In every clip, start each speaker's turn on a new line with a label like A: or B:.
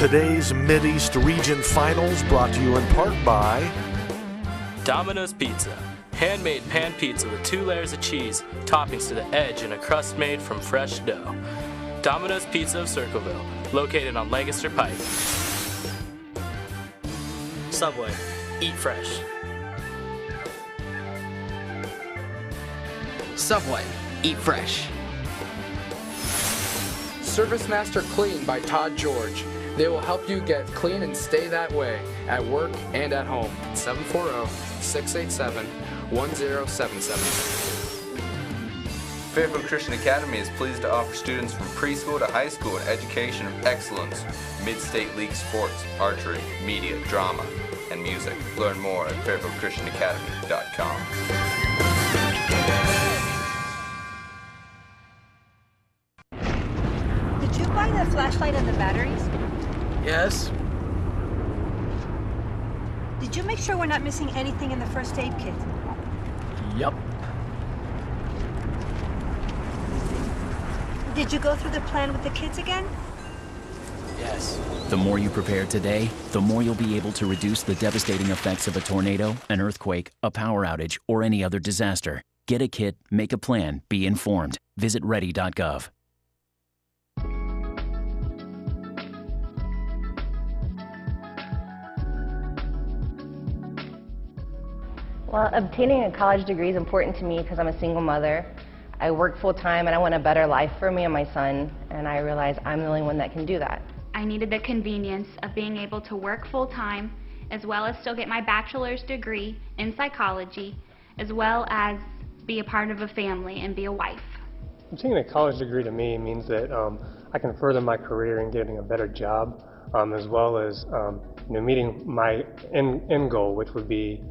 A: Today's Mideast Region Finals brought to you in part by
B: Domino's Pizza. Handmade pan pizza with 2 layers of cheese, toppings to the edge, and a crust made from fresh dough. Domino's Pizza of Circleville, located on Lancaster Pike. Subway. Eat fresh.
C: Subway. Eat fresh.
D: Service Master Clean by Todd George. They will help you get clean and stay that way at work and at home. 740-687-1077.
E: Fairfield Christian Academy is pleased to offer students from preschool to high school an education of excellence, mid-state league sports, archery, media, drama, and music. Learn more at fairfieldchristianacademy.com.
F: Did you buy the flashlight and the batteries?
C: Yes.
F: Did you make sure we're not missing anything in the first aid kit?
C: Yup.
F: Did you go through the plan with the kids again?
C: Yes.
G: The more you prepare today, the more you'll be able to reduce the devastating effects of a tornado, an earthquake, a power outage, or any other disaster. Get a kit, make a plan, be informed. Visit ready.gov.
H: Well, obtaining a college degree is important to me because I'm a single mother. I work full-time and I want a better life for me and my son, and I realize I'm the only one that can do that.
I: I needed the convenience of being able to work full-time, as well as still get my bachelor's degree in psychology, as well as be a part of a family and be a wife.
J: Obtaining a college degree to me means that I can further my career in getting a better job, as well as meeting my end goal, which would be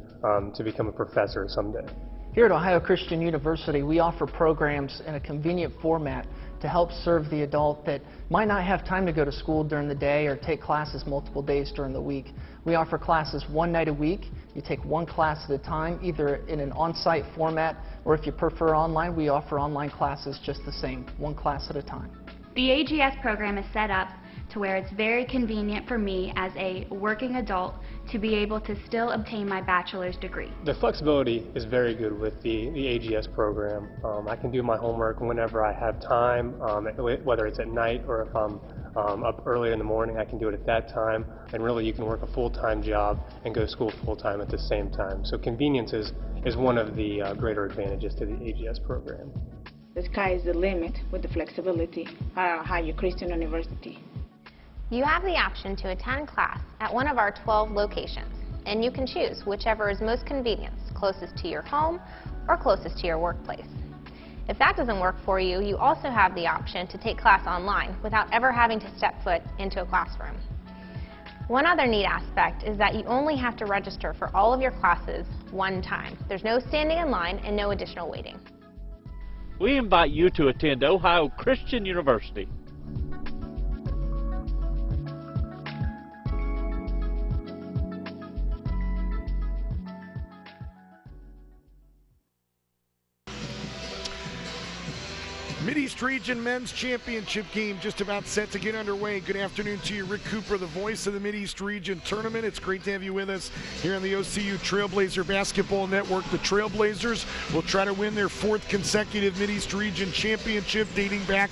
J: to become a professor someday.
K: Here at Ohio Christian University, we offer programs in a convenient format to help serve the adult that might not have time to go to school during the day or take classes multiple days during the week. We offer classes one night a week. You take one class at a time, either in an on-site format, or if you prefer online, we offer online classes just the same, one class at a time.
I: The AGS program is set up to where it's very convenient for me as a working adult to be able to still obtain my bachelor's degree.
J: The flexibility is very good with the AGS program. I can do my homework whenever I have time, whether it's at night or if I'm up early in the morning, I can do it at that time. And really you can work a full-time job and go to school full-time at the same time. So convenience is one of the greater advantages to the AGS program.
L: The sky is the limit with the flexibility at Ohio Christian University.
M: You have the option to attend class at one of our 12 locations, and you can choose whichever is most convenient, closest to your home or closest to your workplace. If that doesn't work for you, you also have the option to take class online without ever having to step foot into a classroom. One other neat aspect is that you only have to register for all of your classes one time. There's no standing in line and no additional waiting.
N: We invite you to attend Ohio Christian University.
A: Mideast Region Men's Championship game just about set to get underway. Good afternoon to you, Rick Cooper, the voice of the Mideast Region Tournament. It's great to have you with us here on the OCU Trailblazer Basketball Network. The Trailblazers will try to win their 4th consecutive Mideast Region Championship dating back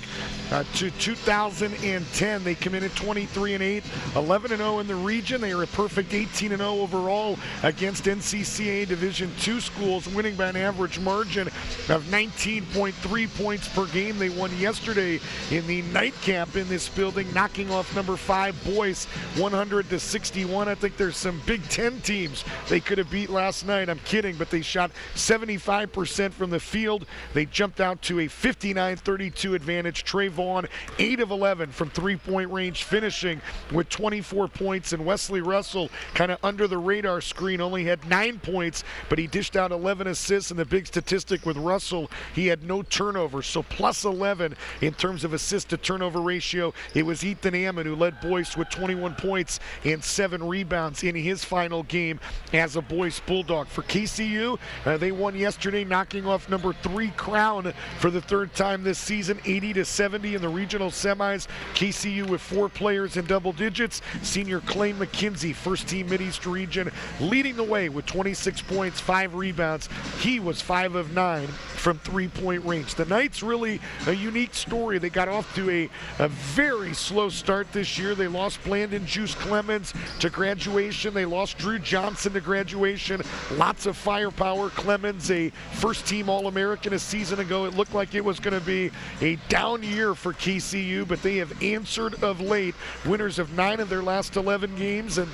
A: to 2010. They come in at 23-8, 11-0 in the region. They are a perfect 18-0 overall against NCCAA Division II schools, winning by an average margin of 19.3 points per game. They won yesterday in the nightcap in this building, knocking off number 5 Boyce 100-61. I think there's some Big Ten teams they could have beat last night. I'm kidding, but they shot 75% from the field. They jumped out to a 59-32 advantage. Trey Vaughn, 8 of 11 from three-point range, finishing with 24 points. And Wesley Russell, kind of under the radar screen, only had 9 points, but he dished out 11 assists. And the big statistic with Russell, he had no turnovers. So plus plus 11 in terms of assist-to-turnover ratio. It was Ethan Ammon who led Boyce with 21 points and 7 rebounds in his final game as a Boyce Bulldog. For KCU, they won yesterday, knocking off number 3 Crown for the 3rd time this season, 80-70 in the regional semis. KCU with 4 players in double digits. Senior Clay McKenzie, first-team Mideast Region, leading the way with 26 points, 5 rebounds. He was 5 of 9 from three-point range. The Knights really a unique story. They got off to a very slow start this year. They lost Blandon Juice Clemens to graduation. They lost Drew Johnson to graduation. Lots of firepower. Clemens, a first-team All-American a season ago. It looked like it was going to be a down year for KCU, but they have answered of late. Winners of 9 of their last 11 games, and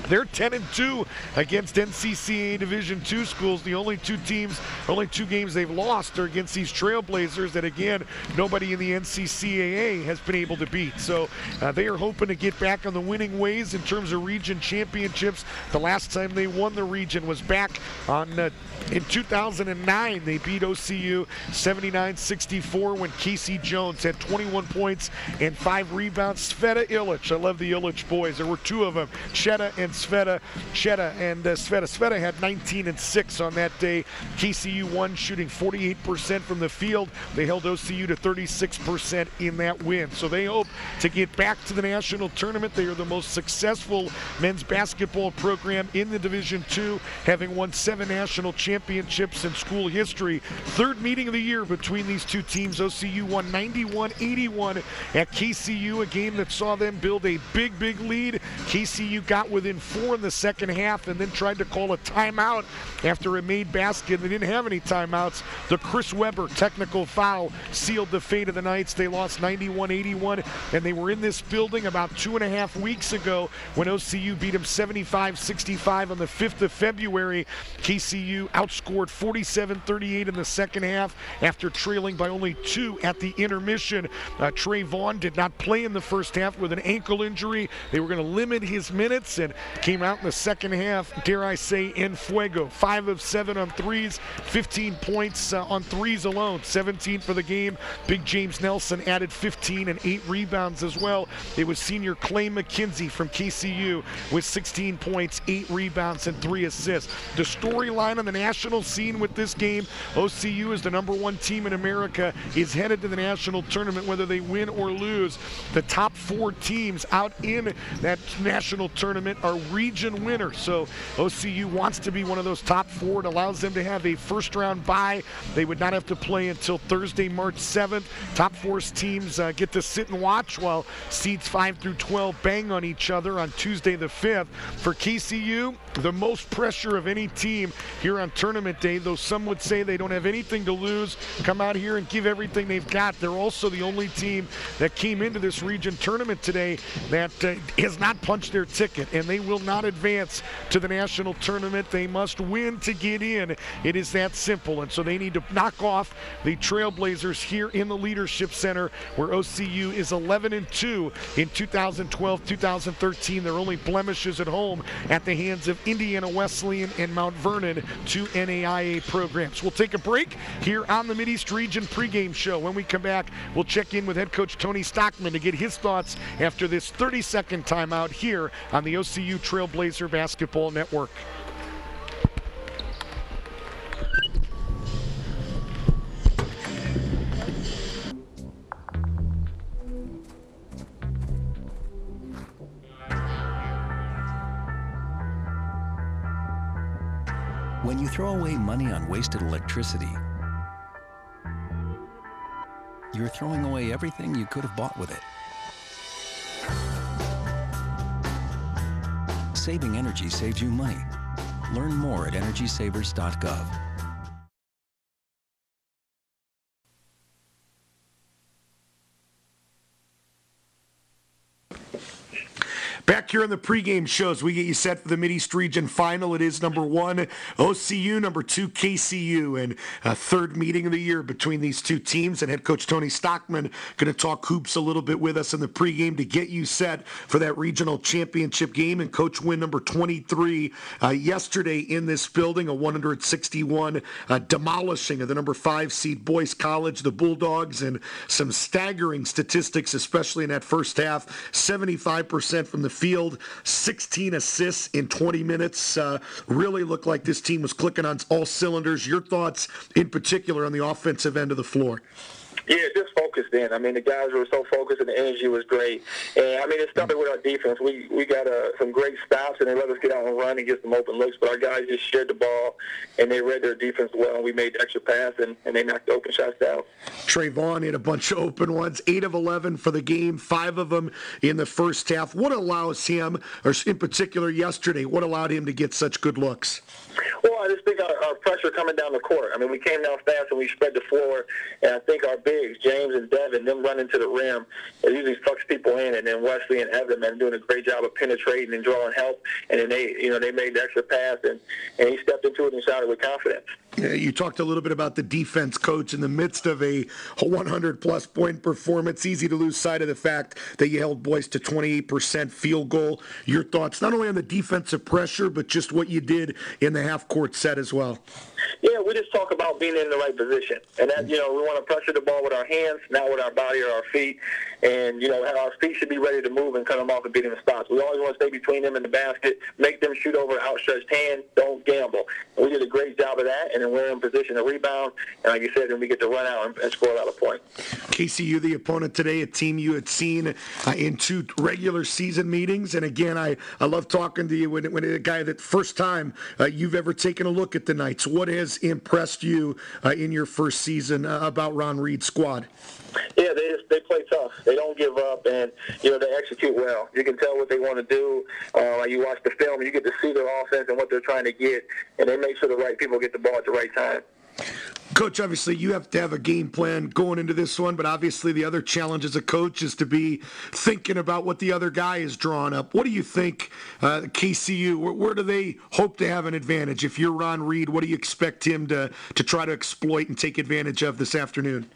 A: they're 10-2 against NCCAA Division II schools. The only 2 games they've lost are against these Trailblazers that, again, nobody in the NCCAA has been able to beat. So they are hoping to get back on the winning ways in terms of region championships. The last time they won the region was back in 2009. They beat OCU 79-64 when Casey Jones had 21 points and 5 rebounds. Sveta Illich, I love the Illich boys. There were 2 of them, Cheta and Sveta. Sveta had 19 and 6 on that day. KCU won, shooting 48% from the field. They held OCU to 36% in that win. So they hope to get back to the national tournament. They are the most successful men's basketball program in the Division II, having won 7 national championships in school history. 3rd meeting of the year between these 2 teams. OCU won 91-81 at KCU, a game that saw them build a big lead. KCU got within 4 in the second half and then tried to call a timeout after a made basket. They didn't have any timeouts. The Chris Webber technical foul sealed the fate of the Knights. They lost 91-81, and they were in this building about 2.5 weeks ago when OCU beat them 75-65 on the 5th of February. KCU outscored 47-38 in the second half after trailing by only 2 at the intermission. Trey Vaughn did not play in the first half with an ankle injury. They were going to limit his minutes and came out in the second half, dare I say, en fuego. 5 of 7 on threes, 15 points on threes alone, 17 for the game. Big James Nelson added 15 and 8 rebounds as well. It was senior Clay McKenzie from KCU with 16 points, 8 rebounds, and 3 assists. The storyline on the national scene with this game, OCU is the #1 team in America, is headed to the national tournament whether they win or lose. The top 4 teams out in that national tournament are region winners. So OCU wants to be one of those top 4. It allows them to have a first-round bye. They would not have to play until Thursday, March 7th. Top 4 teams get to sit and watch while seeds 5 through 12 bang on each other on Tuesday the 5th. For KCU, the most pressure of any team here on tournament day, though some would say they don't have anything to lose, come out here and give everything they've got. They're also the only team that came into this region tournament today that has not punched their ticket, and they will not advance to the national tournament. They must win to get in. It is that simple, and so they need to knock off the Trailblazers here in the Leadership Center, where OCU is 11-2 in 2012-2013. Their only blemishes at home at the hands of Indiana Wesleyan and Mount Vernon, 2 NAIA programs. We'll take a break here on the Mideast Region pregame show. When we come back, we'll check in with head coach Tony Stockman to get his thoughts after this 30-second timeout here on the OCU Trailblazer Basketball Network.
O: When you throw away money on wasted electricity, you're throwing away everything you could have bought with it. Saving energy saves you money. Learn more at energysavers.gov.
A: Back here on the pregame shows, we get you set for the Mideast Region Final. It is number 1 OCU, number 2 KCU, and a third meeting of the year between these two teams. And head coach Tony Stockman going to talk hoops a little bit with us in the pregame to get you set for that regional championship game. And coach win number 23 yesterday in this building, a 161 demolishing of the number 5 seed Boyce College, the Bulldogs, and some staggering statistics, especially in that first half. 75% from the field, 16 assists in 20 minutes. Really looked like this team was clicking on all cylinders. Your thoughts in particular on the offensive end of the floor?
P: Yeah, just focused in. I mean, the guys were so focused and the energy was great. And, I mean, it started with our defense. We got some great stops, and they let us get out and run and get some open looks. But our guys just shared the ball, and they read their defense well, and we made the extra pass, and they knocked the open shots down.
A: Trayvon hit a bunch of open ones, 8 of 11 for the game, 5 of them in the first half. What allows him, or in particular yesterday, what allowed him to get such good looks?
P: Well, I just think our pressure coming down the court. I mean, we came down fast and we spread the floor, and I think our bigs, James and Devin, them running to the rim, it usually sucks people in, and then Wesley and Evan, man, doing a great job of penetrating and drawing help, and then they made the extra pass, and he stepped into it and shot it with confidence.
A: You talked a little bit about the defense, Coach. In the midst of a 100-plus point performance, easy to lose sight of the fact that you held Boyce to 28% field goal. Your thoughts, not only on the defensive pressure, but just what you did in the half-court set as well?
P: Yeah, we just talk about being in the right position. And that, we want to pressure the ball with our hands, not with our body or our feet. And, our feet should be ready to move and cut them off and beat them in spots. We always want to stay between them and the basket, make them shoot over an outstretched hand, don't gamble. And we did a great job of that, and then we're in position to rebound. And like you said, then we get to run out and score a lot of points.
A: KCU, the opponent today, a team you had seen in 2 regular season meetings. And again, I love talking to you when a guy that first time you've ever taken a look at the Knights. What has impressed you in your first season about Ron Reed's squad?
P: Yeah, they play tough. They don't give up, and they execute well. You can tell what they want to do. You watch the film, you get to see their offense and what they're trying to get, and they make sure the right people get the ball at the right time.
A: Coach, obviously you have to have a game plan going into this one, but obviously the other challenge as a coach is to be thinking about what the other guy is drawing up. What do you think, KCU, where do they hope to have an advantage? If you're Ron Reed, what do you expect him to try to exploit and take advantage of this afternoon?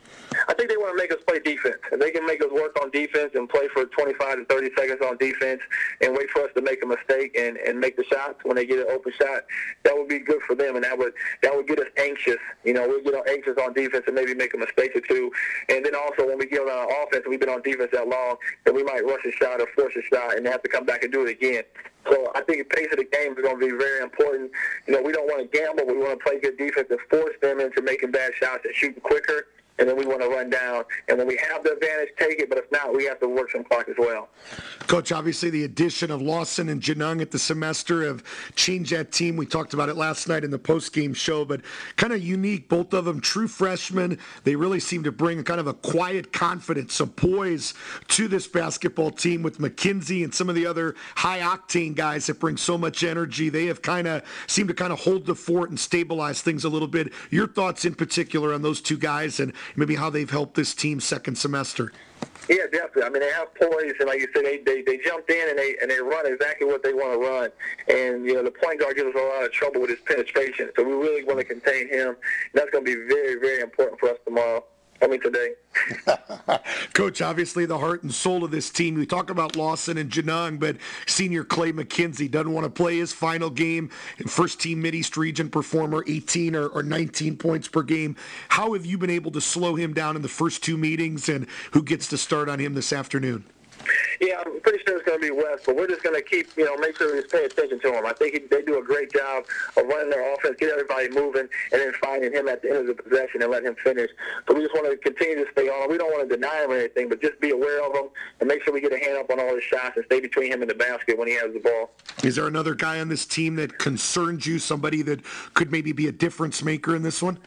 P: I think they want to make us play defense. If they can make us work on defense and play for 25 to 30 seconds on defense and wait for us to make a mistake and make the shots when they get an open shot, that would be good for them, and that would get us anxious. We'll get anxious on defense and maybe make a mistake or two. And then also when we get on offense, we've been on defense that long, then we might rush a shot or force a shot and have to come back and do it again. So I think the pace of the game is going to be very important. We don't want to gamble. We want to play good defense and force them into making bad shots and shooting quicker. And then we want to run down. And when we have the advantage, take it. But if not, we have to work some clock as well.
A: Coach, obviously the addition of Lawson and Janung at the semester have changed that team. We talked about it last night in the postgame show, but kind of unique. Both of them true freshmen. They really seem to bring kind of a quiet confidence, some poise to this basketball team with McKenzie and some of the other high-octane guys that bring so much energy. They have seemed to hold the fort and stabilize things a little bit. Your thoughts in particular on those two guys and maybe how they've helped this team second semester?
P: Yeah, definitely. I mean, they have poise, and like you said, they jumped in and they run exactly what they want to run. And the point guard gives us a lot of trouble with his penetration, so we really want to contain him. And that's going to be very, very important for us today.
A: Coach, obviously the heart and soul of this team. We talk about Lawson and Janung, but senior Clay McKenzie doesn't want to play his final game. First team Mideast Region performer, 18 or 19 points per game. How have you been able to slow him down in the first 2 meetings, and who gets to start on him this afternoon?
P: Yeah, I'm pretty sure it's going to be West, but we're just going to keep, make sure we just pay attention to him. I think they do a great job of running their offense, get everybody moving, and then finding him at the end of the possession and let him finish. So we just want to continue to stay on him. We don't want to deny him or anything, but just be aware of him and make sure we get a hand up on all his shots and stay between him and the basket when he has the ball.
A: Is there another guy on this team that concerns you, somebody that could maybe be a difference maker in this one?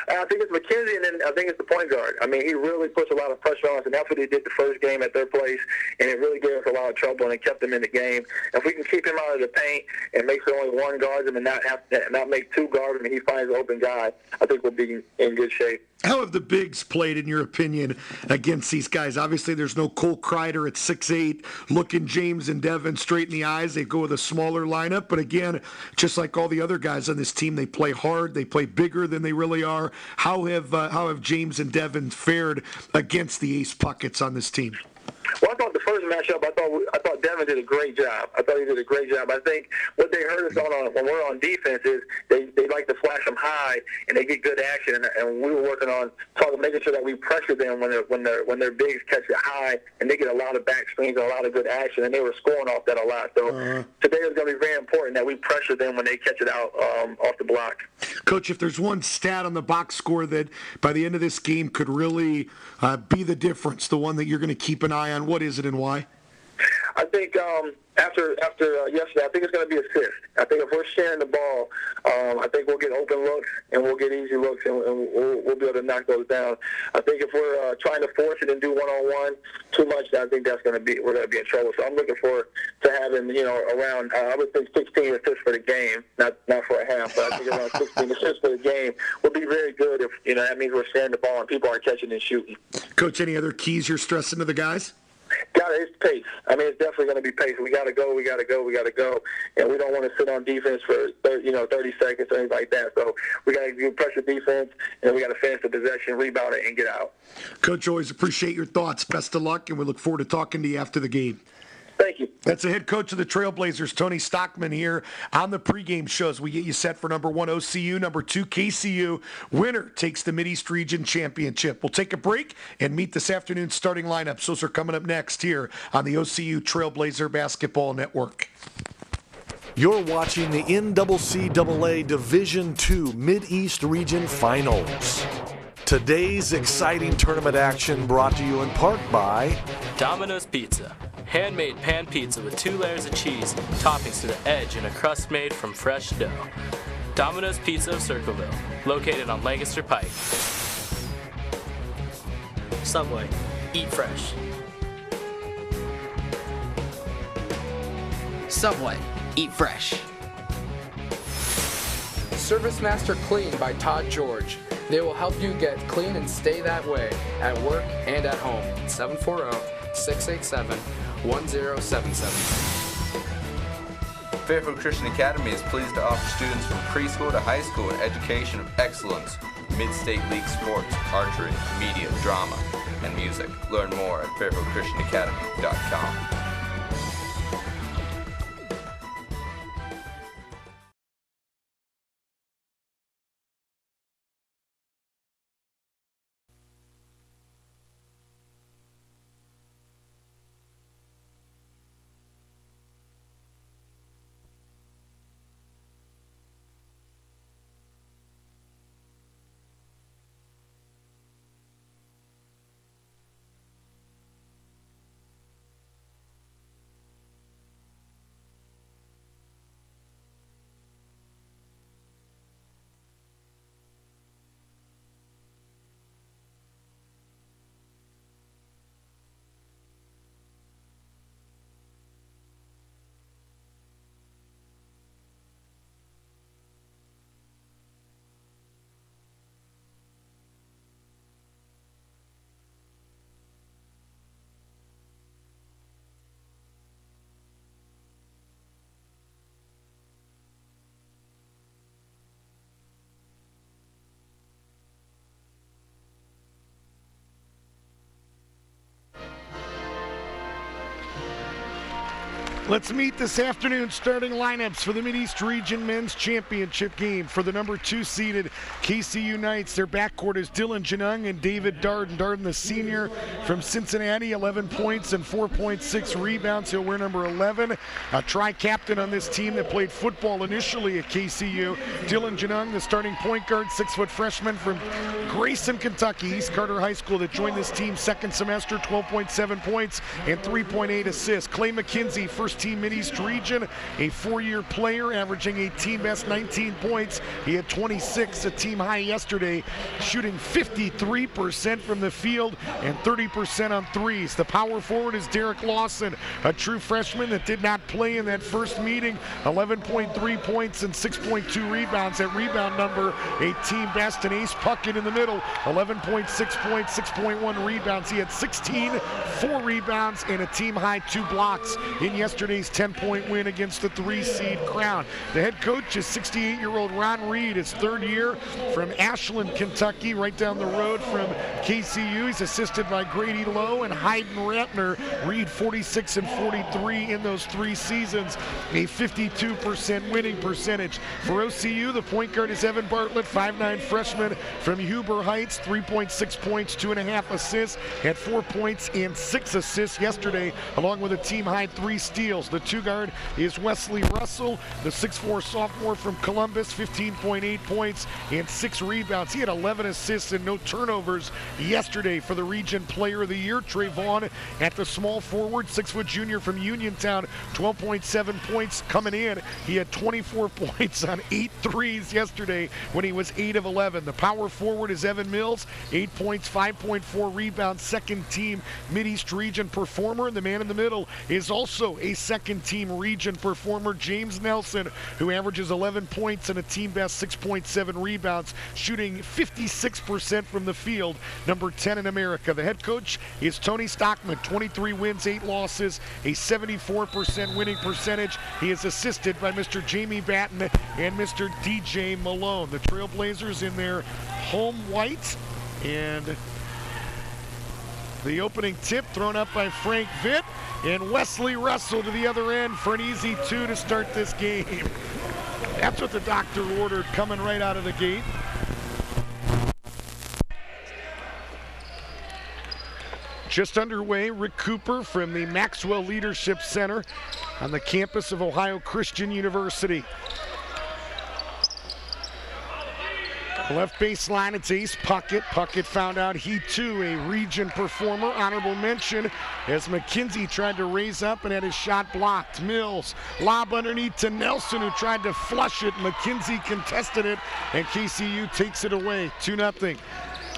P: I think it's McKenzie, and then I think it's the point guard. I mean, he really puts a lot of pressure on us, and that's what he did the first game at their place, and it really gave us a lot of trouble, and it kept them in the game. If we can keep him out of the paint and make sure only one guards him and not make two guard him, and he finds an open guy, I think we'll be in good shape.
A: How have the bigs played, in your opinion, against these guys? Obviously, there's no Cole Kreider at 6'8", looking James and Devin straight in the eyes. They go with a smaller lineup. But again, just like all the other guys on this team, they play hard. They play bigger than they really are. How have James and Devin fared against the ace pockets on this team?
P: Well, I thought the first matchup, I thought Devin did a great job. I thought he did a great job. I think what they heard us on when we're on defense is they like to flash them high and they get good action. And we were working on making sure that we pressure them when their bigs catch it high and they get a lot of back screens and a lot of good action. And they were scoring off that a lot. So today is going to be very important that we pressure them when they catch it out off the block.
A: Coach, if there's one stat on the box score that by the end of this game could really be the difference, the one that you're going to keep an eye on, what is it and why?
P: I think after yesterday, I think it's going to be assists. I think if we're sharing the ball, I think we'll get open looks and we'll get easy looks and we'll be able to knock those down. I think if we're trying to force it and do one-on-one too much, I think we're going to be in trouble. So I'm looking forward to having around I would think 16 assists for the game, not for a half, but I think around 16 assists for the game will be very good if that means we're sharing the ball and people are catching and shooting.
A: Coach, any other keys you're stressing to the guys?
P: It's pace. I mean, it's definitely going to be pace. We got to go, and we don't want to sit on defense for 30 seconds or anything like that. So we got to do pressure defense, and we got to finish the possession, rebound it, and get out.
A: Coach, always appreciate your thoughts. Best of luck, and we look forward to talking to you after the game.
P: Thank you.
A: That's the head coach of the Trailblazers, Tony Stockman, here on the pregame shows. We get you set for number 1 OCU, number 2 KCU. Winner takes the Mideast Region Championship. We'll take a break and meet this afternoon's starting lineups. Those are coming up next here on the OCU Trailblazer Basketball Network.
Q: You're watching the NCCAA Division II Mideast Region Finals. Today's exciting tournament action brought to you in part by
B: Domino's Pizza. Handmade pan pizza with 2 layers of cheese, toppings to the edge, and a crust made from fresh dough. Domino's Pizza of Circleville, located on Lancaster Pike.
C: Subway. Eat fresh. Subway. Eat fresh.
D: Service Master Clean by Todd George. They will help you get clean and stay that way at work and at home. 740-687-1077.
E: Fairfield Christian Academy is pleased to offer students from preschool to high school an education of excellence, mid-state league sports, archery, media, drama, and music. Learn more at fairfieldchristianacademy.com.
A: Let's meet this afternoon's starting lineups for the Mideast Region Men's Championship game. For the number 2 seeded KCU Knights, their backcourt is Dylan Janung and David Darden. Darden, the senior from Cincinnati, 11 points and 4.6 rebounds. He'll wear number 11. A tri-captain on this team that played football initially at KCU. Dylan Janung, the starting point guard, 6-foot freshman from Grayson, Kentucky, East Carter High School, that joined this team second semester, 12.7 points and 3.8 assists. Clay McKenzie, first first team Mideast Region, a 4-year player averaging a team best 19 points. He had 26, a team high yesterday, shooting 53% from the field and 30% on threes. The power forward is Derek Lawson, a true freshman that did not play in that first meeting. 11.3 points and 6.2 rebounds. That rebound number, a team best. And Ace Puckett in the middle, 11.6 points, 6.1 rebounds. He had 16, 4 rebounds, and a team high 2 blocks in yesterday's 10-point win against the 3-seed Crown. The head coach is 68-year-old Ron Reed, his 3rd year from Ashland, Kentucky, right down the road from KCU. He's assisted by Grady Lowe and Hayden Ratner. Reed 46 and 43 in those 3 seasons, a 52% winning percentage. For OCU, the point guard is Evan Bartlett, 5'9" freshman from Huber Heights, 3.6 points, 2.5 assists, had 4 points and 6 assists yesterday, along with a team-high 3 steals. The 2 guard is Wesley Russell, the 6'4" sophomore from Columbus, 15.8 points and 6 rebounds. He had 11 assists and no turnovers yesterday for the Region Player of the Year. Trey Vaughn at the small forward, 6-foot junior from Uniontown, 12.7 points coming in. He had 24 points on 8 threes yesterday when he was 8 of 11. The power forward is Evan Mills, 8 points, 5.4 rebounds, 2nd team Mideast Region performer. And the man in the middle is also a 2nd team Region performer, James Nelson, who averages 11 points and a team best 6.7 rebounds, shooting 56% from the field, number 10 in America. The head coach is Tony Stockman, 23 wins, 8 losses, a 74% winning percentage. He is assisted by Mr. Jamie Batten and Mr. DJ Malone. The Trailblazers in their home white, and the opening tip thrown up by Frank Vitt, and Wesley Russell to the other end for an easy 2 to start this game. That's what the doctor ordered coming right out of the gate. Just underway, Rick Cooper from the Maxwell Leadership Center on the campus of Ohio Christian University. Left baseline, it's Ace Puckett. Puckett found out he too a Region performer. Honorable mention as McKenzie tried to raise up and had his shot blocked. Mills, lob underneath to Nelson, who tried to flush it. McKenzie contested it, and KCU takes it away, 2-0.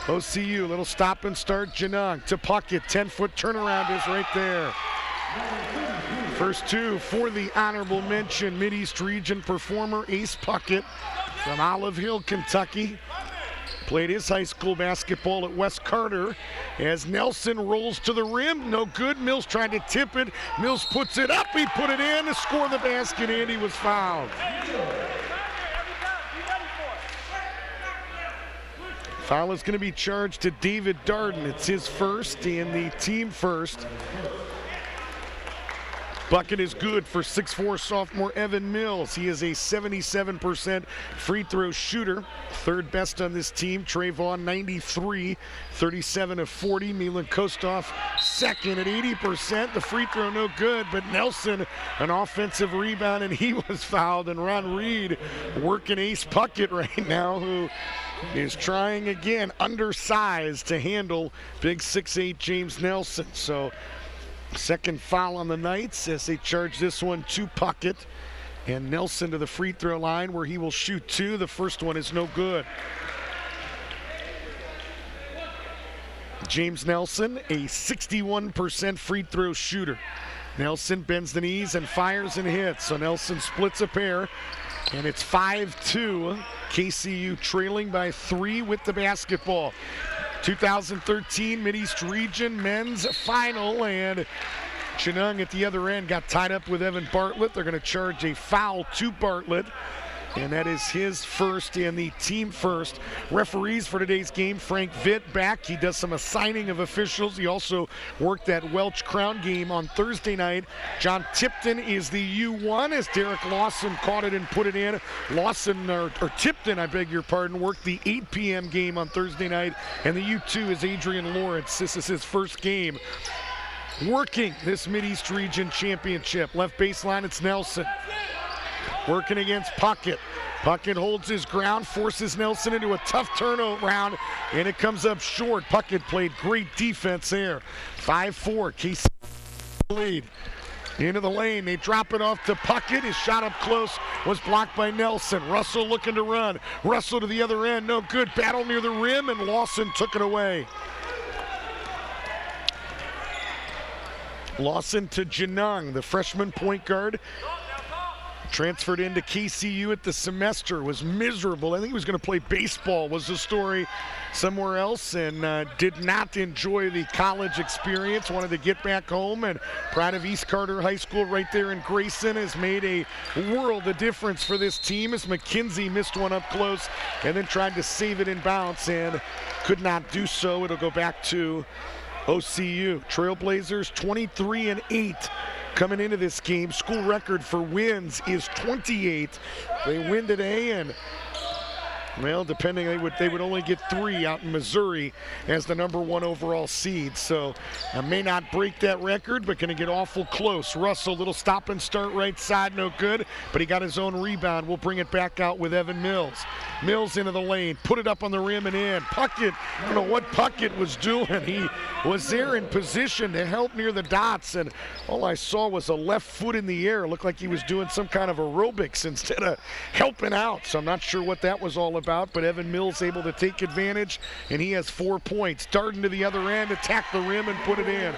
A: OCU, little stop and start. Janung to Puckett, 10-foot turnaround is right there. First 2 for the honorable mention Mideast Region performer Ace Puckett from Olive Hill, Kentucky. Played his high school basketball at West Carter as Nelson rolls to the rim. No good. Mills tried to tip it. Mills puts it up. He put it in to score the basket, and he was fouled. Foul is going to be charged to David Darden. It's his first and the team first. Bucket is good for 6'4" sophomore Evan Mills. He is a 77% free throw shooter. 3rd best on this team. Trey Vaughn, 93, 37 of 40. Milan Kostov, 2nd at 80%. The free throw no good, but Nelson, an offensive rebound, and he was fouled. And Ron Reed working Ace Puckett right now, who is trying again, undersized, to handle big 6'8" James Nelson. So 2nd foul on the Knights as they charge this one to Puckett. And Nelson to the free throw line where he will shoot 2. The first one is no good. James Nelson, a 61% free throw shooter. Nelson bends the knees and fires and hits. So Nelson splits a pair, and it's 5-2. KCU trailing by 3 with the basketball. 2013 Mideast Region Men's Final, and Chinung at the other end got tied up with Evan Bartlett. They're going to charge a foul to Bartlett, and that is his first and the team first. Referees for today's game, Frank Vitt back. He does some assigning of officials. He also worked that Welch Crown game on Thursday night. John Tipton is the U1 as Derek Lawson caught it and put it in. Tipton, I beg your pardon, worked the 8 p.m. game on Thursday night, and the U2 is Adrian Lawrence. This is his first game working this Mideast Region Championship. Left baseline, it's Nelson. Working against Puckett. Puckett holds his ground, forces Nelson into a tough turnaround, and it comes up short. Puckett played great defense there. 5-4, KC lead. Into the lane, they drop it off to Puckett. His shot up close was blocked by Nelson. Russell looking to run. Russell to the other end, no good. Battle near the rim, and Lawson took it away. Lawson to Janung, the freshman point guard. Transferred into KCU at the semester, was miserable. I think he was going to play baseball, was the story somewhere else, and did not enjoy the college experience. Wanted to get back home, and proud of East Carter High School right there in Grayson. Has made a world of difference for this team as McKenzie missed one up close and then tried to save it in bounce and could not do so. It'll go back to OCU. Trailblazers 23-8 coming into this game. School record for wins is 28. They win today, and well, depending, they would only get 3 out in Missouri as the #1 overall seed. So may not break that record, but going to get awful close. Russell, little stop and start right side, no good, but he got his own rebound. We'll bring it back out with Evan Mills. Mills into the lane, put it up on the rim and in. Puckett, I don't know what Puckett was doing. He was there in position to help near the dots, and all I saw was a left foot in the air. It looked like he was doing some kind of aerobics instead of helping out. So I'm not sure what that was all about, but Evan Mills able to take advantage, and he has 4 points. Darden to the other end, attack the rim and put it in.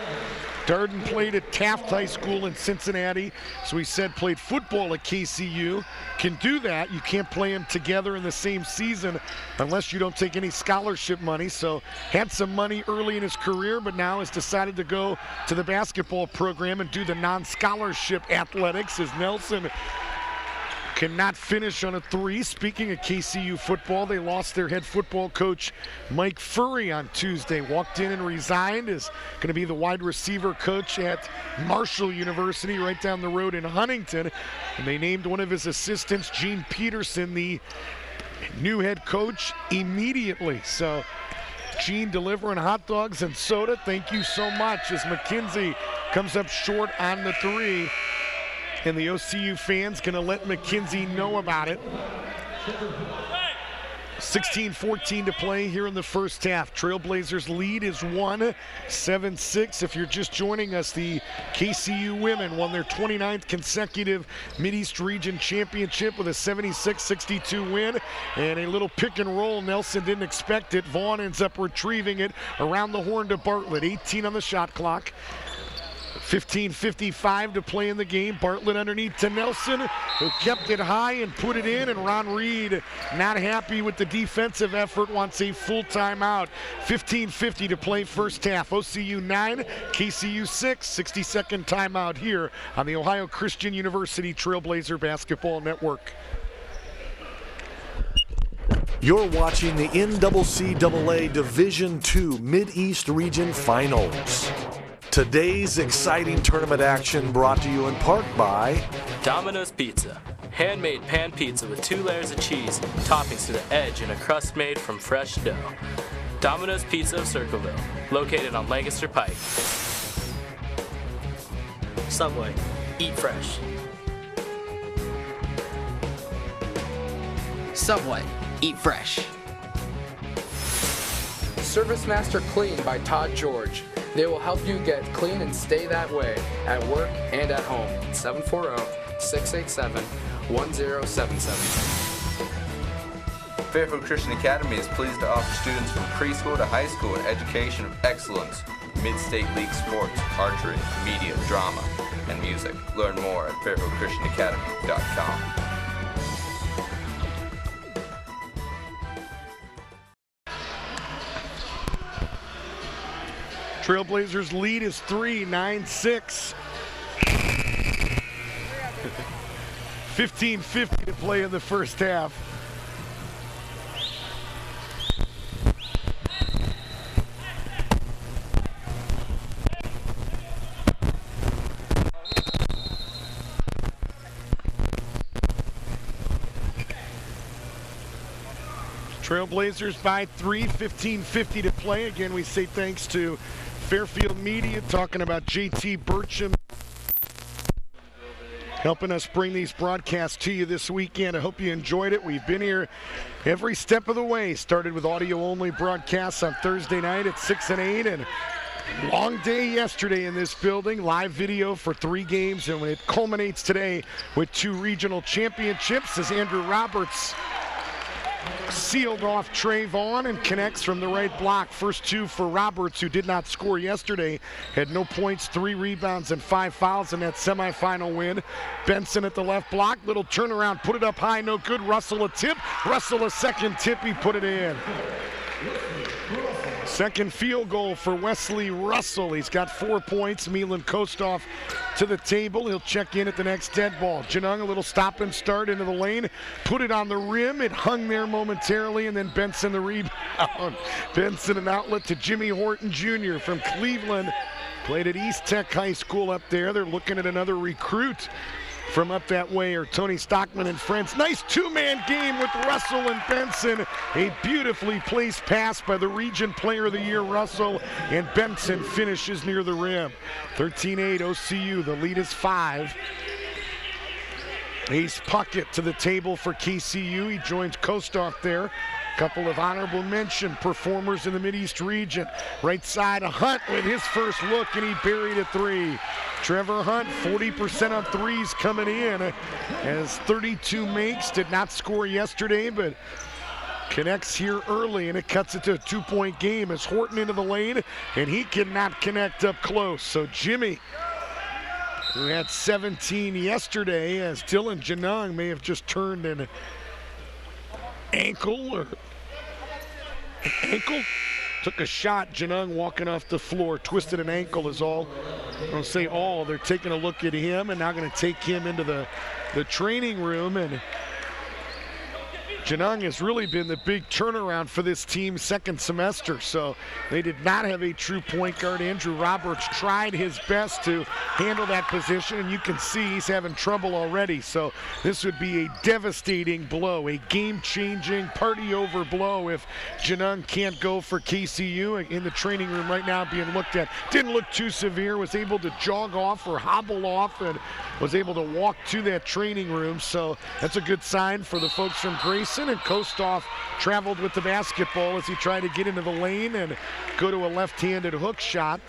A: Darden played at Taft High School in Cincinnati, so he said played football at KCU. Can do that. You can't play them together in the same season unless you don't take any scholarship money. So had some money early in his career, but now has decided to go to the basketball program and do the non-scholarship athletics as Nelson cannot finish on a 3. Speaking of KCU football, they lost their head football coach, Mike Furry, on Tuesday. Walked in and resigned. Is going to be the wide receiver coach at Marshall University right down the road in Huntington. And they named one of his assistants, Gene Peterson, the new head coach immediately. So Gene delivering hot dogs and soda. Thank you so much as McKenzie comes up short on the 3. And the OCU fans going to let McKenzie know about it. 16-14 to play here in the first half. Trailblazers lead is 1, 7-6. If you're just joining us, the KCU women won their 29th consecutive Mideast Region Championship with a 76-62 win. And a little pick and roll. Nelson didn't expect it. Vaughn ends up retrieving it around the horn to Bartlett. 18 on the shot clock. 15:55 to play in the game. Bartlett underneath to Nelson, who kept it high and put it in, and Ron Reed not happy with the defensive effort, wants a full timeout. 15:50 to play first half. OCU 9, KCU 6, 60-second timeout here on the Ohio Christian University Trailblazer Basketball Network.
Q: You're watching the NCCAA Division II Mideast Region Finals. Today's exciting tournament action brought to you in part by
B: Domino's Pizza. Handmade pan pizza with 2 layers of cheese, toppings to the edge, and a crust made from fresh dough. Domino's Pizza of Circleville, located on Lancaster Pike.
C: Subway, eat fresh. Subway, eat fresh.
D: Service Master Clean by Todd George. They will help you get clean and stay that way at work and at home. 740-687-1077.
E: Fairfield Christian Academy is pleased to offer students from preschool to high school an education of excellence, mid-state league sports, archery, media, drama, and music. Learn more at fairfieldchristianacademy.com.
A: Trailblazers lead is 3, 9-6. 15:50 to play in the first half. Trailblazers by 3, 15:50 to play. Again, we say thanks to Fairfield Media, talking about JT Burcham helping us bring these broadcasts to you this weekend. I hope you enjoyed it. We've been here every step of the way. Started with audio-only broadcasts on Thursday night at 6 and 8, and Long day yesterday in this building. Live video for 3 games, and it culminates today with 2 regional championships as Andrew Roberts sealed off Trey Vaughn and connects from the right block. First 2 for Roberts, who did not score yesterday. Had no points, 3 rebounds, and 5 fouls in that semifinal win. Benson at the left block. Little turnaround, put it up high, no good. Russell a tip. Russell a second tip, he put it in. Second field goal for Wesley Russell. He's got 4 points. Milan Kostov to the table. He'll check in at the next dead ball. Janung, a little stop and start into the lane. Put it on the rim. It hung there momentarily, and then Benson the rebound. Benson an outlet to Jimmy Horton Jr. from Cleveland. Played at East Tech High School up there. They're looking at another recruit from up that way, or Tony Stockman and friends. Nice 2-man game with Russell and Benson. A beautifully placed pass by the Region Player of the Year, Russell, and Benson finishes near the rim. 13-8 OCU, the lead is 5. Ace Puckett to the table for KCU. He joins Kostov there. Couple of honorable mention performers in the Mideast region. Right side of Hunt with his first look, and he buried a 3. Trevor Hunt, 40% on threes coming in, as 32 makes. Did not score yesterday, but connects here early, and it cuts it to a 2-point game as Horton into the lane, and he cannot connect up close. So Jimmy, who had 17 yesterday, as Dylan Janung may have just turned an ankle, took a shot. Janung walking off the floor, twisted an ankle is all. I don't say all, they're taking a look at him and now going to take him into the training room, and Janung has really been the big turnaround for this team second semester. So they did not have a true point guard. Andrew Roberts tried his best to handle that position, and you can see he's having trouble already. So this would be a devastating blow, a game-changing, party-over blow if Janung can't go for KCU. In the training room right now being looked at. Didn't look too severe, was able to jog off or hobble off, and was able to walk to that training room. So that's a good sign for the folks from Grayson. And Kostov traveled with the basketball as he tried to get into the lane and go to a left-handed hook shot.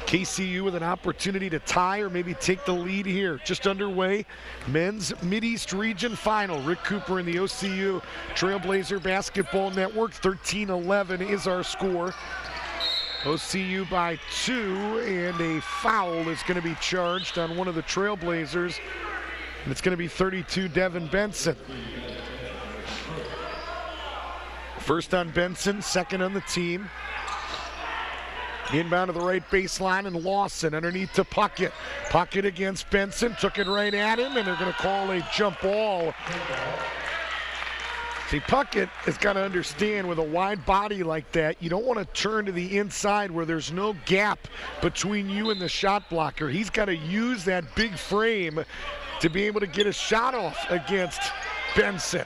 A: KCU with an opportunity to tie or maybe take the lead here. Just underway, men's Mideast Region Final. Rick Cooper and the OCU Trailblazer Basketball Network. 13-11 is our score. OCU by 2, and a foul is going to be charged on one of the Trailblazers, and it's going to be 32 Devin Benson. First on Benson, second on the team. Inbound to the right baseline, and Lawson underneath to Puckett. Puckett against Benson, took it right at him, and they're going to call a jump ball. See, Puckett has got to understand, with a wide body like that, you don't want to turn to the inside where there's no gap between you and the shot blocker. He's got to use that big frame to be able to get a shot off against Benson.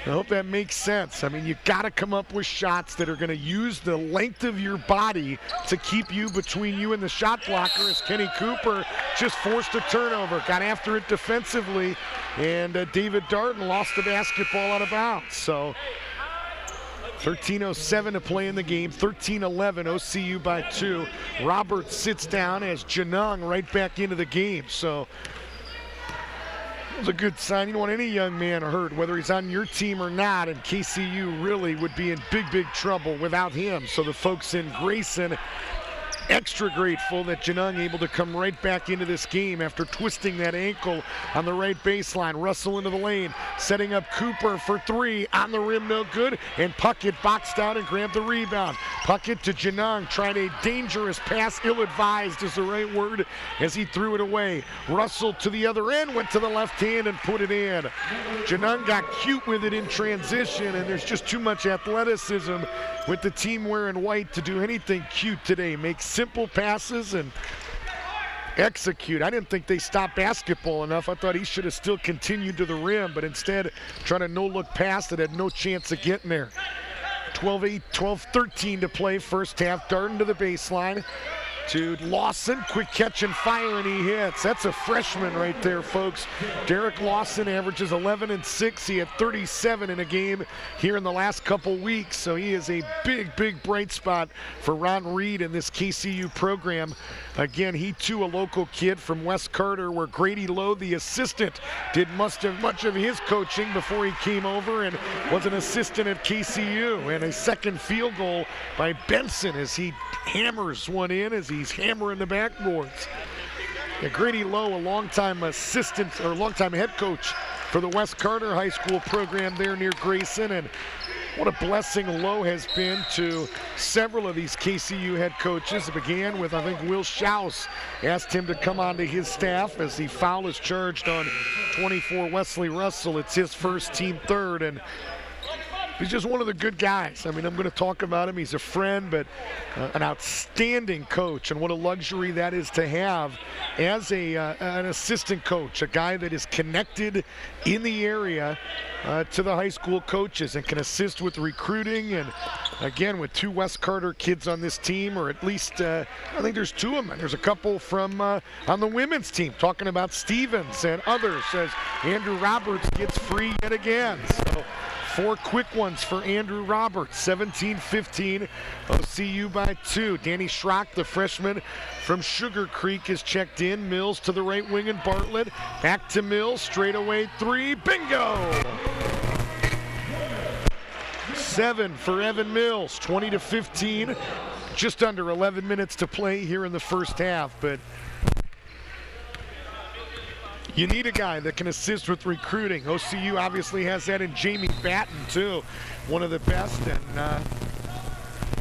A: I hope that makes sense. I mean, you got to come up with shots that are going to use the length of your body to keep you between you and the shot blocker, as Kenny Cooper just forced a turnover, got after it defensively, and David Darden lost the basketball out of bounds. So 13:07 to play in the game, 13-11, OCU by 2. Roberts sits down as Janung right back into the game. So it was a good sign. You don't want any young man hurt, whether he's on your team or not, and KCU really would be in big, big trouble without him. So the folks in Grayson extra grateful that Janung able to come right back into this game after twisting that ankle on the right baseline. Russell into the lane, setting up Cooper for 3, on the rim, no good, and Puckett boxed out and grabbed the rebound. Puckett to Janung, trying a dangerous pass, ill-advised is the right word, as he threw it away. Russell to the other end, went to the left hand and put it in. Janung got cute with it in transition, and there's just too much athleticism with the team wearing white to do anything cute today. Make simple passes and execute. I didn't think they stopped basketball enough. I thought he should have still continued to the rim, but instead trying to no-look pass that had no chance of getting there. 12-8, 12-13 to play first half. Darden to the baseline. to Lawson. Quick catch and fire, and he hits. That's a freshman right there, folks. Derek Lawson averages 11 and 6. He had 37 in a game here in the last couple weeks, so he is a big, big bright spot for Ron Reed in this KCU program. Again, he too a local kid from West Carter, where Grady Lowe, the assistant, did much of his coaching before he came over and was an assistant at KCU. And a second field goal by Benson as he hammers one in as he's hammering the backboards. Yeah, Grady Lowe, a longtime assistant or longtime head coach for the West Carter High School program there near Grayson, and what a blessing Lowe has been to several of these KCU head coaches. It began with, I think, Will Schaus asked him to come onto his staff as the foul is charged on 24 Wesley Russell. It's his first, team third, and he's just one of the good guys. I mean, I'm going to talk about him. He's a friend, but an outstanding coach, and what a luxury that is to have as an assistant coach, a guy that is connected in the area to the high school coaches and can assist with recruiting. And again, with 2 West Carter kids on this team, or at least I think there's 2 of them. There's a couple from on the women's team, talking about Stevens and others, as Andrew Roberts gets free yet again. So 4 quick ones for Andrew Roberts, 17-15, OCU by 2. Danny Schrock, the freshman from Sugar Creek, is checked in. Mills to the right wing and Bartlett. Back to Mills, straightaway 3, bingo! 7 for Evan Mills, 20-15. Just under 11 minutes to play here in the first half, but you need a guy that can assist with recruiting. OCU obviously has that in Jamie Batten, too. One of the best and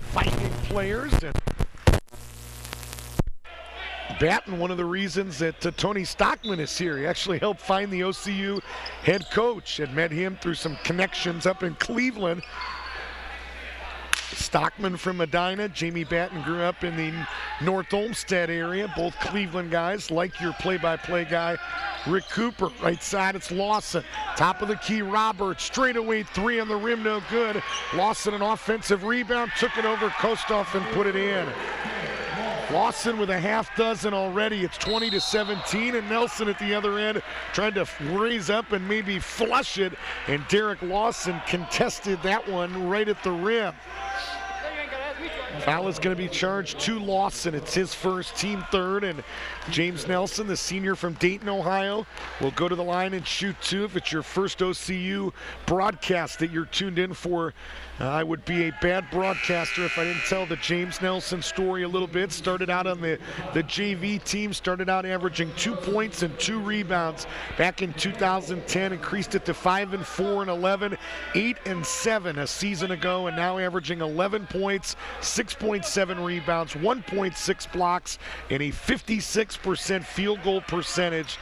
A: fighting players. And Batten, one of the reasons that Tony Stockman is here. He actually helped find the OCU head coach and met him through some connections up in Cleveland. Stockman from Medina. Jamie Batten grew up in the North Olmsted area. Both Cleveland guys, like your play-by-play guy, Rick Cooper. Right side, it's Lawson. Top of the key, Roberts. Straightaway 3 on the rim, no good. Lawson, an offensive rebound, took it over Kostoff and put it in. Lawson with a half dozen already. It's 20-17, and Nelson at the other end trying to raise up and maybe flush it, and Derek Lawson contested that one right at the rim. Foul is going to be charged to Lawson. It's his first, team third, and James Nelson, the senior from Dayton, Ohio, will go to the line and shoot 2. If it's your first OCU broadcast that you're tuned in for, I would be a bad broadcaster if I didn't tell the James Nelson story a little bit. Started out on the JV team, started out averaging 2 points and 2 rebounds back in 2010, increased it to 5 and 4 and 11, 8 and 7 a season ago, and now averaging 11 points, 6.7 rebounds, 1.6 blocks, and a 56% field goal percentage.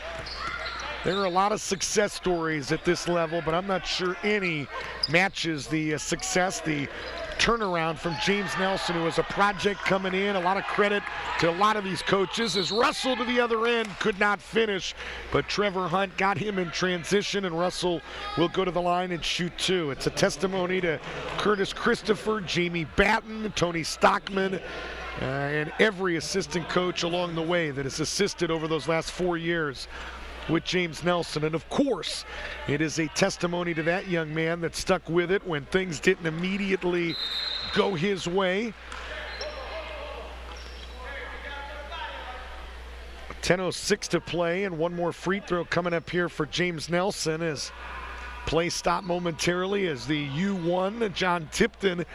A: There are a lot of success stories at this level, but I'm not sure any matches the success, the turnaround from James Nelson, who was a project coming in. A lot of credit to a lot of these coaches, as Russell to the other end could not finish, but Trevor Hunt got him in transition, and Russell will go to the line and shoot 2. It's a testimony to Curtis Christopher, Jamie Batten, Tony Stockman, and every assistant coach along the way that has assisted over those last 4 years with James Nelson. And of course, it is a testimony to that young man that stuck with it when things didn't immediately go his way. 10:06 to play, and one more free throw coming up here for James Nelson as play stopped momentarily as the U1, John Tipton,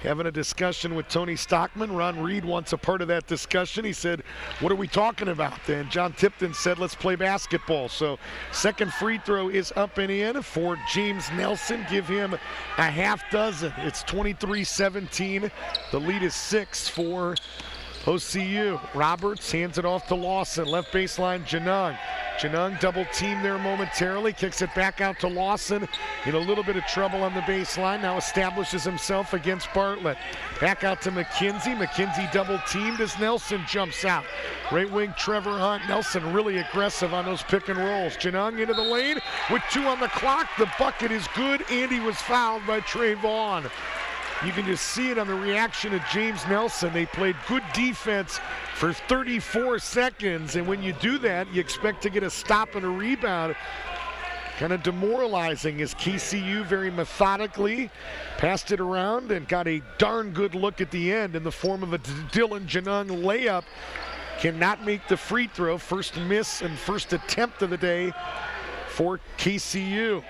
A: having a discussion with Tony Stockman. Ron Reed wants a part of that discussion. He said, what are we talking about? And John Tipton said, let's play basketball. So second free throw is up and in for James Nelson. Give him a half dozen. It's 23-17. The lead is 6 for OCU. Roberts hands it off to Lawson. Left baseline, Janung. Janung double teamed there momentarily, kicks it back out to Lawson. In a little bit of trouble on the baseline, now establishes himself against Bartlett. Back out to McKenzie. McKenzie double teamed as Nelson jumps out. Right wing Trevor Hunt. Nelson really aggressive on those pick and rolls. Janung into the lane with 2 on the clock. The bucket is good, and he was fouled by Trey Vaughn. You can just see it on the reaction of James Nelson. They played good defense for 34 seconds, and when you do that, you expect to get a stop and a rebound. Kind of demoralizing as KCU very methodically passed it around and got a darn good look at the end in the form of a Dylan Janung layup. Cannot make the free throw. First miss and first attempt of the day for KCU.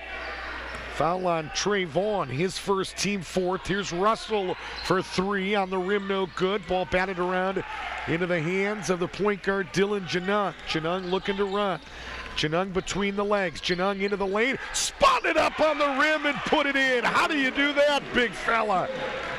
A: Foul on Trey Vaughn, his first, team fourth. Here's Russell for three, on the rim, no good. Ball batted around into the hands of the point guard, Dylan Janung. Janung looking to run. Janung between the legs. Janung into the lane, spun it up on the rim and put it in. How do you do that, big fella?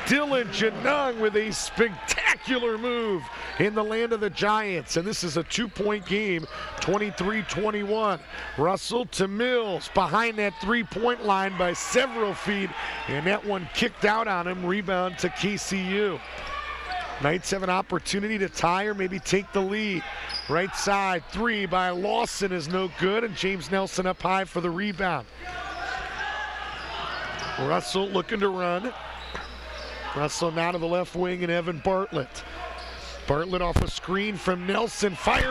A: Dylan Janung with a spectacular move in the land of the Giants. And this is a two-point game, 23-21. Russell to Mills, behind that three-point line by several feet, and that one kicked out on him. Rebound to KCU. Knights have an opportunity to tie or maybe take the lead. Right side, three by Lawson is no good, and James Nelson up high for the rebound. Russell looking to run. Russell now to the left wing, and Evan Bartlett. Bartlett off a screen from Nelson, fire.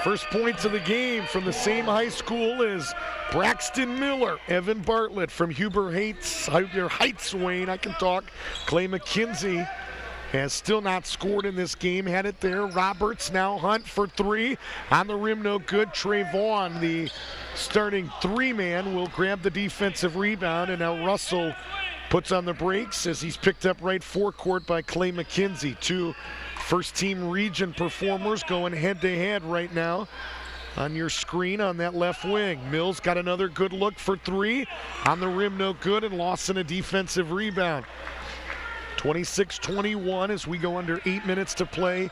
A: First points of the game from the same high school as Braxton Miller. Evan Bartlett from Huber Heights, Wayne, I can talk. Clay McKenzie has still not scored in this game. Had it there. Roberts now Hunt for three. On the rim, no good. Trey Vaughn, the starting three-man, will grab the defensive rebound. And now Russell puts on the brakes as he's picked up right forecourt by Clay McKenzie. Two first-team region performers going head-to-head right now on your screen on that left wing. Mills got another good look for three. On the rim, no good, and Lawson a defensive rebound. 26-21 as we go under 8 minutes to play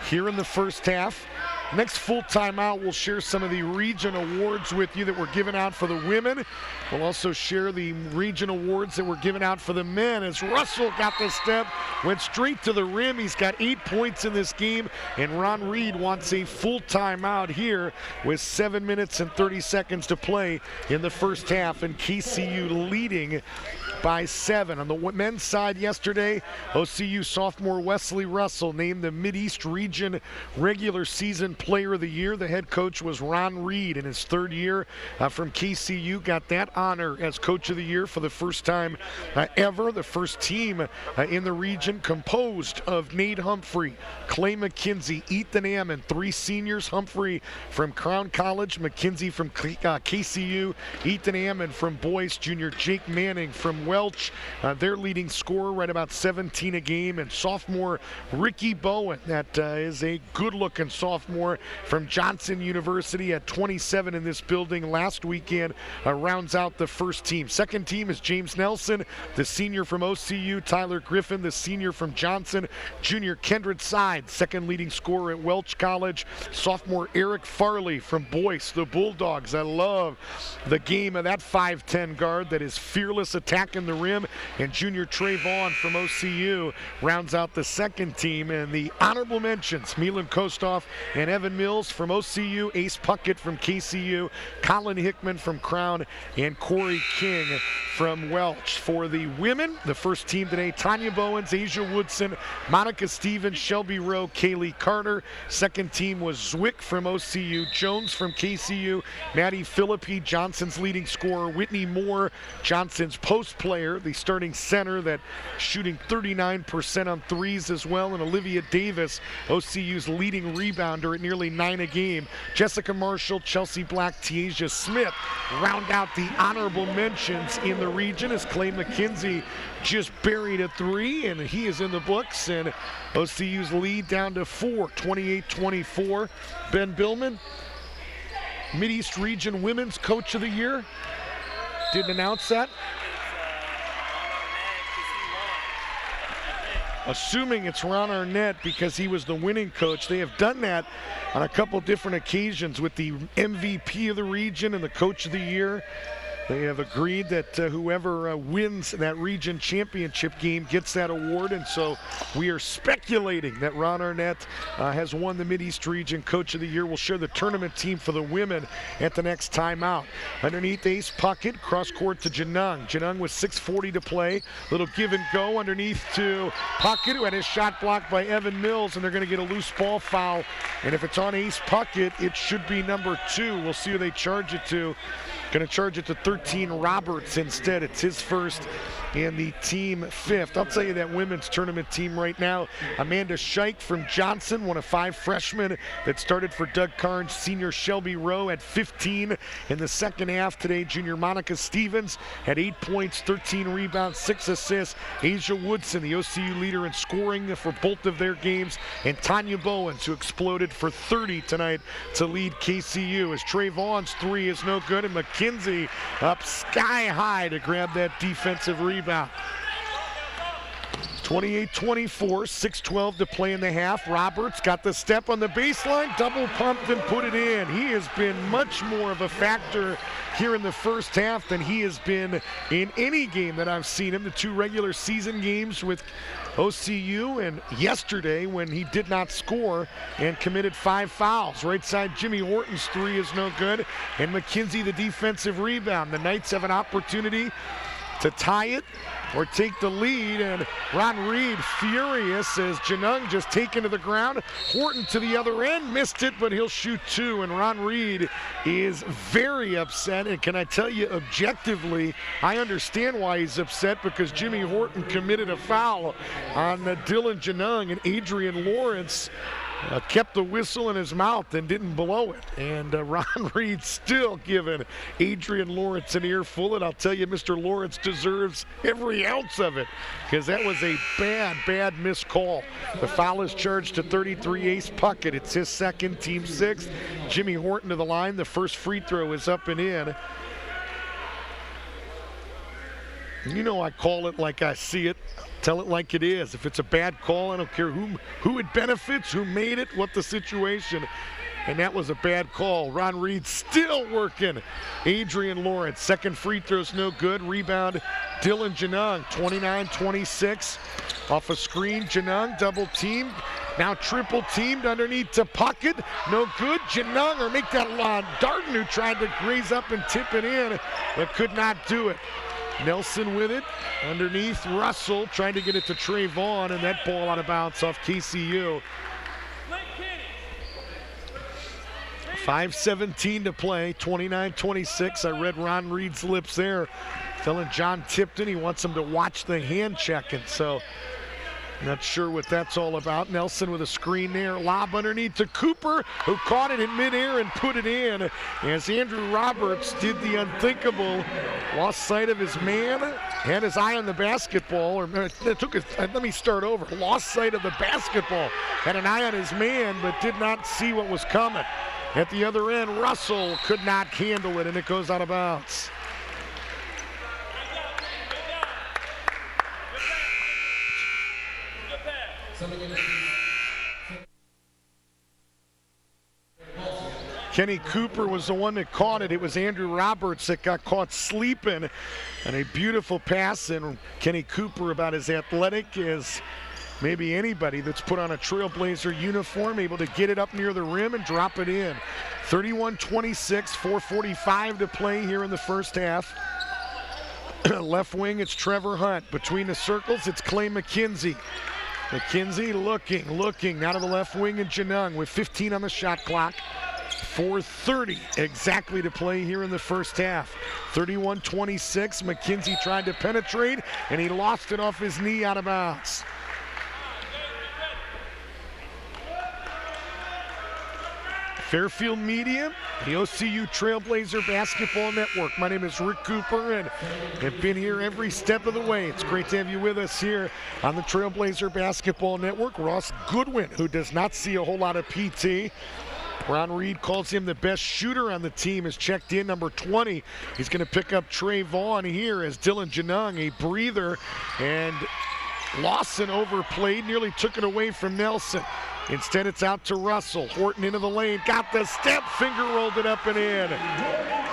A: here in the first half. Next full timeout, we'll share some of the region awards with you that were given out for the women. We'll also share the region awards that were given out for the men as Russell got the step, went straight to the rim. He's got 8 points in this game, and Ron Reed wants a full timeout here with 7 minutes and 30 seconds to play in the first half, and KCU leading by 7. On the men's side yesterday, OCU sophomore Wesley Russell named the Mideast Region regular season player of the year. The head coach was Ron Reed in his third year from KCU. Got that honor as coach of the year for the first time ever. The first team in the region composed of Nate Humphrey, Clay McKenzie, Ethan Ammon, 3 seniors. Humphrey from Crown College, McKenzie from KCU, Ethan Ammon from Boyce, junior Jake Manning from Welch, their leading scorer, right about 17 a game, and sophomore Ricky Bowen, that is a good-looking sophomore from Johnson University at 27 in this building last weekend, rounds out the first team. Second team is James Nelson, the senior from OCU, Tyler Griffin, the senior from Johnson, junior Kendrick Side, second leading scorer at Welch College, sophomore Eric Farley from Boyce, the Bulldogs. I love the game of that 5'10 guard that is fearless attacking the rim, and junior Trey Vaughn from OCU rounds out the second team. And the honorable mentions, Milan Kostoff and Evan Mills from OCU, Ace Puckett from KCU, Colin Hickman from Crown, and Corey King from Welch. For the women, the first team today, Tanya Bowens, Asia Woodson, Monica Stevens, Shelby Rowe, Kaylee Carter. Second team was Zwick from OCU, Jones from KCU, Maddie Philippi, Johnson's leading scorer, Whitney Moore, Johnson's post player, the starting center that shooting 39% on threes as well, and Olivia Davis, OCU's leading rebounder at nearly 9 a game. Jessica Marshall, Chelsea Black, Tiaja Smith round out the honorable mentions in the region as Clay McKenzie just buried a 3, and he is in the books, and OCU's lead down to 4, 28-24. Ben Billman, Mideast Region Women's Coach of the Year. Didn't announce that. Assuming it's Ron Arnett because he was the winning coach. They have done that on a couple different occasions with the MVP of the region and the Coach of the Year. They have agreed that whoever wins that region championship game gets that award, and so we are speculating that Ron Arnett has won the Mideast Region Coach of the Year. We'll share the tournament team for the women at the next timeout. Underneath Ace Puckett, cross court to Janung. Janung with 6:40 to play. Little give and go underneath to Puckett, who had his shot blocked by Evan Mills, and they're going to get a loose ball foul. And if it's on Ace Puckett, it should be number 2. We'll see who they charge it to. Going to charge it to 13 Roberts instead. It's his first and the team 5th. I'll tell you that women's tournament team right now. Amanda Scheich from Johnson, one of 5 freshmen that started for Doug Carnes. Senior Shelby Rowe at 15 in the second half today. Junior Monica Stevens had 8 points, 13 rebounds, 6 assists. Asia Woodson, the OCU leader in scoring for both of their games. And Tanya Bowens, who exploded for 30 tonight to lead KCU. As Trey Vaughn's 3 is no good, and McKenzie up sky high to grab that defensive rebound. 28-24, 6:12 to play in the half. Roberts got the step on the baseline, double pumped and put it in. He has been much more of a factor here in the first half than he has been in any game that I've seen him. The 2 regular season games with OCU and yesterday when he did not score and committed 5 fouls. Right side, Jimmy Horton's 3 is no good, and McKenzie the defensive rebound. The Knights have an opportunity to tie it or take the lead, and Ron Reed furious as Janung just taken to the ground. Horton to the other end, missed it, but he'll shoot 2, and Ron Reed is very upset. And can I tell you, objectively, I understand why he's upset, because Jimmy Horton committed a foul on Dylan Janung, and Adrian Lawrence kept the whistle in his mouth and didn't blow it. And Ron Reed still giving Adrian Lawrence an earful. And I'll tell you, Mr. Lawrence deserves every ounce of it, because that was a bad missed call. The foul is charged to 33 Ace Puckett. It's his 2nd, team 6th. Jimmy Horton to the line. The first free throw is up and in. You know I call it like I see it. Tell it like it is. If it's a bad call, I don't care who it benefits, who made it, what the situation. And that was a bad call. Ron Reed still working. Adrian Lawrence, 2nd free throw's no good. Rebound, Dylan Janung, 29-26. Off a screen, Janung double teamed. Now triple teamed underneath to Puckett. No good. Janung, or make that Darden, who tried to graze up and tip it in, but could not do it. Nelson with it, underneath Russell, trying to get it to Trey Vaughn, and that ball out of bounds off KCU. 5:17 to play, 29-26. I read Ron Reed's lips there. Telling John Tipton he wants him to watch the hand checking, so not sure what that's all about. Nelson with a screen there. Lob underneath to Cooper, who caught it in midair and put it in. As Andrew Roberts did the unthinkable, lost sight of his man, had his eye on the basketball, or let me start over. Lost sight of the basketball, had an eye on his man, but did not see what was coming. At the other end, Russell could not handle it, and it goes out of bounds. Kenny Cooper was the one that caught it. It was Andrew Roberts that got caught sleeping. And a beautiful pass, and Kenny Cooper, about as athletic as maybe anybody that's put on a Trailblazer uniform, able to get it up near the rim and drop it in. 31-26, 4:45 to play here in the first half. Left wing, it's Trevor Hunt. Between the circles, it's Clay McKenzie. McKenzie looking, out of the left wing, and Janung with 15 on the shot clock. 4:30 exactly to play here in the first half. 31-26, McKenzie tried to penetrate, and he lost it off his knee out of bounds. Fairfield Media, the OCU Trailblazer Basketball Network. My name is Rick Cooper, and I've been here every step of the way. It's great to have you with us here on the Trailblazer Basketball Network. Ross Goodwin, who does not see a whole lot of PT. Ron Reed calls him the best shooter on the team, is checked in, number 20. He's going to pick up Trey Vaughn here as Dylan Janung, a breather, and Lawson overplayed, nearly took it away from Nelson. Instead, it's out to Russell. Horton into the lane, got the step, finger rolled it up and in.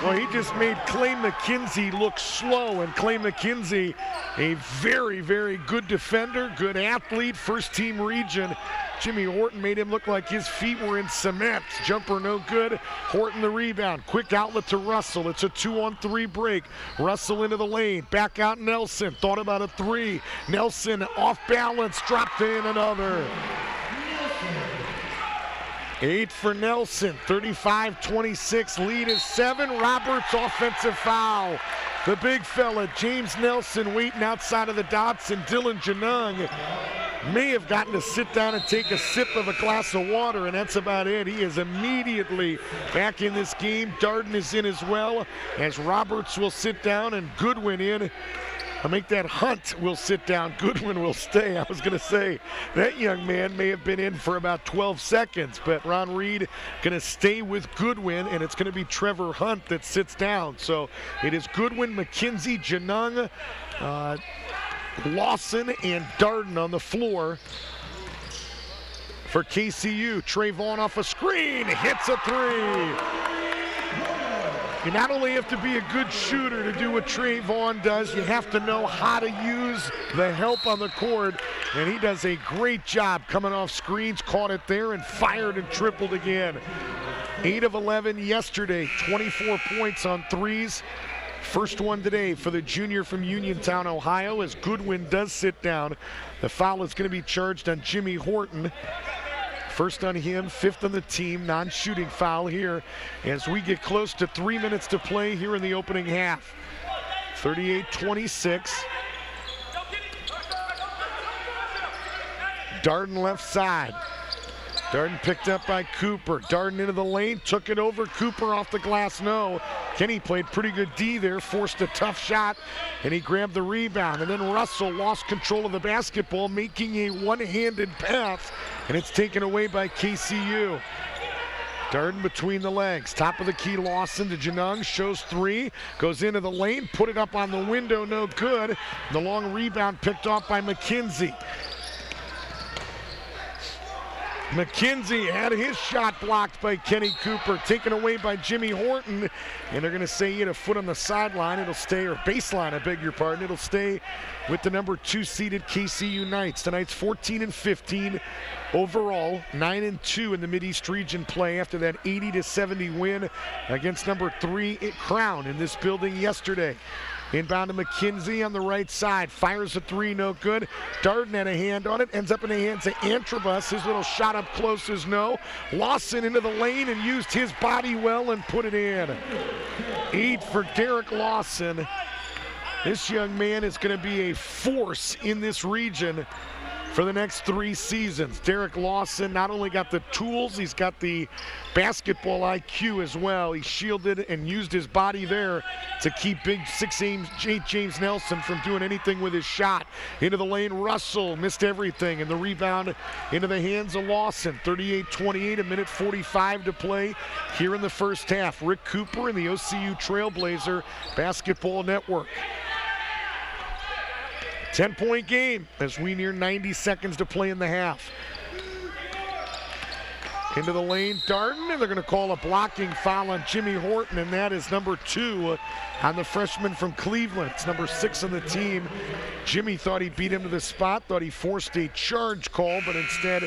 A: Well, he just made Clay McKenzie look slow, and Clay McKenzie, a very, very good defender, good athlete, first-team region. Jimmy Horton made him look like his feet were in cement. Jumper no good. Horton the rebound. Quick outlet to Russell. It's a 2-on-3 break. Russell into the lane. Back out Nelson. Thought about a three. Nelson off balance. Dropped in another. 8 for Nelson. 35-26. Lead is 7. Roberts offensive foul. The big fella, James Nelson, waiting outside of the dots, and Dylan Janung may have gotten to sit down and take a sip of a glass of water, and that's about it. He is immediately back in this game. Darden is in as well, as Roberts will sit down and Goodwin in. I'll make that Hunt will sit down. Goodwin will stay. I was going to say that young man may have been in for about 12 seconds, but Ron Reed going to stay with Goodwin, and it's going to be Trevor Hunt that sits down. So it is Goodwin, McKenzie, Janung, Lawson, and Darden on the floor for KCU. Trayvon off a screen, hits a three. You not only have to be a good shooter to do what Trayvon does, you have to know how to use the help on the court, and he does a great job coming off screens, caught it there, and fired and tripled again. 8 of 11 yesterday, 24 points on threes. First one today for the junior from Uniontown, Ohio, as Goodwin does sit down. The foul is going to be charged on Jimmy Horton. First on him, 5th on the team, non-shooting foul here as we get close to 3 minutes to play here in the opening half. 38-26. Darden left side. Darden picked up by Cooper. Darden into the lane, took it over. Cooper off the glass, no. Kenny played pretty good D there, forced a tough shot, and he grabbed the rebound. And then Russell lost control of the basketball, making a one-handed pass, and it's taken away by KCU. Darden between the legs. Top of the key, Lawson to Janung, shows three, goes into the lane, put it up on the window, no good. The long rebound picked off by McKenzie. McKenzie had his shot blocked by Kenny Cooper, taken away by Jimmy Horton, and they're going to say he had a foot on the sideline. It'll stay, or baseline, I beg your pardon. It'll stay with the number 2 seeded KCU Knights. Tonight's 14-15 overall, 9-2 in the Mideast Region play after that 80-70 win against number 3 Crown in this building yesterday. Inbound to McKenzie on the right side. Fires a three, no good. Darden had a hand on it. Ends up in the hands of Antrobus. His little shot up close is no. Lawson into the lane and used his body well and put it in. 8 for Derek Lawson. This young man is going to be a force in this region for the next 3 seasons. Derek Lawson not only got the tools, he's got the basketball IQ as well. He shielded and used his body there to keep big 6'8" James Nelson from doing anything with his shot. Into the lane, Russell missed everything, and the rebound into the hands of Lawson. 38-28, a minute 45 to play here in the first half. Rick Cooper and the OCU Trailblazer Basketball Network. 10-point game as we near 90 seconds to play in the half. Into the lane, Darden, and they're going to call a blocking foul on Jimmy Horton, and that is number 2 on the freshman from Cleveland. It's number 6 on the team. Jimmy thought he beat him to the spot, thought he forced a charge call, but instead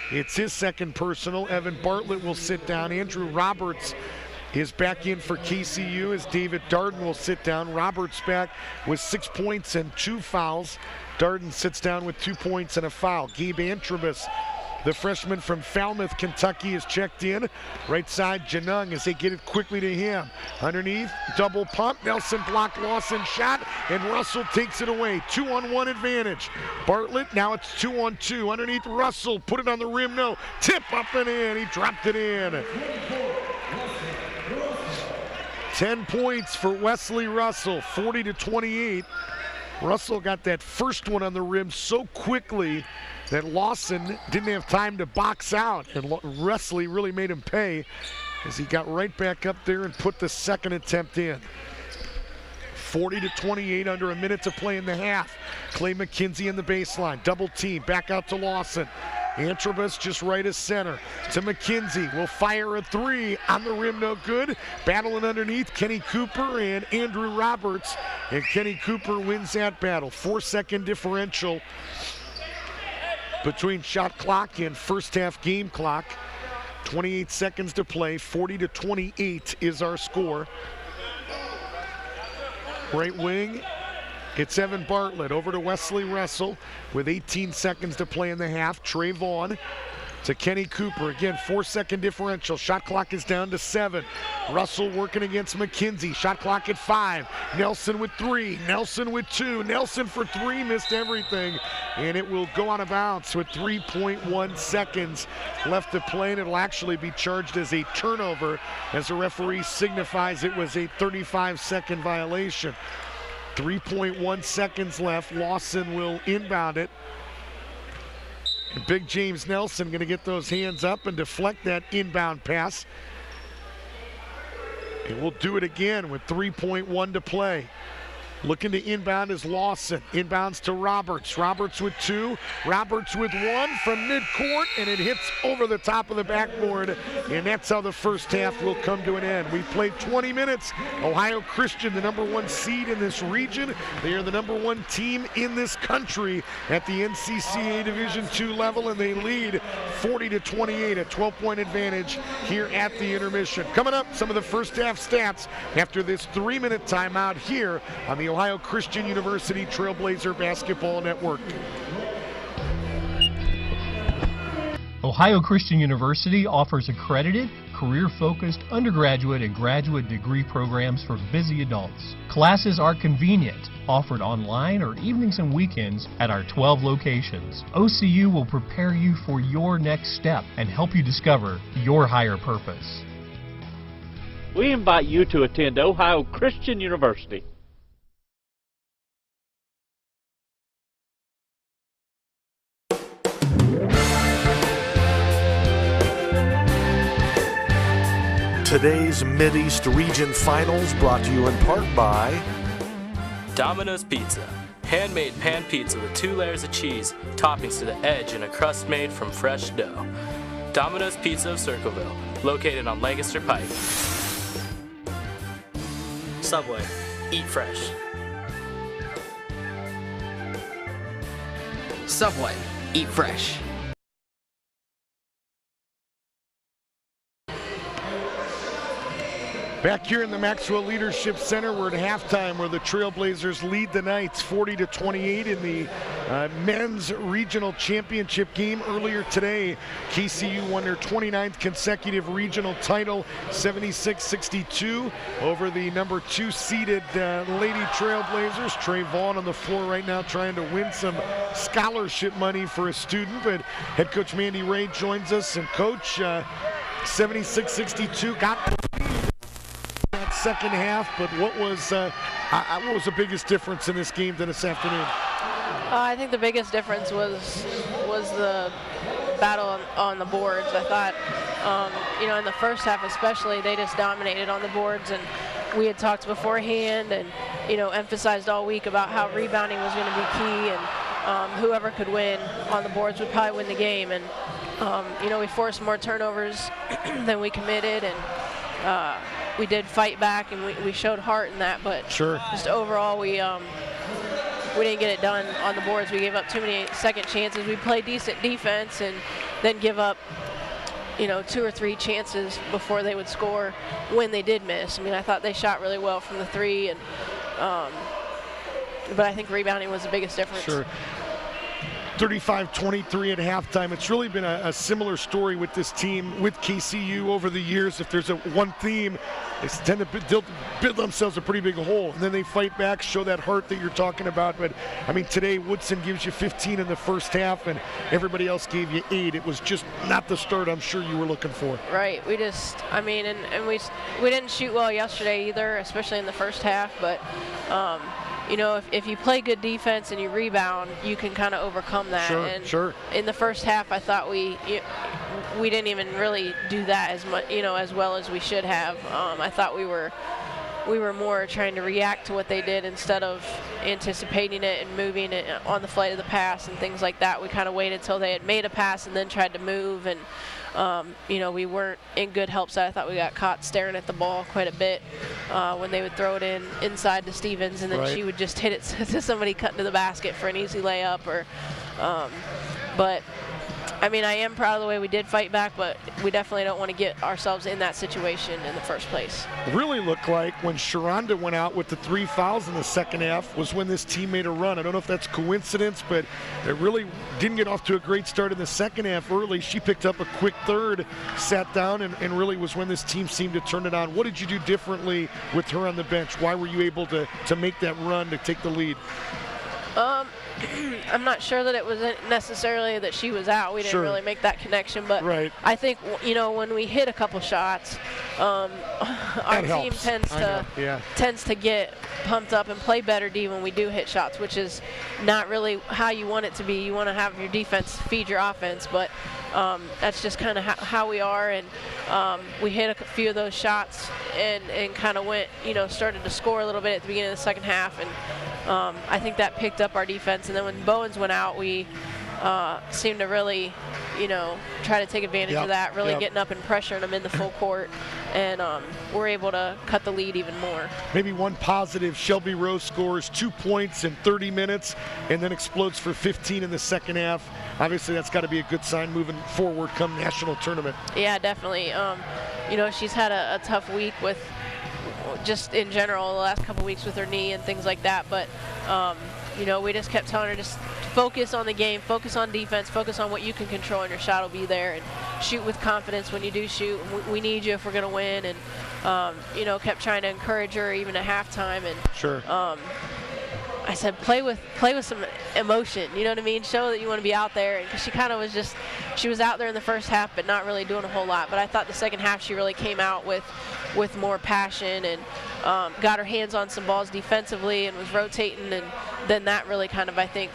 A: it's his second personal. Evan Bartlett will sit down. Andrew Roberts is back in for KCU as David Darden will sit down. Roberts back with 6 points and 2 fouls. Darden sits down with 2 points and a foul. Gabe Antrobus, the freshman from Falmouth, Kentucky, is checked in. Right side, Janung, as they get it quickly to him. Underneath, double pump. Nelson blocked Lawson's shot, and Russell takes it away. 2-on-1 advantage. Bartlett, now it's 2-on-2. Underneath, Russell, put it on the rim, no. Tip up and in, he dropped it in. 10 points for Wesley Russell, 40-28. Russell got that first one on the rim so quickly that Lawson didn't have time to box out, and Wesley really made him pay as he got right back up there and put the second attempt in. 40-28, under a minute to play in the half. Clay McKenzie in the baseline, double team, back out to Lawson. Antrobus just right as center to McKenzie. Will fire a three on the rim, no good. Battling underneath, Kenny Cooper and Andrew Roberts. And Kenny Cooper wins that battle. 4-second differential between shot clock and first half game clock. 28 seconds to play, 40-28 is our score. Right wing, it's Evan Bartlett over to Wesley Russell with 18 seconds to play in the half. Trey Vaughn to Kenny Cooper. Again, 4-second differential. Shot clock is down to 7. Russell working against McKenzie. Shot clock at 5. Nelson with 3. Nelson with 2. Nelson for 3, missed everything. And it will go out of bounds with 3.1 seconds left to play. And it'll actually be charged as a turnover as the referee signifies it was a 35-second violation. 3.1 seconds left. Lawson will inbound it. And Big James Nelson going to get those hands up and deflect that inbound pass. And we'll do it again with 3.1 to play. Looking to inbound is Lawson. Inbounds to Roberts. Roberts with 2. Roberts with 1 from midcourt, and it hits over the top of the backboard. And that's how the first half will come to an end. We played 20 minutes. Ohio Christian, the number 1 seed in this region. They are the number 1 team in this country at the NCCAA Division II level, and they lead 40-28, a 12-point advantage here at the intermission. Coming up, some of the first half stats after this 3-minute timeout here on the Ohio Christian University Trailblazer Basketball Network.
R: Ohio Christian University offers accredited, career-focused undergraduate and graduate degree programs for busy adults. Classes are convenient, offered online or evenings and weekends at our 12 locations. OCU will prepare you for your next step and help you discover your higher purpose.
N: We invite you to attend Ohio Christian University.
Q: Today's Mideast Region Finals brought to you in part by
B: Domino's Pizza. Handmade pan pizza with 2 layers of cheese, toppings to the edge, and a crust made from fresh dough. Domino's Pizza of Circleville, located on Lancaster Pike.
C: Subway, eat fresh. Subway, eat fresh.
A: Back here in the Maxwell Leadership Center, we're at halftime where the Trailblazers lead the Knights 40-28 in the men's regional championship game. Earlier today, KCU won their 29th consecutive regional title, 76-62 over the number 2 seeded Lady Trailblazers. Trey Vaughn on the floor right now trying to win some scholarship money for a student, but head coach Mandy Ray joins us. And coach, 76-62 got that second half, but what was the biggest difference in this game this afternoon?
S: I think the biggest difference was the battle on the boards. I thought, in the first half especially, they just dominated on the boards, and we had talked beforehand and, emphasized all week about how rebounding was going to be key, and whoever could win on the boards would probably win the game. And, we forced more turnovers than we committed, and we did fight back, and we showed heart in that, but
A: sure,
S: just overall we didn't get it done on the boards. We gave up too many second chances. We played decent defense and then give up 2 or 3 chances before they would score when they did miss. I mean, I thought they shot really well from the 3, and but I think rebounding was the biggest difference.
A: Sure. 35-23 at halftime. It's really been a similar story with this team, with KCU over the years. If there's one theme, they tend to build themselves a pretty big hole, and then they fight back, show that heart that you're talking about. But, I mean, today Woodson gives you 15 in the first half, and everybody else gave you 8. It was just not the start I'm sure you were looking for.
S: Right. We just, and we didn't shoot well yesterday either, especially in the first half, but if you play good defense and you rebound, you can kind of overcome that.
A: Sure,
S: and
A: sure.
S: In the first half, I thought we didn't even really do that as much, as well as we should have. I thought we were more trying to react to what they did instead of anticipating it and moving it on the flight of the pass and things like that. We kind of waited till they had made a pass and then tried to move, and we weren't in good help side. I thought we got caught staring at the ball quite a bit when they would throw it inside to Stevens, and then she would just hit it to somebody cutting to the basket for an easy layup. But I mean, I am proud of the way we did fight back, but we definitely don't want to get ourselves in that situation in the first place.
A: It really looked like when Sharonda went out with the 3 fouls in the second half was when this team made a run. I don't know if that's coincidence, but it really didn't get off to a great start in the second half early. She picked up a quick third, sat down, and really was when this team seemed to turn it on. What did you do differently with her on the bench? Why were you able to make that run to take the lead?
S: I'm not sure that it was necessarily that she was out. We didn't really make that connection, but I think, when we hit a couple shots, our team tends to get pumped up and play better D when we do hit shots, which is not really how you want it to be. You want to have your defense feed your offense, but that's just kind of how we are. And we hit a few of those shots and kind of went, started to score a little bit at the beginning of the second half, and I think that picked up our defense. And then when Bowens went out, we seemed to really, try to take advantage of that, really getting up and pressuring them in the full court, and we're able to cut the lead even more.
A: Maybe one positive, Shelby Rose scores 2 points in 30 minutes and then explodes for 15 in the second half. Obviously, that's got to be a good sign moving forward come national tournament.
S: Yeah, definitely. She's had a tough week with just in general the last couple weeks with her knee and things like that, but we just kept telling her just focus on the game, focus on defense, focus on what you can control, and your shot will be there, and shoot with confidence when you do shoot. We need you if we're going to win, and kept trying to encourage her even at halftime. And I said, play with some emotion, you know what I mean? Show that you want to be out there, because she kind of was she was out there in the first half but not really doing a whole lot. But I thought the second half she really came out with more passion and got her hands on some balls defensively and was rotating, and then that really kind of, I think,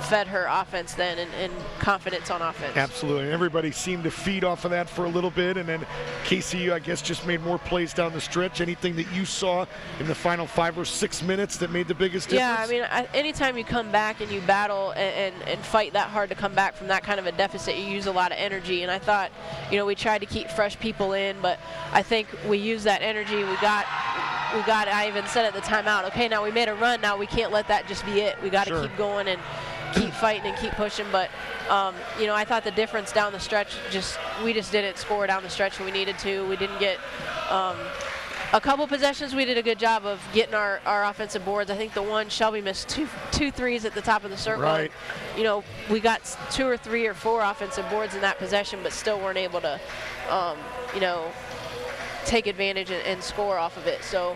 S: fed her offense then and confidence on offense.
A: Absolutely. Everybody seemed to feed off of that for a little bit, and then KCU, I guess, just made more plays down the stretch. Anything that you saw in the final 5 or 6 minutes that made the biggest difference?
S: Yeah, I mean, anytime you come back and you battle and fight that hard to come back from that kind of a deficit, you use a lot of energy. And I thought, we tried to keep fresh people in, but I think we used that energy. I even said at the timeout, okay, now we made a run, now we can't let that just be it. We got to keep going and keep fighting and keep pushing. But I thought the difference down the stretch, we just didn't score down the stretch when we needed to. We didn't get a couple possessions. We did a good job of getting our offensive boards. I think the one Shelby missed two threes at the top of the circle.
A: Right.
S: And, we got 2 or 3 or 4 offensive boards in that possession, but still weren't able to take advantage and score off of it. So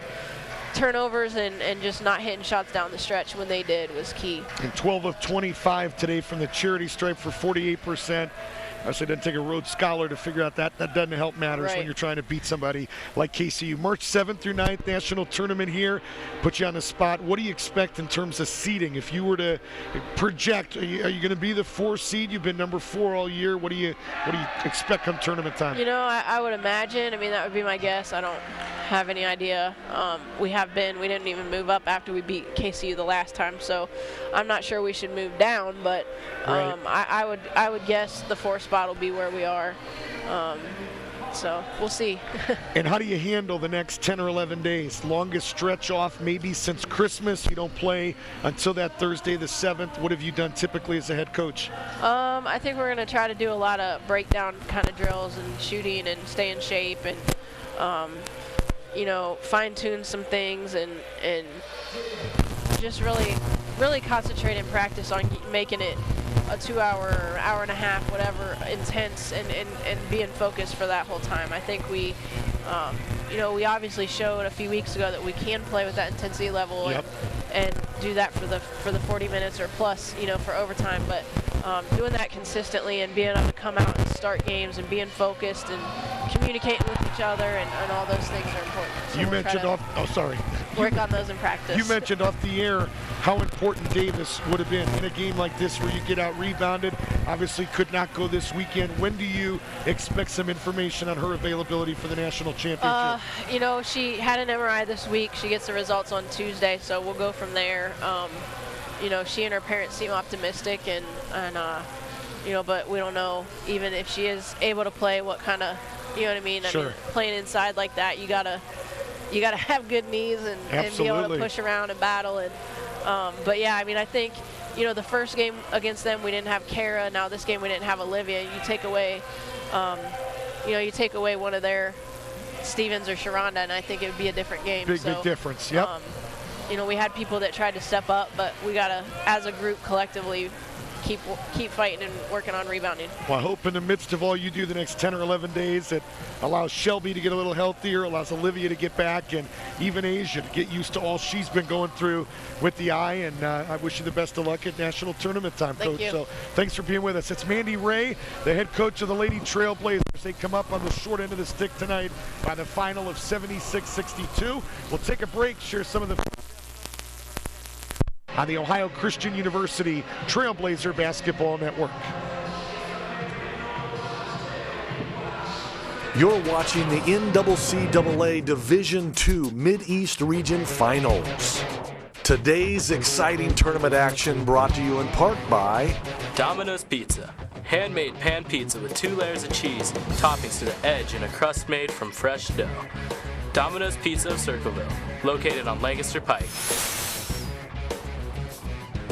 S: turnovers and just not hitting shots down the stretch when they did was key.
A: And 12 of 25 today from the charity stripe for 48%. Obviously, it doesn't take a Rhodes Scholar to figure out that doesn't help matters when you're trying to beat somebody like KCU. March 7th through 9th, national tournament here. Put you on the spot. What do you expect in terms of seeding? If you were to project, are you going to be the 4 seed? You've been number 4 all year. What do you expect come tournament time?
S: I would imagine. I mean, that would be my guess. I don't have any idea. We didn't even move up after we beat KCU the last time, so I'm not sure we should move down, but I would guess the 4 spot will be where we are. So we'll see.
A: And how do you handle the next 10 or 11 days? Longest stretch off maybe since Christmas. You don't play until that Thursday the 7th. What have you done typically as a head coach?
S: I think we're going to try to do a lot of breakdown kind of drills and shooting and stay in shape and fine-tune some things and just really concentrate and practice on making it a 2-hour, hour and a half, whatever, intense and being focused for that whole time. I think we obviously showed a few weeks ago that we can play with that intensity level and do that for the 40 minutes or plus, you know, for overtime. But doing that consistently and being able to come out and start games and being focused and communicating with each other and all those things are important. So
A: You mentioned
S: work on those in practice.
A: You mentioned off the air how important Davis would have been in a game like this where you get out rebounded. Obviously could not go this weekend. When do you expect some information on her availability for the national championship?
S: You know, she had an MRI this week. She gets the results on Tuesday, so we'll go from there. You know, she and her parents seem optimistic, and you know, but we don't know even if she is able to play what kind of, you know what I mean?
A: Sure.
S: I mean, playing inside like that, you gotta have good knees and be able to push around and battle. And but yeah, I mean, I think, you know, the first game against them we didn't have Kara. Now this game we didn't have Olivia. You take away, you know, you take away one of their Stevens or Sharonda, and I think it would be a different game.
A: Big difference. Yep.
S: You know, we had people that tried to step up, but we gotta, as a group, collectively, keep fighting and working on rebounding.
A: Well, I hope in the midst of all you do the next 10 or 11 days that allows Shelby to get a little healthier, allows Olivia to get back, and even Asia to get used to all she's been going through with the eye. And I wish you the best of luck at national tournament time, Coach. So thanks for being with us. It's Mandy Ray, the head coach of the Lady Trailblazers. They come up on the short end of the stick tonight by the final of 76-62. We'll take a break, share some of the on the Ohio Christian University Trailblazer Basketball Network.
Q: You're watching the NCCAA Division II Mideast Region Finals. Today's exciting tournament action brought to you in part by
B: Domino's Pizza. Handmade pan pizza with 2 layers of cheese, toppings to the edge, and a crust made from fresh dough. Domino's Pizza of Circleville, located on Lancaster Pike.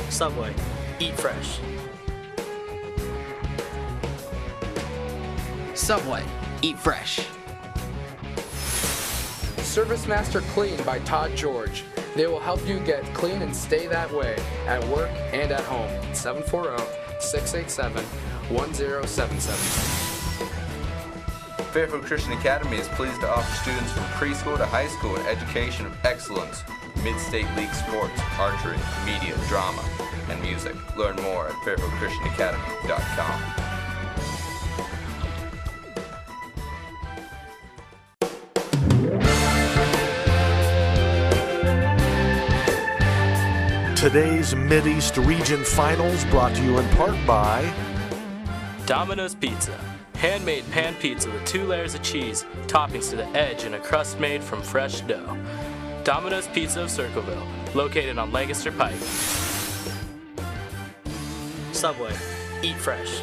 C: Subway, eat fresh. Subway, eat fresh.
D: Service Master Clean by Todd George. They will help you get clean and stay that way at work and at home. 740-687-1077.
E: Fairfield Christian Academy is pleased to offer students from preschool to high school an education of excellence, mid-state league sports, archery, media, drama, and music. Learn more at fairfieldchristianacademy.com.
Q: Today's Mideast Region Finals brought to you in part by
B: Domino's Pizza. Handmade pan pizza with 2 layers of cheese, toppings to the edge, and a crust made from fresh dough. Domino's Pizza of Circleville, located on Lancaster Pike.
C: Subway, eat fresh.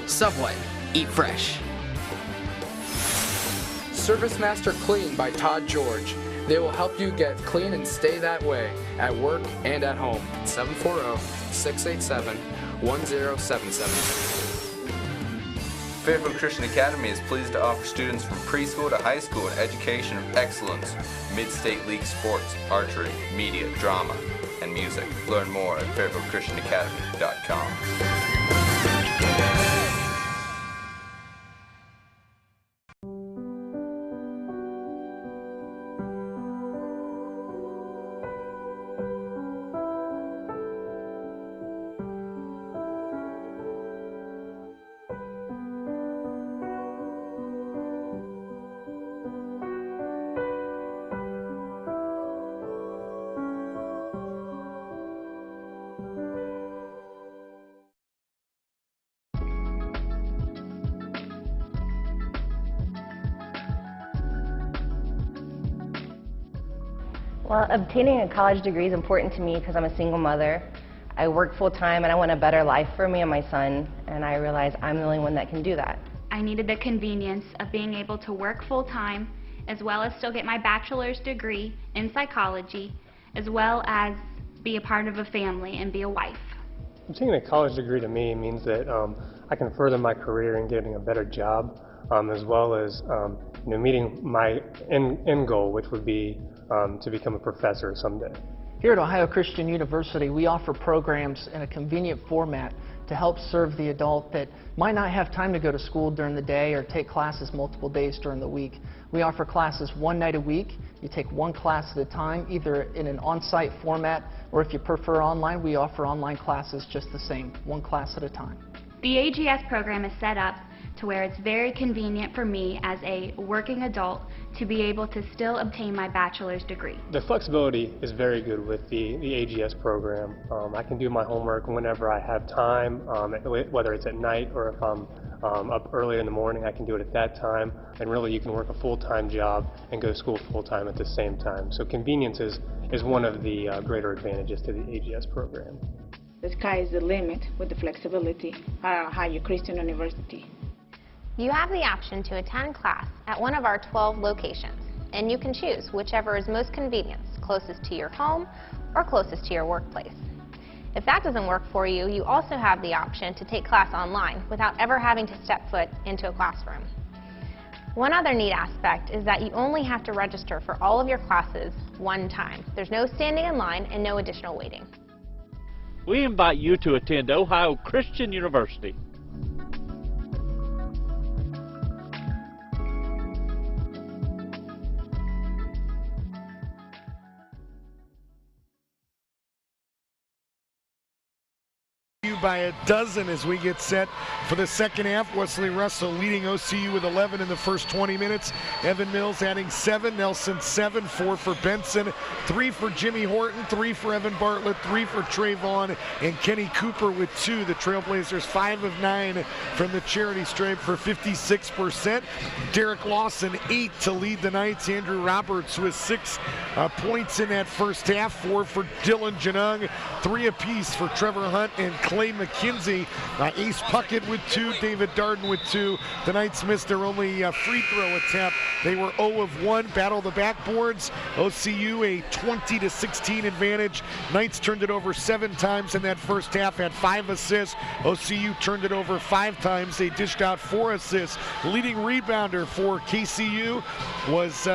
C: Subway, eat fresh.
D: Service Master Clean by Todd George. They will help you get clean and stay that way at work and at home. 740-687-1077.
E: Fairfield Christian Academy is pleased to offer students from preschool to high school an education of excellence, mid-state league sports, archery, media, drama, and music. Learn more at fairfieldchristianacademy.com.
H: Well, obtaining a college degree is important to me because I'm a single mother. I work full-time and I want a better life for me and my son, and I realize I'm the only one that can do that.
I: I needed the convenience of being able to work full-time, as well as still get my bachelor's degree in psychology, as well as be a part of a family and be a wife.
J: Obtaining a college degree to me means that I can further my career in getting a better job, as well as meeting my end goal, which would be to become a professor someday.
K: Here at Ohio Christian University, we offer programs in a convenient format to help serve the adult that might not have time to go to school during the day or take classes multiple days during the week. We offer classes one night a week. You take one class at a time, either in an on-site format, or if you prefer online, we offer online classes just the same, one class at a time.
I: The AGS program is set up to where it's very convenient for me as a working adult to be able to still obtain my bachelor's degree.
J: The flexibility is very good with the AGS program. I can do my homework whenever I have time, whether it's at night or if I'm up early in the morning, I can do it at that time. And really, you can work a full-time job and go to school full-time at the same time. So convenience is one of the greater advantages to the AGS program.
L: The sky is the limit with the flexibility at Ohio Christian University.
M: You have the option to attend class at one of our 12 locations, and you can choose whichever is most convenient, closest to your home or closest to your workplace. If that doesn't work for you, you also have the option to take class online without ever having to step foot into a classroom. One other neat aspect is that you only have to register for all of your classes one time. There's no standing in line and no additional waiting.
N: We invite you to attend Ohio Christian University.
A: By a dozen as we get set for the second half. Wesley Russell leading OCU with 11 in the first 20 minutes. Evan Mills adding 7, Nelson 7, 4 for Benson, 3 for Jimmy Horton, 3 for Evan Bartlett, 3 for Trayvon, and Kenny Cooper with 2. The Trailblazers 5 of 9 from the charity stripe for 56%. Derek Lawson 8 to lead the Knights. Andrew Roberts with 6 points in that first half. 4 for Dylan Janung, 3 apiece for Trevor Hunt and Clay McKenzie. Ace Puckett with 2, David Darden with 2. The Knights missed their only free throw attempt. They were 0 of 1. Battle the backboards. OCU a 20-16 advantage. Knights turned it over 7 times in that first half, had 5 assists. OCU turned it over 5 times. They dished out 4 assists. Leading rebounder for KCU was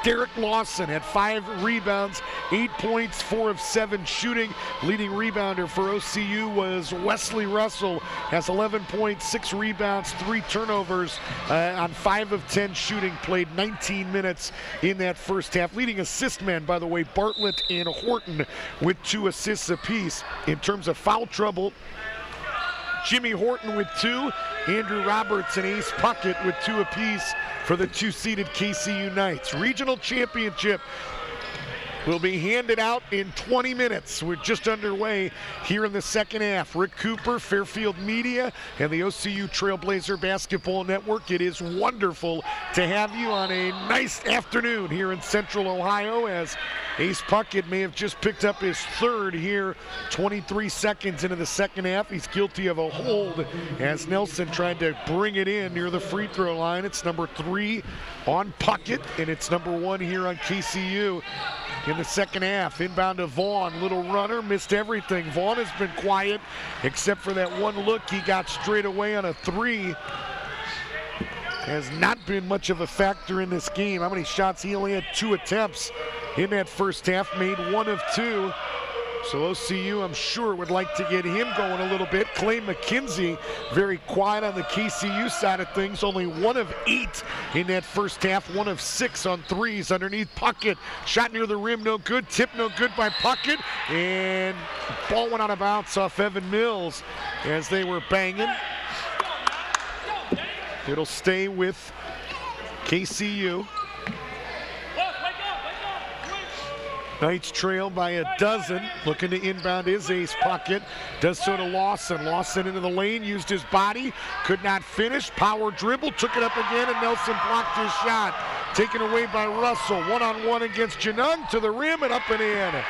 A: Derek Lawson at 5 rebounds, 8 points, 4 of 7 shooting. Leading rebounder for OCU was Wesley Russell, has 11 points, 6 rebounds, 3 turnovers on 5 of 10 shooting. Played 19 minutes in that first half. Leading assist man, by the way, Bartlett and Horton with 2 assists apiece. In terms of foul trouble, Jimmy Horton with 2, Andrew Roberts and Ace Puckett with 2 apiece for the 2-seeded KCU Knights. Regional championship will be handed out in 20 minutes. We're just underway here in the second half. Rick Cooper, Fairfield Media, and the OCU Trailblazer Basketball Network. It is wonderful to have you on a nice afternoon here in Central Ohio, as Ace Puckett may have just picked up his 3rd here, 23 seconds into the second half. He's guilty of a hold as Nelson tried to bring it in near the free throw line. It's number 3 on Puckett, and it's number 1 here on KCU. In the second half, inbound to Vaughn, little runner, missed everything. Vaughn has been quiet except for that one look he got straight away on a 3. Has not been much of a factor in this game. How many shots? He only had 2 attempts in that first half, made 1 of 2. So OCU, I'm sure, would like to get him going a little bit. Clay McKenzie, very quiet on the KCU side of things. Only 1 of 8 in that first half. 1 of 6 on 3s underneath Puckett. Shot near the rim, no good. Tip, no good by Puckett. And ball went out of bounds off Evan Mills as they were banging. It'll stay with KCU. Knights trail by a dozen. Looking to inbound is Ace Puckett. Does so to Lawson. Lawson into the lane, used his body, could not finish. Power dribble, took it up again, and Nelson blocked his shot. Taken away by Russell. 1-on-1 against Janung, to the rim and up and in.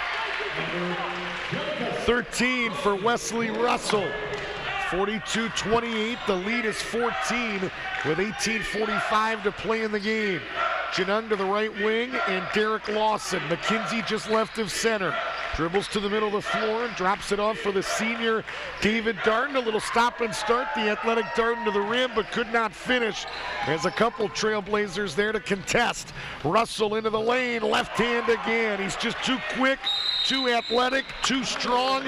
A: 13 for Wesley Russell. 42-28, the lead is 14 with 18:45 to play in the game. Janung to the right wing and Derek Lawson. McKenzie just left of center. Dribbles to the middle of the floor and drops it off for the senior David Darden. A little stop and start. The athletic Darden to the rim but could not finish. There's a couple Trailblazers there to contest. Russell into the lane, left hand again. He's just too quick, too athletic, too strong,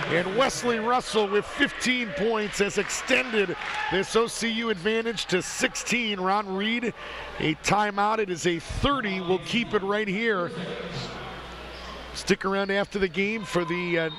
A: and Wesley Russell with 15 points has extended this OCU advantage to 16. Ron Reed, a timeout. It is a 30. We'll keep it right here. Stick around after the game for the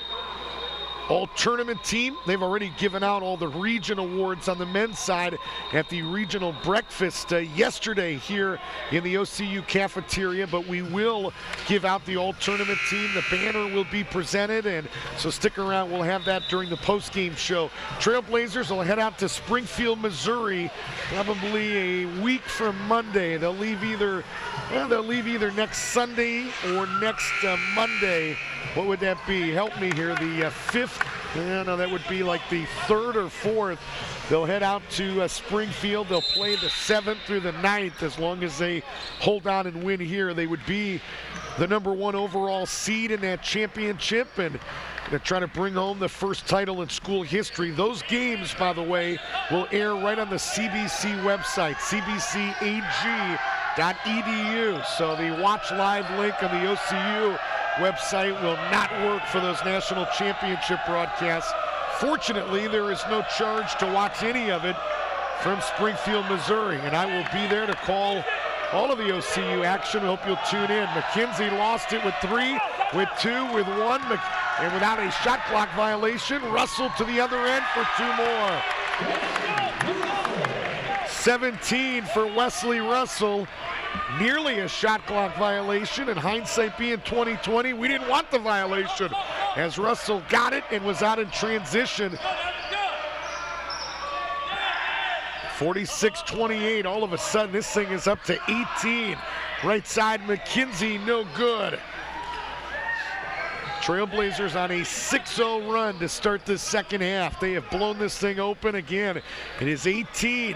A: all-tournament team. They've already given out all the region awards on the men's side at the regional breakfast yesterday here in the OCU cafeteria, but we will give out the all-tournament team. The banner will be presented, and so stick around. We'll have that during the post-game show. Trailblazers will head out to Springfield, Missouri, probably a week from Monday. They'll leave either next Sunday or next Monday. What would that be? Help me here. The 5th? No, that would be like the 3rd or 4th. They'll head out to Springfield. They'll play the 7th through the 9th. As long as they hold on and win here, they would be the #1 overall seed in that championship, and they're trying to bring home the first title in school history. Those games, by the way, will air right on the CBC website, cbcag.edu. So the watch live link on the OCU website will not work for those national championship broadcasts. Fortunately, there is no charge to watch any of it from Springfield, Missouri, and I will be there to call all of the OCU action. I hope you'll tune in. McKenzie lost it with 3, with 2, with 1, and without a shot clock violation. Russell to the other end for 2 more. 17 for Wesley Russell. Nearly a shot clock violation. In hindsight being 2020, we didn't want the violation as Russell got it and was out in transition. 46-28, all of a sudden this thing is up to 18. Right side McKenzie, no good. Trailblazers on a 6-0 run to start the second half. They have blown this thing open again. It is 18.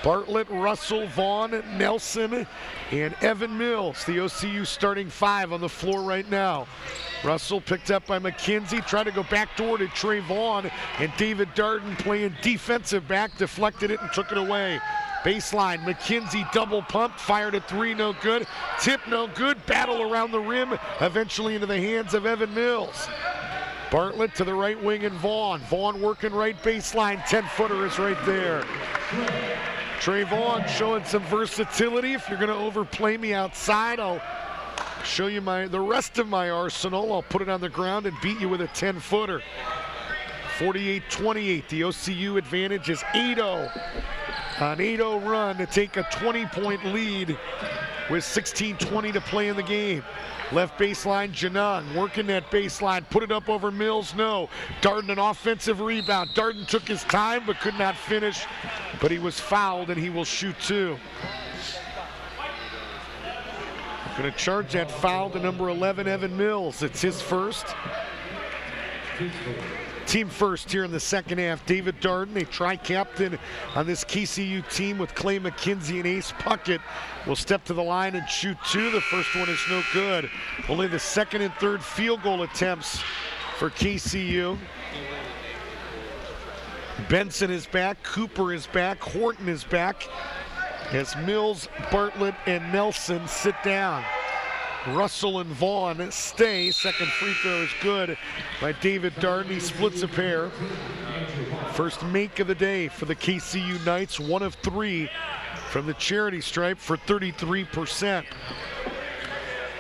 A: Bartlett, Russell, Vaughn, Nelson, and Evan Mills, the OCU starting 5 on the floor right now. Russell picked up by McKenzie, tried to go backdoor to Trey Vaughn, and David Darden playing defensive back, deflected it and took it away. Baseline, McKenzie double pumped, fired a 3, no good. Tip, no good. Battle around the rim, eventually into the hands of Evan Mills. Bartlett to the right wing and Vaughn. Vaughn working right baseline, 10-footer is right there. Trey Vaughn showing some versatility. If you're going to overplay me outside, I'll show you the rest of my arsenal. I'll put it on the ground and beat you with a 10-footer. 48-28, the OCU advantage is 8-0. An 8-0 run to take a 20-point lead with 16:20 to play in the game. Left baseline, Janung working that baseline, put it up over Mills, no. Darden an offensive rebound. Darden took his time but could not finish, but he was fouled and he will shoot 2. Going to charge that foul to number 11, Evan Mills. It's his first. Team first here in the second half. David Darden, a tri-captain on this KCU team with Clay McKenzie and Ace Puckett, will step to the line and shoot 2. The first one is no good. Only the second and third field goal attempts for KCU. Benson is back, Cooper is back, Horton is back as Mills, Bartlett, and Nelson sit down. Russell and Vaughn stay. Second free throw is good by David Darden. He splits a pair. First make of the day for the KCU Knights, 1 of 3 from the charity stripe for 33%.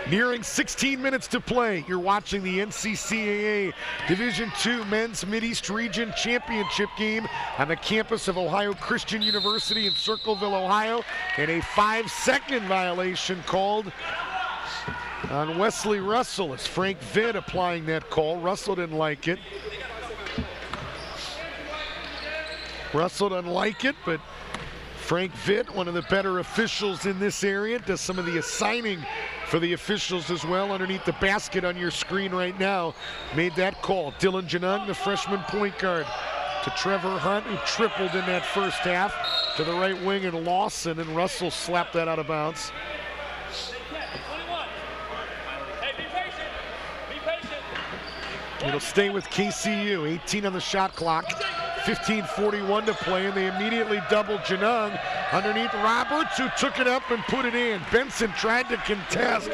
A: Nearing 16 minutes to play. You're watching the NCCAA Division II Men's Mideast Region Championship game on the campus of Ohio Christian University in Circleville, Ohio, and a 5-second violation called on Wesley Russell. It's Frank Vitt applying that call. Russell didn't like it. Russell doesn't like it, but Frank Vitt, one of the better officials in this area, does some of the assigning for the officials as well. Underneath the basket on your screen right now, made that call. Dylan Janung, the freshman point guard, to Trevor Hunt, who tripled in that first half, to the right wing and Lawson, and Russell slapped that out of bounds. It'll stay with KCU, 18 on the shot clock, 15:41 to play, and they immediately double Janung underneath Roberts, who took it up and put it in. Benson tried to contest,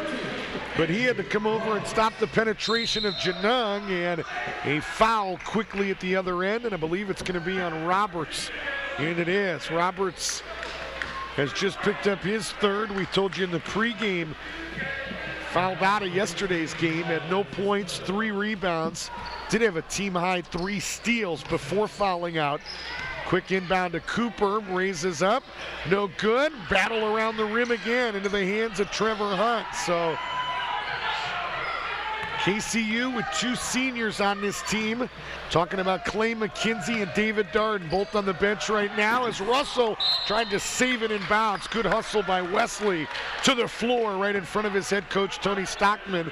A: but he had to come over and stop the penetration of Janung, and a foul quickly at the other end, and I believe it's going to be on Roberts, and it is. Roberts has just picked up his third. We told you in the pregame, fouled out of yesterday's game, had no points, 3 rebounds, did have a team-high 3 steals before fouling out. Quick inbound to Cooper, raises up, no good. Battle around the rim again into the hands of Trevor Hunt. So KCU with 2 seniors on this team. Talking about Clay McKenzie and David Darden, both on the bench right now as Russell tried to save it in bounds. Good hustle by Wesley to the floor right in front of his head coach, Tony Stockman.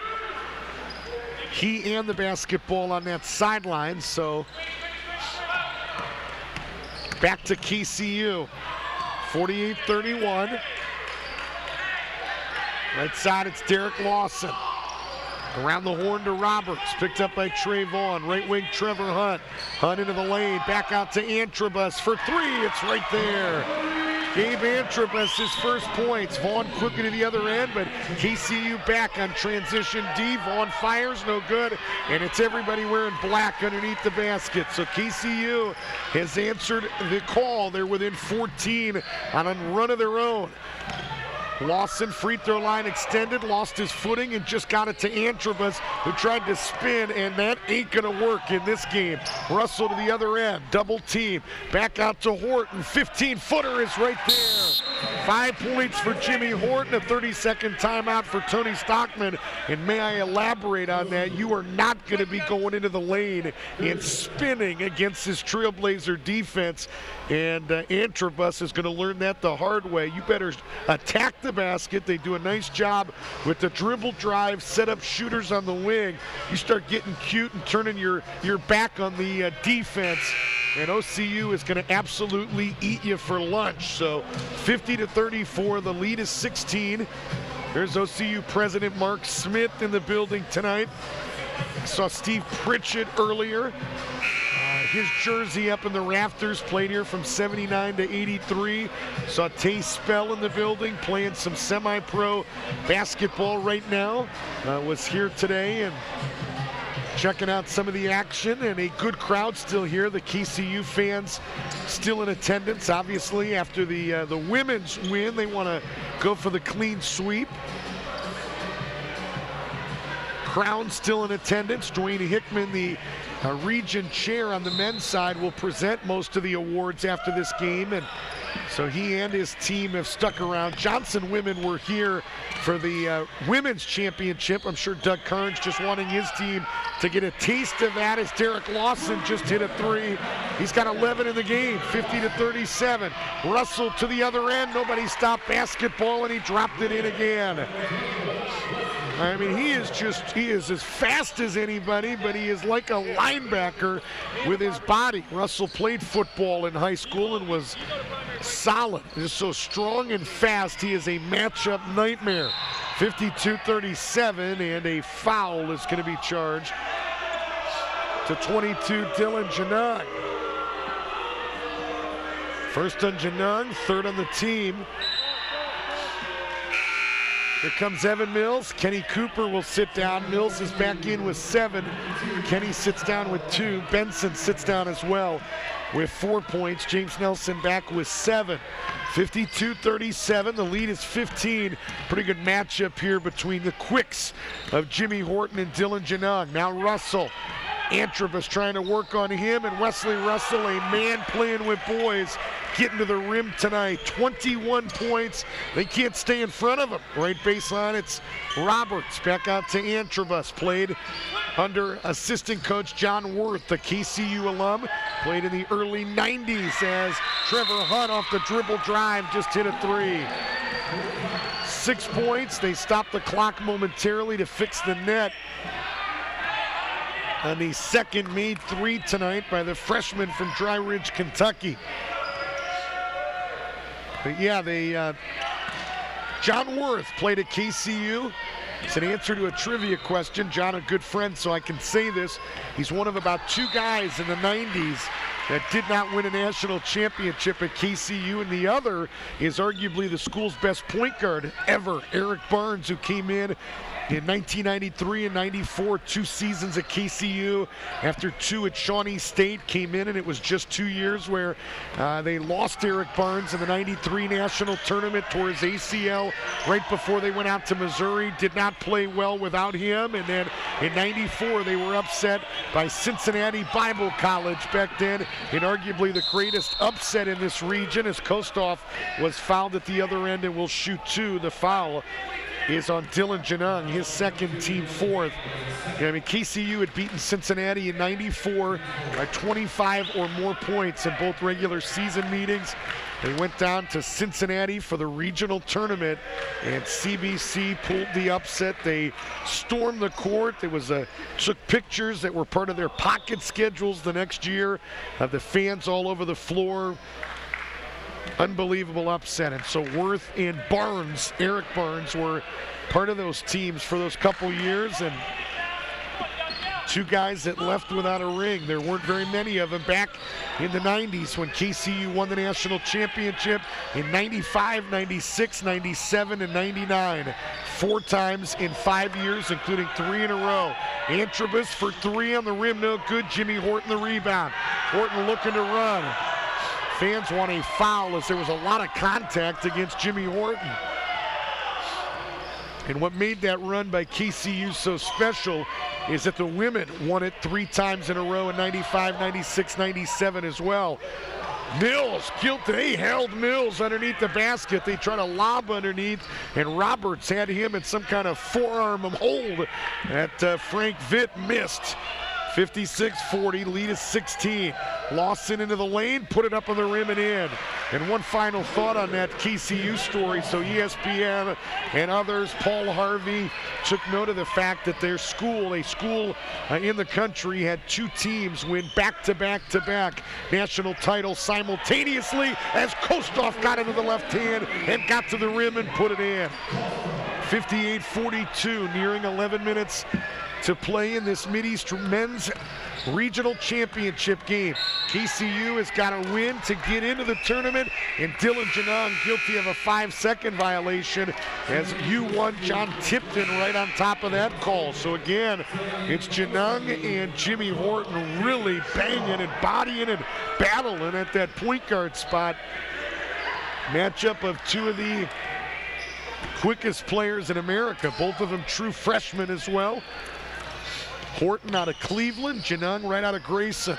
A: He and the basketball on that sideline, so back to KCU, 48-31. Right side, it's Derek Lawson. Around the horn to Roberts, picked up by Trey Vaughn. Right wing, Trevor Hunt. Hunt into the lane, back out to Antrobus for 3, it's right there. Gabe Antrobus, his first points. Vaughn quickly to the other end, but KCU back on transition D. Vaughn fires, no good, and it's everybody wearing black underneath the basket. So KCU has answered the call. They're within 14 on a run of their own. Lawson, free throw line extended, lost his footing and just got it to Antrobus, who tried to spin, and that ain't gonna work in this game. Russell to the other end, double team, back out to Horton, 15-footer is right there. 5 points for Jimmy Horton, a 30-second timeout for Tony Stockman, and may I elaborate on that, you are not gonna be going into the lane and spinning against this Trailblazer defense, and Antrobus is gonna learn that the hard way. You better attack the basket. They do a nice job with the dribble drive, set up shooters on the wing. You start getting cute and turning your back on the defense, and OCU is going to absolutely eat you for lunch. So 50-34, the lead is 16. There's OCU President Mark Smith in the building tonight. Saw Steve Pritchett earlier. His jersey up in the rafters, played here from 79 to 83. Saw Tay Spell in the building, playing some semi-pro basketball right now. Was here today and checking out some of the action, and a good crowd still here. The KCU fans still in attendance, obviously, after the women's win. They want to go for the clean sweep. Crown still in attendance. Dwayne Hickman, the region chair on the men's side, will present most of the awards after this game, and so he and his team have stuck around. Johnson women were here for the women's championship. I'm sure Doug Carnes just wanting his team to get a taste of that, as Derek Lawson just hit a 3. He's got 11 in the game, 50-37. Russell to the other end, nobody stopped basketball, and he dropped it in again. I mean, he is as fast as anybody, but he is like a linebacker with his body. Russell played football in high school and was solid. He's so strong and fast, he is a matchup nightmare. 52-37, and a foul is going to be charged to 22, Dylan Janung. First on Janung, third on the team. Here comes Evan Mills. Kenny Cooper will sit down. Mills is back in with 7. Kenny sits down with 2. Benson sits down as well with 4 points. James Nelson back with 7. 52-37. The lead is 15. Pretty good matchup here between the quicks of Jimmy Horton and Dylan Janung. Now Russell. Antrobus trying to work on him, and Wesley Russell, a man playing with boys, getting to the rim tonight. 21 points. They can't stay in front of him. Right baseline, it's Roberts. Back out to Antrobus. Played under assistant coach John Worth, the KCU alum. Played in the early 90s as Trevor Hunt off the dribble drive just hit a 3. 6 points. They stopped the clock momentarily to fix the net on the second made 3 tonight by the freshman from Dry Ridge, Kentucky. But yeah, John Worth played at KCU. It's an answer to a trivia question. John, a good friend, so I can say this. He's one of about 2 guys in the 90s that did not win a national championship at KCU, and the other is arguably the school's best point guard ever, Eric Barnes, who came in in 1993 and 94, 2 seasons at KCU. After 2 at Shawnee State, came in, and it was just 2 years where they lost Eric Barnes in the 93 national tournament, tore his ACL right before they went out to Missouri. Did not play well without him. And then in 94, they were upset by Cincinnati Bible College back then, in arguably the greatest upset in this region, as Kostoff was fouled at the other end and will shoot 2. The foul is on Dylan Janung, his second, team 4th. I mean, KCU had beaten Cincinnati in 94 by 25 or more points in both regular season meetings. They went down to Cincinnati for the regional tournament, and CBC pulled the upset. They stormed the court. There was took pictures that were part of their pocket schedules the next year of the fans all over the floor. Unbelievable upset. And so Worth and Barnes, Eric Barnes, were part of those teams for those couple years, and 2 guys that left without a ring. There weren't very many of them back in the 90s when KCU won the national championship in 95, 96, 97, and 99. 4 times in 5 years, including 3 in a row. Antrobus for 3 on the rim, no good. Jimmy Horton the rebound. Horton looking to run. Fans want a foul as there was a lot of contact against Jimmy Horton. And what made that run by KCU so special is that the women won it 3 times in a row in 95, 96, 97 as well. Mills, guilty. They held Mills underneath the basket. They tried to lob underneath, and Roberts had him in some kind of forearm hold that Frank Vitt missed. 56-40, lead is 16. Lawson into the lane, put it up on the rim and in. And one final thought on that KCU story. So ESPN and others, Paul Harvey, took note of the fact that their school, a school in the country, had 2 teams win back-to-back-to-back national titles simultaneously, as Kostoff got into the left hand and got to the rim and put it in. 58-42, nearing 11 minutes to play in this Mideast men's regional championship game. KCU has got to win to get into the tournament, and Dylan Janung guilty of a 5-second violation as U1 John Tipton right on top of that call. So again, it's Janung and Jimmy Horton really banging and bodying and battling at that point guard spot. Matchup of 2 of the quickest players in America, both of them true freshmen as well. Horton out of Cleveland, Janung right out of Grayson.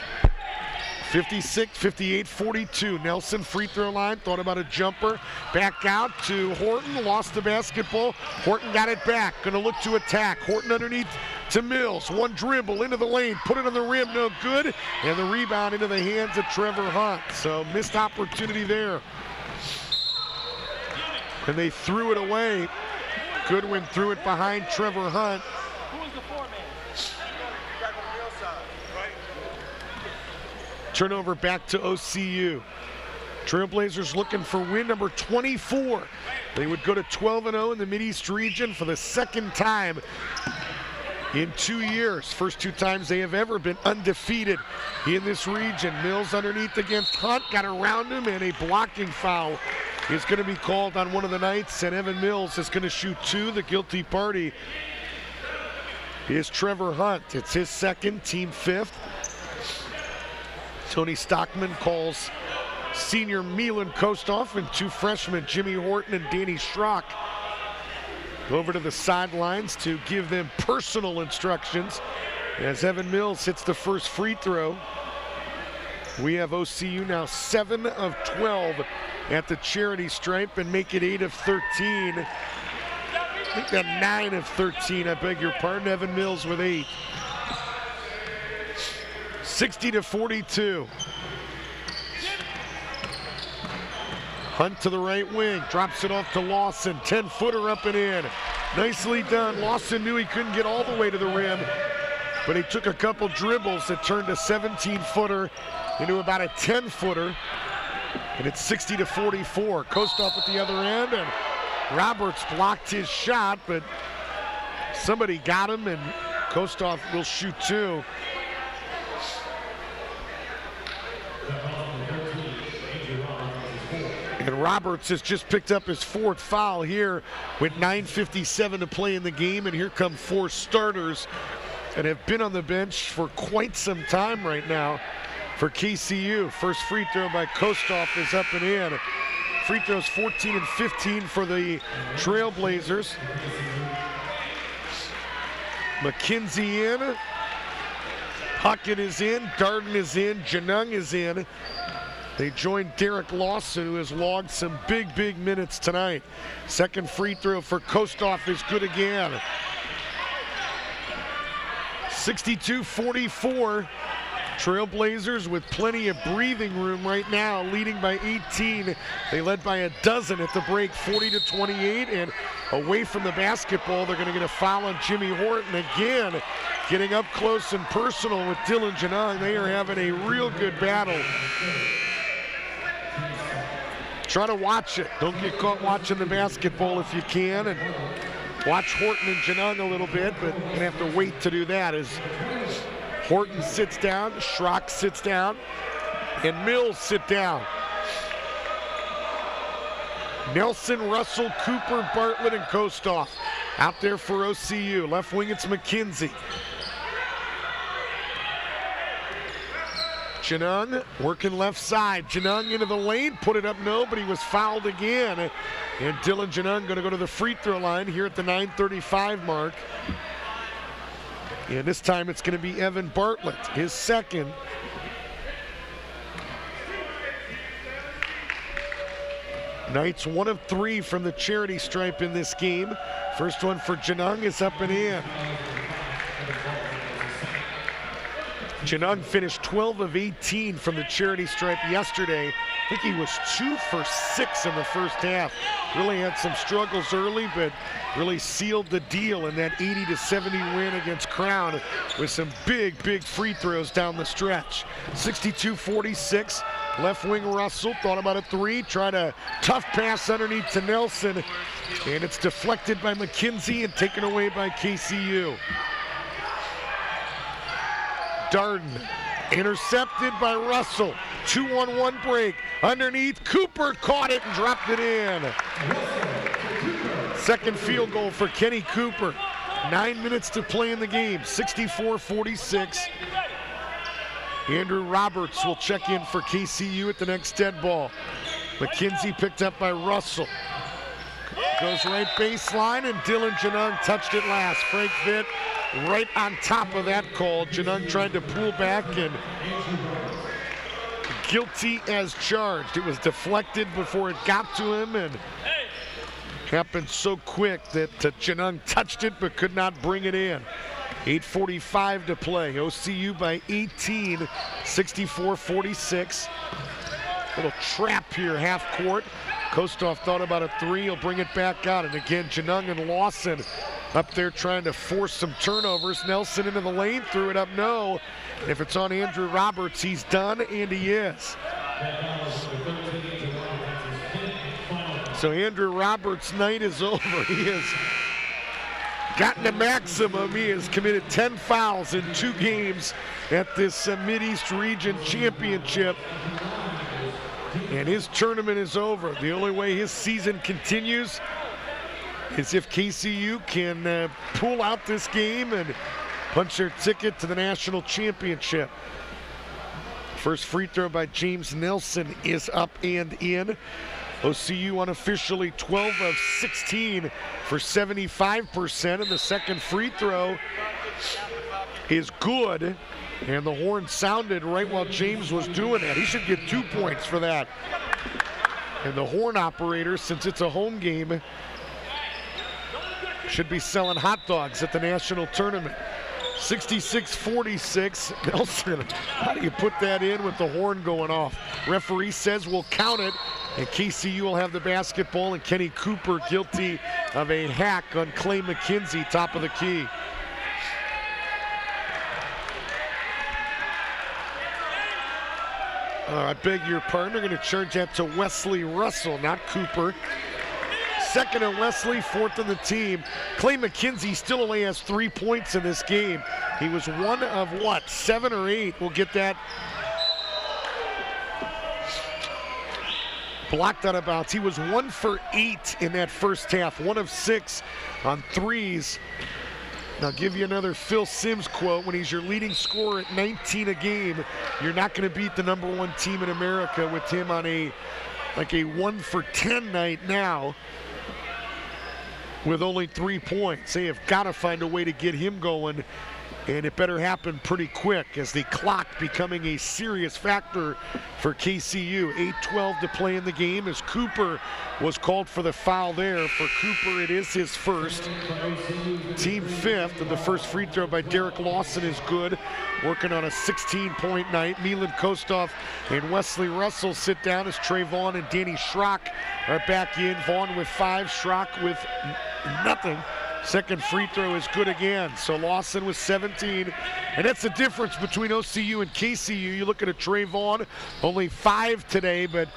A: 58-42. Nelson free throw line, thought about a jumper. Back out to Horton, lost the basketball. Horton got it back, gonna look to attack. Horton underneath to Mills, 1 dribble into the lane, put it on the rim, no good. And the rebound into the hands of Trevor Hunt. So missed opportunity there. And they threw it away. Goodwin threw it behind Trevor Hunt. Turnover back to OCU. Trailblazers looking for win number 24. They would go to 12-0 in the Mideast region for the 2nd time in 2 years. First 2 times they have ever been undefeated in this region. Mills underneath against Hunt, got around him, and a blocking foul is going to be called on one of the Knights, and Evan Mills is going to shoot 2. The guilty party is Trevor Hunt. It's his 2nd, team 5th. Tony Stockman calls senior Milan Kostoff and 2 freshmen, Jimmy Horton and Danny Schrock, over to the sidelines to give them personal instructions as Evan Mills hits the first free throw. We have OCU now 7 of 12 at the charity stripe and make it 8 of 13. I think that 9 of 13, I beg your pardon. Evan Mills with 8. 60-42. Hunt to the right wing, drops it off to Lawson, 10-footer up and in. Nicely done. Lawson knew he couldn't get all the way to the rim, but he took a couple dribbles that turned a 17-footer into about a 10-footer, and it's 60-44. Kostoff at the other end, and Roberts blocked his shot, but somebody got him, and Kostoff will shoot 2. And Roberts has just picked up his 4th foul here with 9:57 to play in the game, and here come 4 starters that have been on the bench for quite some time right now for KCU. First free throw by Kostoff is up and in. Free throws 14 and 15 for the Trailblazers. McKenzie in. Puckett is in. Darden is in. Janung is in. They join Derek Lawson, who has logged some big, big minutes tonight. Second free throw for Kostoff is good again. 62-44. Trailblazers with plenty of breathing room right now, leading by 18. They led by a dozen at the break, 40-28, and away from the basketball, they're going to get a foul on Jimmy Horton again, getting up close and personal with Dylan Janung. They are having a real good battle. Try to watch it. Don't get caught watching the basketball if you can, and watch Horton and Janung a little bit, but you're going to have to wait to do that as Horton sits down, Schrock sits down, and Mills sit down. Nelson, Russell, Cooper, Bartlett, and Kostoff out there for OCU. Left wing, it's McKenzie. Janung working left side. Janung into the lane, put it up, no, but he was fouled again. And Dylan Janung going to go to the free throw line here at the 9:35 mark. And this time it's going to be Evan Bartlett, his second. Knights 1 of 3 from the charity stripe in this game. First one for Janung is up and in. Janung finished 12 of 18 from the charity stripe yesterday. I think he was 2 for 6 in the first half. Really had some struggles early, but really sealed the deal in that 80-70 win against Crown with some big, big free throws down the stretch. 62-46, left wing Russell, thought about a 3, tried a tough pass underneath to Nelson, and it's deflected by McKenzie and taken away by KCU. Darden intercepted by Russell. 2-on-1 break. Underneath, Cooper caught it and dropped it in. Second field goal for Kenny Cooper. 9 minutes to play in the game. 64-46. Andrew Roberts will check in for KCU at the next dead ball. McKenzie picked up by Russell. Goes right baseline, and Dylan Janung touched it last. Frank Vitt right on top of that call. Janung tried to pull back, and guilty as charged. It was deflected before it got to him, and happened so quick that Janung touched it but could not bring it in. 8:45 to play. OCU by 18, 64-46. Little trap here, half court. Kostoff thought about a 3, he'll bring it back out. And again, Janung and Lawson up there trying to force some turnovers. Nelson into the lane, threw it up, no. If it's on Andrew Roberts, he's done, and he is. So Andrew Roberts' night is over. He has gotten a maximum. He has committed 10 fouls in 2 games at this Mideast Region Championship. And his tournament is over. The only way his season continues is if KCU can pull out this game and punch their ticket to the national championship. First free throw by James Nelson is up and in. OCU unofficially 12 of 16 for 75%, and the second free throw is good. And the horn sounded right while James was doing that. He should get 2 points for that. And the horn operator, since it's a home game, should be selling hot dogs at the national tournament. 66-46. Nelson, how do you put that in with the horn going off? Referee says we'll count it, and KCU will have the basketball, and Kenny Cooper guilty of a hack on Clay McKenzie, top of the key. I beg your pardon, they're going to charge that to Wesley Russell, not Cooper. Second on Wesley, fourth on the team. Clay McKenzie still only has 3 points in this game. He was 1 of what, 7 or 8? We'll get that. blocked out of bounds. He was 1 for 8 in that first half, 1 of 6 on threes. And I'll give you another Phil Simms quote. When he's your leading scorer at 19 a game, you're not going to beat the #1 team in America with him on a 1 for 10 night now with only 3 points. They have got to find a way to get him going, and it better happen pretty quick as the clock becoming a serious factor for KCU. 8:12 to play in the game as Cooper was called for the foul there. For Cooper, it is his first, team 5th, and the first free throw by Derek Lawson is good, working on a 16-point night. Milan Kostov and Wesley Russell sit down as Trey Vaughn and Danny Schrock are back in. Vaughn with 5, Schrock with nothing. Second free throw is good again. So Lawson with 17. And that's the difference between OCU and KCU. You look at a Trey Vaughn, only 5 today, but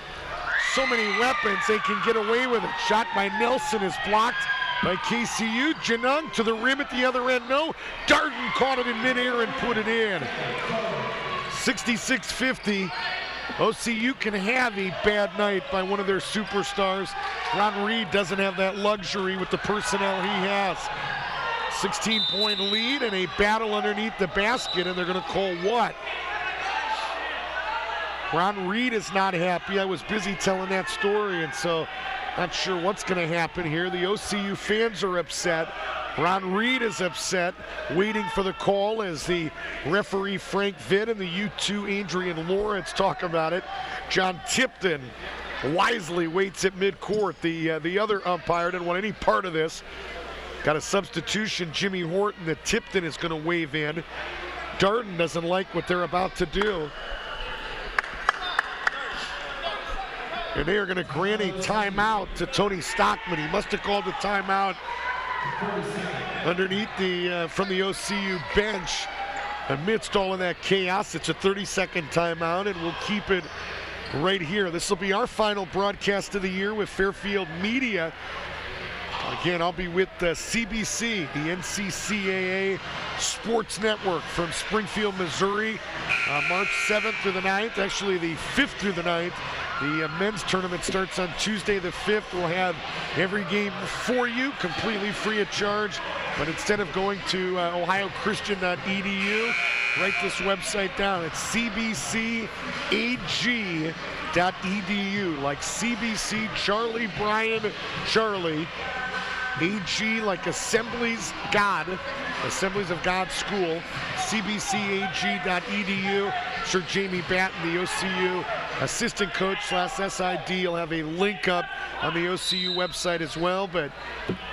A: so many weapons, they can get away with it. Shot by Nelson is blocked by KCU. Janung to the rim at the other end. No. Darden caught it in midair and put it in. 66-50. OCU can have a bad night by one of their superstars. Ron Reed doesn't have that luxury with the personnel he has. 16-point lead and a battle underneath the basket, and they're going to call what? Ron Reed is not happy. I was busy telling that story, and so not sure what's going to happen here. The OCU fans are upset. Ron Reed is upset, waiting for the call as the referee Frank Vitt and the U2 Adrian Lawrence talk about it. John Tipton wisely waits at midcourt. The other umpire didn't want any part of this. Got a substitution, Jimmy Horton, that Tipton is going to wave in. Darden doesn't like what they're about to do. And they are going to grant a timeout to Tony Stockman. He must have called the timeout underneath from the OCU bench. Amidst all of that chaos, it's a 30-second timeout, and we'll keep it right here. This will be our final broadcast of the year with Fairfield Media. Again, I'll be with CBC, the NCCAA Sports Network from Springfield, Missouri, March 7th through the 9th, actually the 5th through the 9th. The men's tournament starts on Tuesday the 5th. We'll have every game for you, completely free of charge. But instead of going to ohiochristian.edu, write this website down. It's cbcag.edu, like CBC, Charlie, Brian, Charlie. AG like Assemblies of God School, cbcag.edu. Sir Jamie Batten, the OCU assistant coach / SID, will have a link up on the OCU website as well, but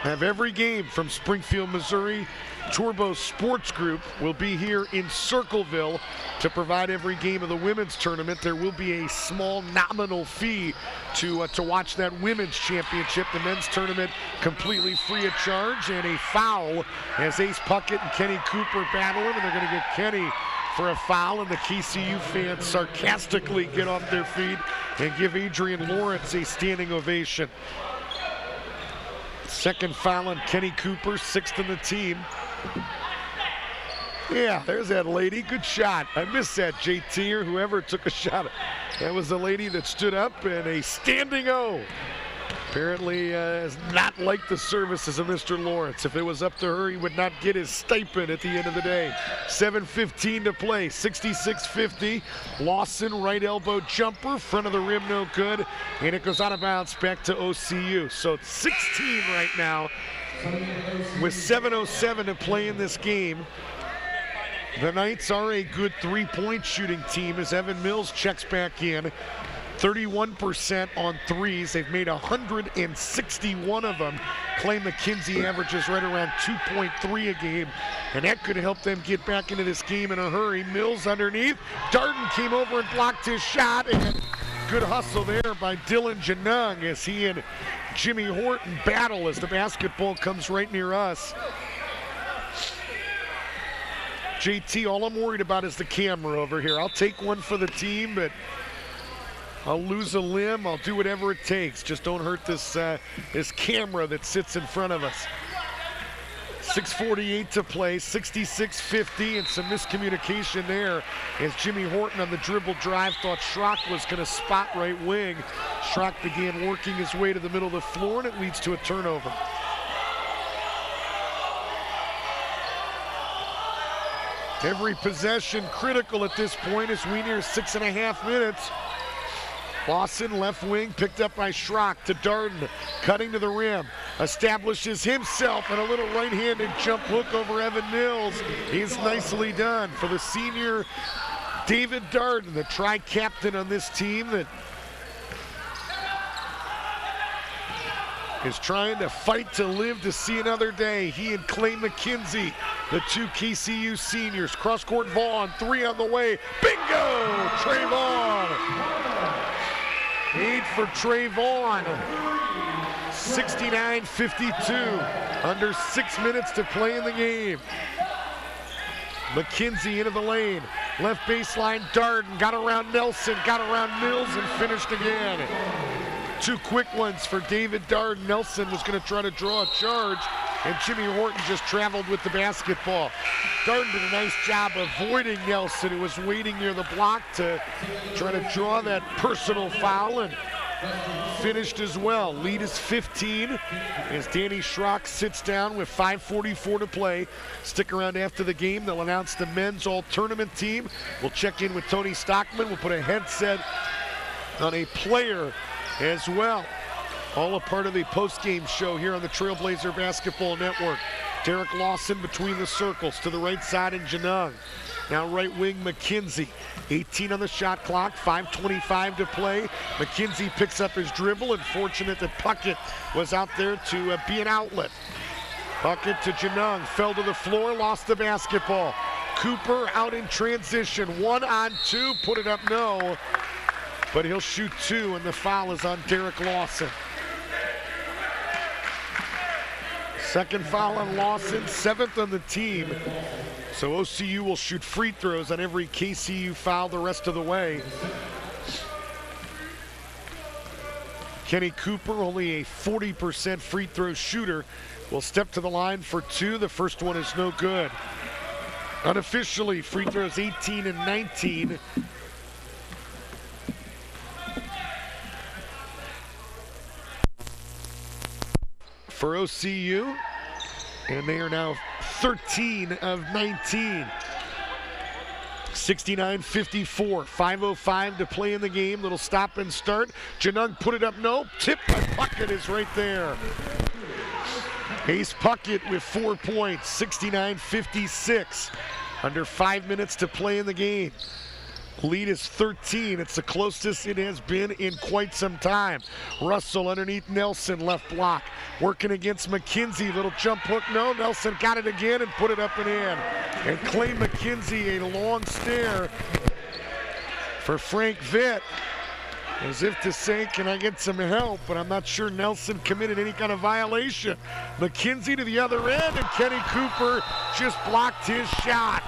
A: have every game from Springfield, Missouri. Turbo Sports Group will be here in Circleville to provide every game of the women's tournament. There will be a small nominal fee to watch that women's championship. The men's tournament completely free of charge, and a foul as Ace Puckett and Kenny Cooper battle him, and they're going to get Kenny for a foul, and the KCU fans sarcastically get off their feet and give Adrian Lawrence a standing ovation. Second foul on Kenny Cooper, 6th in the team. Yeah, there's that lady. Good shot. I missed that, JT, or whoever took a shot. That was the lady that stood up, and a standing O. Apparently has not liked the services of Mr. Lawrence. If it was up to her, he would not get his stipend at the end of the day. 7:15 to play, 66-50. Lawson, right elbow jumper, front of the rim, no good. And it goes out of bounds back to OCU. So it's 16 right now with 7:07 to play in this game. The Knights are a good three-point shooting team as Evan Mills checks back in. 31% on threes. They've made 161 of them. Clay McKenzie averages right around 2.3 a game, and that could help them get back into this game in a hurry. Mills underneath. Darden came over and blocked his shot, and good hustle there by Dylan Janung as he and Jimmy Horton battle as the basketball comes right near us. JT, all I'm worried about is the camera over here. I'll take one for the team, but I'll lose a limb. I'll do whatever it takes. Just don't hurt this this camera that sits in front of us. 6:48 to play, 66-50, and some miscommunication there as Jimmy Horton on the dribble drive thought Schrock was going to spot right wing. Schrock began working his way to the middle of the floor, and it leads to a turnover. Every possession critical at this point as we near 6.5 minutes. Lawson, left wing, picked up by Schrock to Darden, cutting to the rim, establishes himself and a little right-handed jump hook over Evan Mills. He's nicely done for the senior David Darden, the tri-captain on this team that is trying to fight to live to see another day. He and Clay McKenzie, the two KCU seniors. Cross-court Vaughn, 3 on the way. Bingo! Trey Vaughn. 8 for Trey Vaughn. 69-52. Under 6 minutes to play in the game. McKenzie into the lane. Left baseline, Darden. Got around Nelson, got around Mills, and finished again. 2 quick ones for David Darden. Nelson was going to try to draw a charge, and Jimmy Horton just traveled with the basketball. Darden did a nice job avoiding Nelson, who was waiting near the block to try to draw that personal foul, and finished as well. Lead is 15 as Danny Schrock sits down with 5:44 to play. Stick around after the game. They'll announce the men's all-tournament team. We'll check in with Tony Stockman. We'll put a headset on a player as well. All a part of the post-game show here on the Trailblazer Basketball Network. Derek Lawson between the circles to the right side and Janung. Now right wing McKenzie. 18 on the shot clock, 5:25 to play. McKenzie picks up his dribble, and fortunate that Puckett was out there to be an outlet. Puckett to Janung, fell to the floor, lost the basketball. Cooper out in transition, 1-on-2, put it up, no. But he'll shoot 2, and the foul is on Derek Lawson. Second foul on Lawson, 7th on the team. So OCU will shoot free throws on every KCU foul the rest of the way. Kenny Cooper, only a 40% free throw shooter, will step to the line for 2. The first one is no good. Unofficially, free throws 18 and 19. For OCU, and they are now 13 of 19. 69-54, 5:05 to play in the game. Little stop and start. Janung put it up, no. Tip by Puckett is right there. Ace Puckett with 4 points, 69-56. Under 5 minutes to play in the game. Lead is 13. It's the closest it has been in quite some time. Russell underneath Nelson, left block. Working against McKenzie, little jump hook, no. Nelson got it again and put it up and in. And Clay McKenzie, a long stare for Frank Vitt, as if to say, can I get some help? But I'm not sure Nelson committed any kind of violation. McKenzie to the other end, and Kenny Cooper just blocked his shot.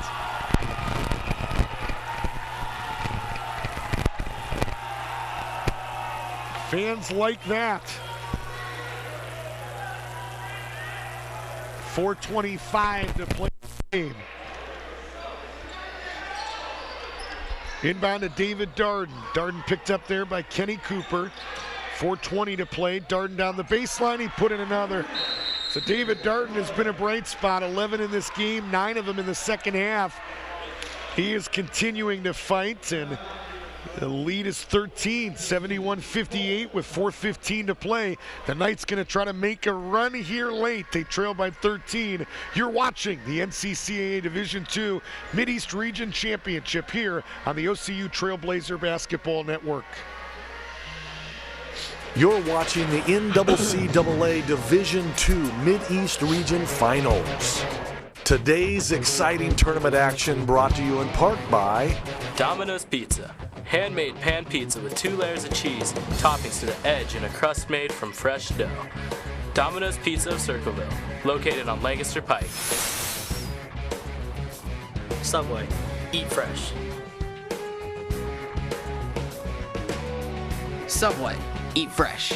A: Fans like that. 4:25 to play the game. Inbound to David Darden. Darden picked up there by Kenny Cooper. 4:20 to play. Darden down the baseline. He put in another. So David Darden has been a bright spot. 11 in this game, 9 of them in the second half. He is continuing to fight, and the lead is 13, 71-58 with 4:15 to play. The Knights going to try to make a run here late. They trail by 13. You're watching the NCCAA Division II Mideast Region Championship here on the OCU Trailblazer Basketball Network.
Q: You're watching the NCCAA Division II Mideast Region Finals. Today's exciting tournament action brought to you in part by
B: Domino's Pizza. Handmade pan pizza with 2 layers of cheese, toppings to the edge, and a crust made from fresh dough. Domino's Pizza of Circleville, located on Lancaster Pike.
C: Subway, eat fresh. Subway, eat fresh.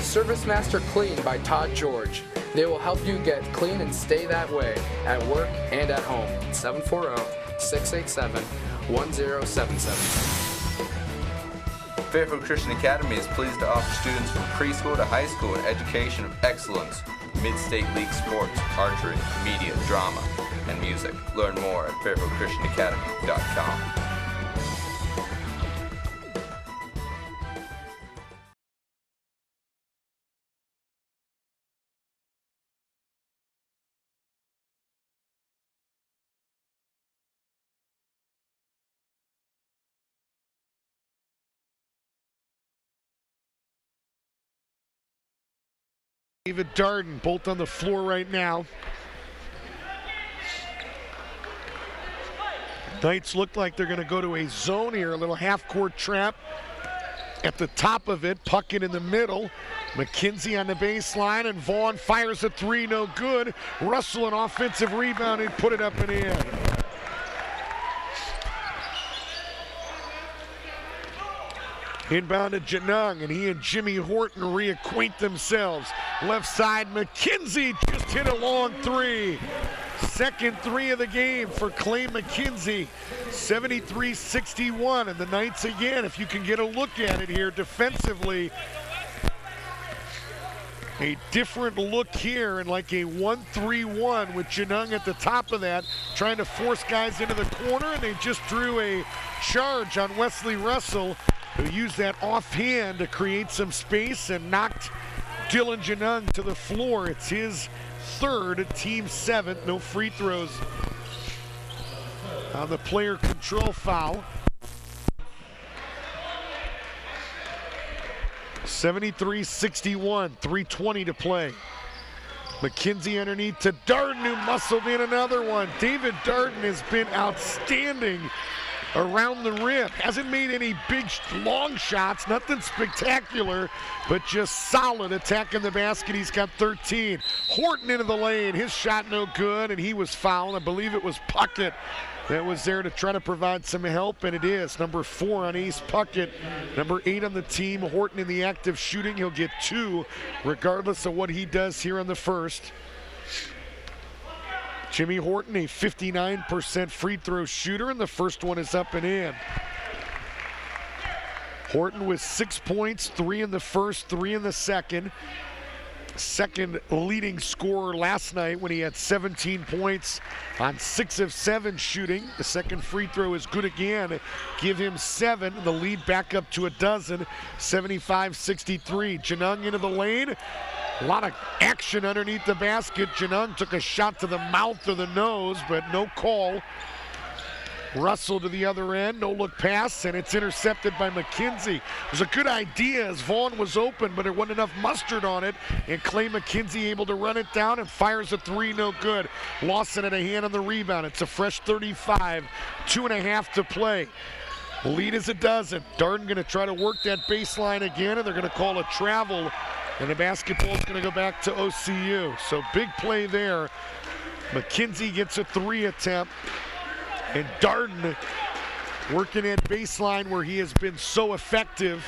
D: Service Master Clean by Todd George. They will help you get clean and stay that way at work and at home. 740-687-1077.
E: Fairfield Christian Academy is pleased to offer students from preschool to high school an education of excellence, mid-state league sports, archery, media, drama, and music. Learn more at fairfieldchristianacademy.com.
A: David Darden, both on the floor right now. Knights look like they're going to go to a zone here, a little half-court trap at the top of it. Puckett in the middle. McKenzie on the baseline, and Vaughn fires a three, no good. Russell an offensive rebound and put it up and in. Inbound to Janung, and he and Jimmy Horton reacquaint themselves. Left side, McKenzie just hit a long three. Second three of the game for Clay McKenzie. 73-61, and the Knights again, if you can get a look at it here defensively, a different look here, and like a 1-3-1 with Janung at the top of that, trying to force guys into the corner, and they just drew a charge on Wesley Russell, who used that offhand to create some space and knocked Dylan Janung to the floor. It's his third, team seventh. No free throws on the player control foul. 73-61, 3:20 to play. McKenzie underneath to Darden, who muscled in another one. David Darden has been outstanding around the rim. Hasn't made any big long shots, nothing spectacular, but just solid attacking the basket. He's got 13. Horton into the lane, his shot no good, and he was fouled. I believe it was Puckett that was there to try to provide some help, and it is. Number 4 on Ace Puckett, number 8 on the team. Horton in the act of shooting. He'll get 2 regardless of what he does here in the first. Jimmy Horton, a 59% free throw shooter, and the first one is up and in. Horton with 6 points, 3 in the first, 3 in the second. Second leading scorer last night when he had 17 points on 6 of 7 shooting. The second free throw is good again. Give him 7. The lead back up to a dozen. 75-63. Janung into the lane. A lot of action underneath the basket. Janung took a shot to the mouth or the nose, but no call. Russell to the other end, no look pass, and it's intercepted by McKenzie. It was a good idea as Vaughn was open, but there wasn't enough mustard on it, and Clay McKenzie able to run it down and fires a three, no good. Lawson had a hand on the rebound. It's a fresh 35, 2.5 to play. Lead is a dozen. Darden going to try to work that baseline again, and they're going to call a travel, and the basketball's going to go back to OCU. So big play there. McKenzie gets a 3 attempt. And Darden working at baseline where he has been so effective.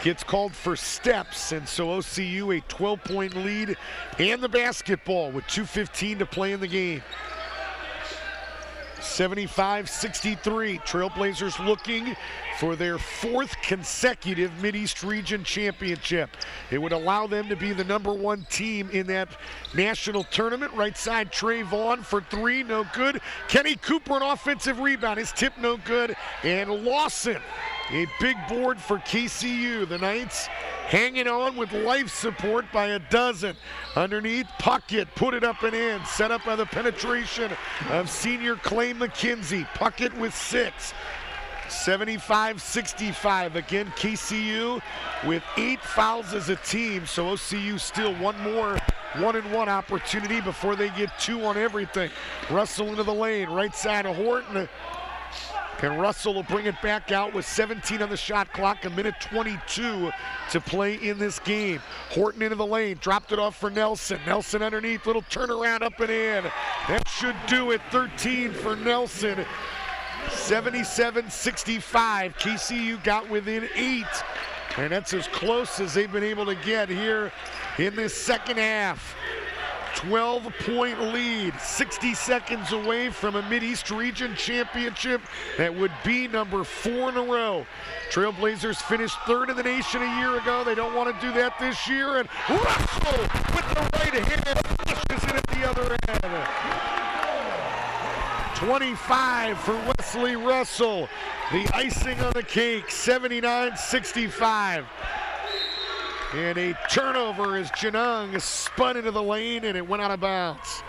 A: Gets called for steps, and so OCU a 12-point lead and the basketball with 2:15 to play in the game. 75-63, Trailblazers looking for their 4th consecutive Mideast Region Championship. It would allow them to be the #1 team in that national tournament. Right side, Trey Vaughn for 3, no good. Kenny Cooper, an offensive rebound, his tip no good. And Lawson, a big board for KCU. The Knights hanging on with life support by a dozen. Underneath, Puckett put it up and in. Set up by the penetration of senior Clay McKenzie. Puckett with 6. 75-65. Again, KCU with 8 fouls as a team. So OCU still one more 1-and-1 opportunity before they get 2 on everything. Russell into the lane. Right side of Horton. And Russell will bring it back out with 17 on the shot clock, 1:22 to play in this game. Horton into the lane, dropped it off for Nelson. Nelson underneath, little turnaround up and in. That should do it, 13 for Nelson. 77-65, KCU got within 8. And that's as close as they've been able to get here in this second half. 12-point lead, 60 seconds away from a Mideast Region championship that would be number 4 in a row. Trailblazers finished 3rd in the nation a year ago. They don't want to do that this year. And Russell with the right hand pushes it at the other end. 25 for Wesley Russell. The icing on the cake, 79-65. And a turnover as Janung spun into the lane and it went out of bounds.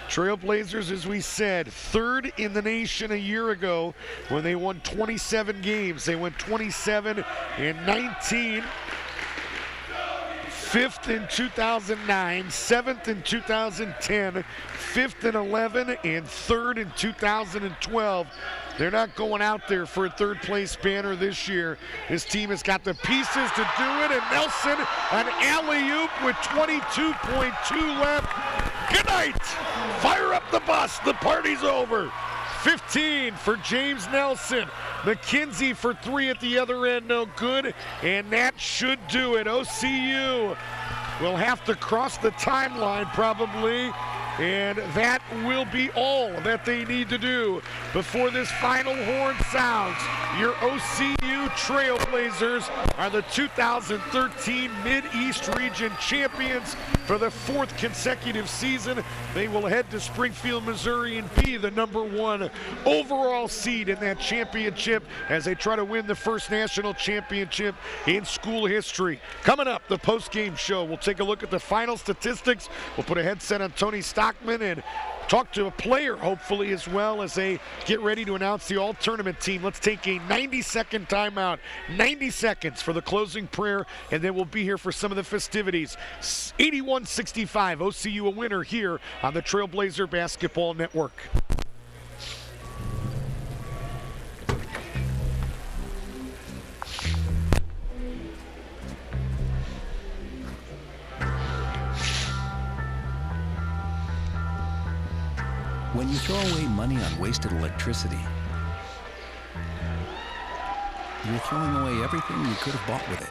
A: Trailblazers, as we said, 3rd in the nation a year ago when they won 27 games. They went 27-19. 5th in 2009, 7th in 2010, 5th in 11, and 3rd in 2012. They're not going out there for a 3rd place banner this year. This team has got the pieces to do it, and Nelson, an alley-oop with 22.2 left. Good night. Fire up the bus. The party's over. 15 for James Nelson. McKenzie for 3 at the other end, no good. And that should do it. OCU will have to cross the timeline probably. And that will be all that they need to do before this final horn sounds. Your OCU Trailblazers are the 2013 Mideast Region champions for the 4th consecutive season. They will head to Springfield, Missouri and be the number 1 overall seed in that championship as they try to win the first national championship in school history. Coming up, the post-game show. We'll take a look at the final statistics. We'll put a headset on Tony Stockman and talk to a player, hopefully, as well as they get ready to announce the all-tournament team. Let's take a 90-second timeout, 90 seconds for the closing prayer, and then we'll be here for some of the festivities. 81-65, OCU a winner here on the Trailblazer Basketball Network.
O: When you throw away money on wasted electricity, you're throwing away everything you could have bought with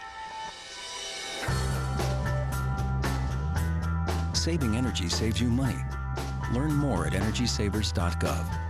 O: it. Saving energy saves you money. Learn more at energysavers.gov.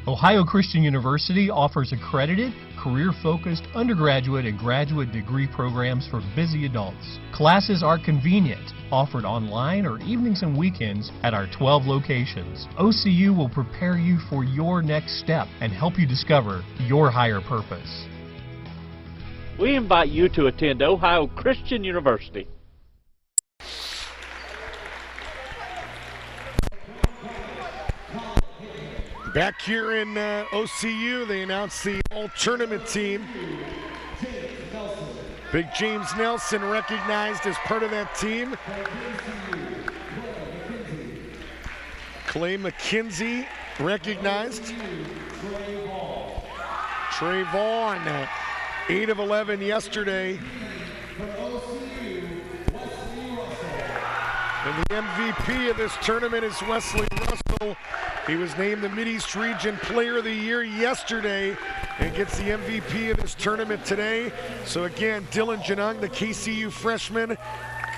R: Ohio Christian University offers accredited, career-focused undergraduate and graduate degree programs for busy adults. Classes are convenient, offered online or evenings and weekends at our 12 locations. OCU will prepare you for your next step and help you discover your higher purpose.
N: We invite you to attend Ohio Christian University.
A: Back here in OCU, they announced the all-tournament team. Big James Nelson recognized as part of that team. Clay McKenzie recognized. Trey Vaughn, 8 of 11 yesterday. And the MVP of this tournament is Wesley Russell. He was named the Mideast Region Player of the Year yesterday and gets the MVP of this tournament today. So again, Dylan Janung, the KCU freshman,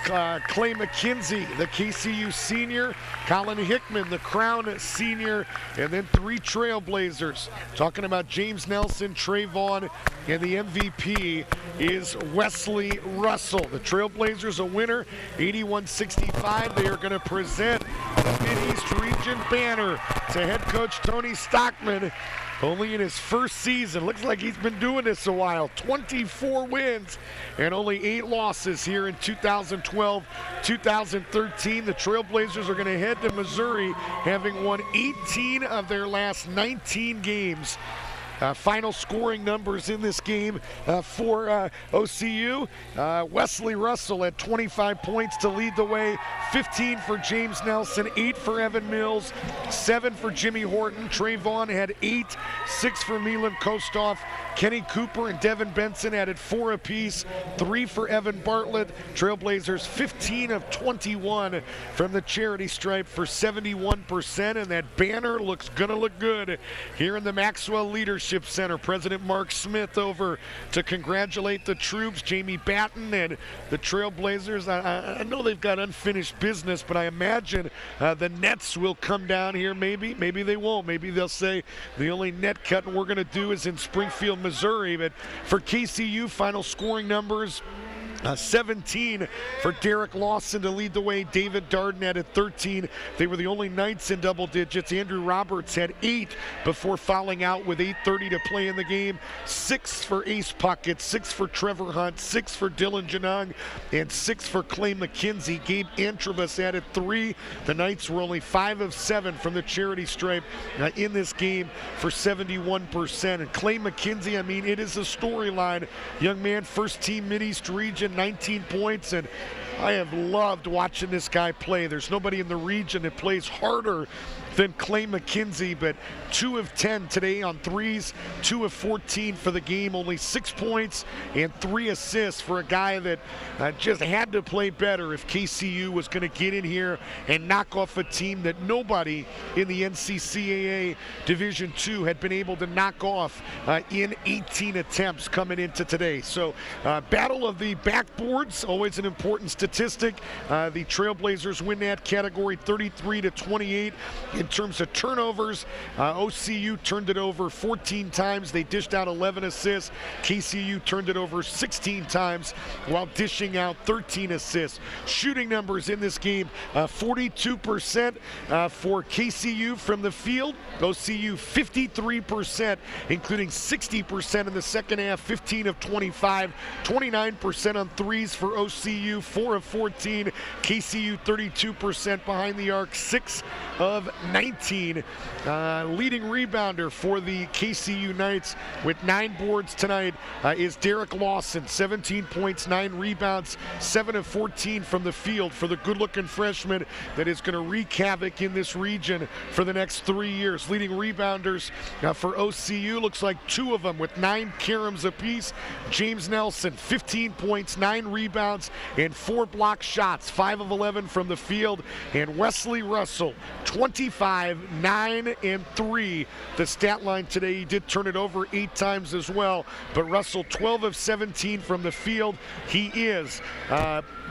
A: Clay McKenzie, the KCU senior, Colin Hickman, the Crown senior, and then 3 Trailblazers. Talking about James Nelson, Trey Vaughn, and the MVP is Wesley Russell. The Trailblazers a winner, 81-65. They are going to present the Mideast Region banner to head coach Tony Stockman. Only in his first season. Looks like he's been doing this a while. 24 wins and only 8 losses here in 2012, 2013. The Trailblazers are going to head to Missouri, having won 18 of their last 19 games. Final scoring numbers in this game for OCU. Wesley Russell had 25 points to lead the way, 15 for James Nelson, 8 for Evan Mills, 7 for Jimmy Horton. Trey Vaughn had 8, 6 for Milan Kostov. Kenny Cooper and Devin Benson added 4 apiece, 3 for Evan Bartlett. Trailblazers 15 of 21 from the charity stripe for 71%, and that banner looks gonna look good here in the Maxwell Leadership Fellowship Center. President Mark Smith over to congratulate the troops, Jamie Batten and the Trailblazers. I know they've got unfinished business, but I imagine the Nets will come down here maybe. Maybe they won't. Maybe they'll say the only net cutting we're going to do is in Springfield, Missouri. But for KCU, final scoring numbers, 17 for Derek Lawson to lead the way. David Darden had 13. They were the only Knights in double digits. Andrew Roberts had 8 before fouling out with 8:30 to play in the game. 6 for Ace Puckett, 6 for Trevor Hunt, 6 for Dylan Janung, and 6 for Clay McKenzie. Gabe Antrobus added 3. The Knights were only 5 of 7 from the charity stripe in this game for 71%. And Clay McKenzie, I mean, it is a storyline. Young man, first team Mideast Region, 19 points, and I have loved watching this guy play. There's nobody in the region that plays harder than Clay McKenzie, but 2 of 10 today on threes, 2 of 14 for the game, only 6 points and 3 assists for a guy that just had to play better if KCU was going to get in here and knock off a team that nobody in the NCCAA Division 2 had been able to knock off in 18 attempts coming into today. So battle of the backboards, always an important statistic. The Trailblazers win that category 33-28. In terms of turnovers, OCU turned it over 14 times. They dished out 11 assists. KCU turned it over 16 times while dishing out 13 assists. Shooting numbers in this game, 42% for KCU from the field. OCU 53%, including 60% in the second half, 15 of 25, 29% on threes for OCU, 4 of 14. KCU 32% behind the arc, 6 of 19. Leading rebounder for the KCU Knights with 9 boards tonight is Derek Lawson, 17 points, 9 rebounds, 7 of 14 from the field for the good-looking freshman that is going to wreak havoc in this region for the next 3 years. Leading rebounders for OCU, looks like 2 of them with 9 caroms apiece. James Nelson, 15 points, 9 rebounds, and 4 block shots, 5 of 11 from the field. And Wesley Russell, 25, 9, and 3. The stat line today, he did turn it over 8 times as well, but Russell 12 of 17 from the field. He is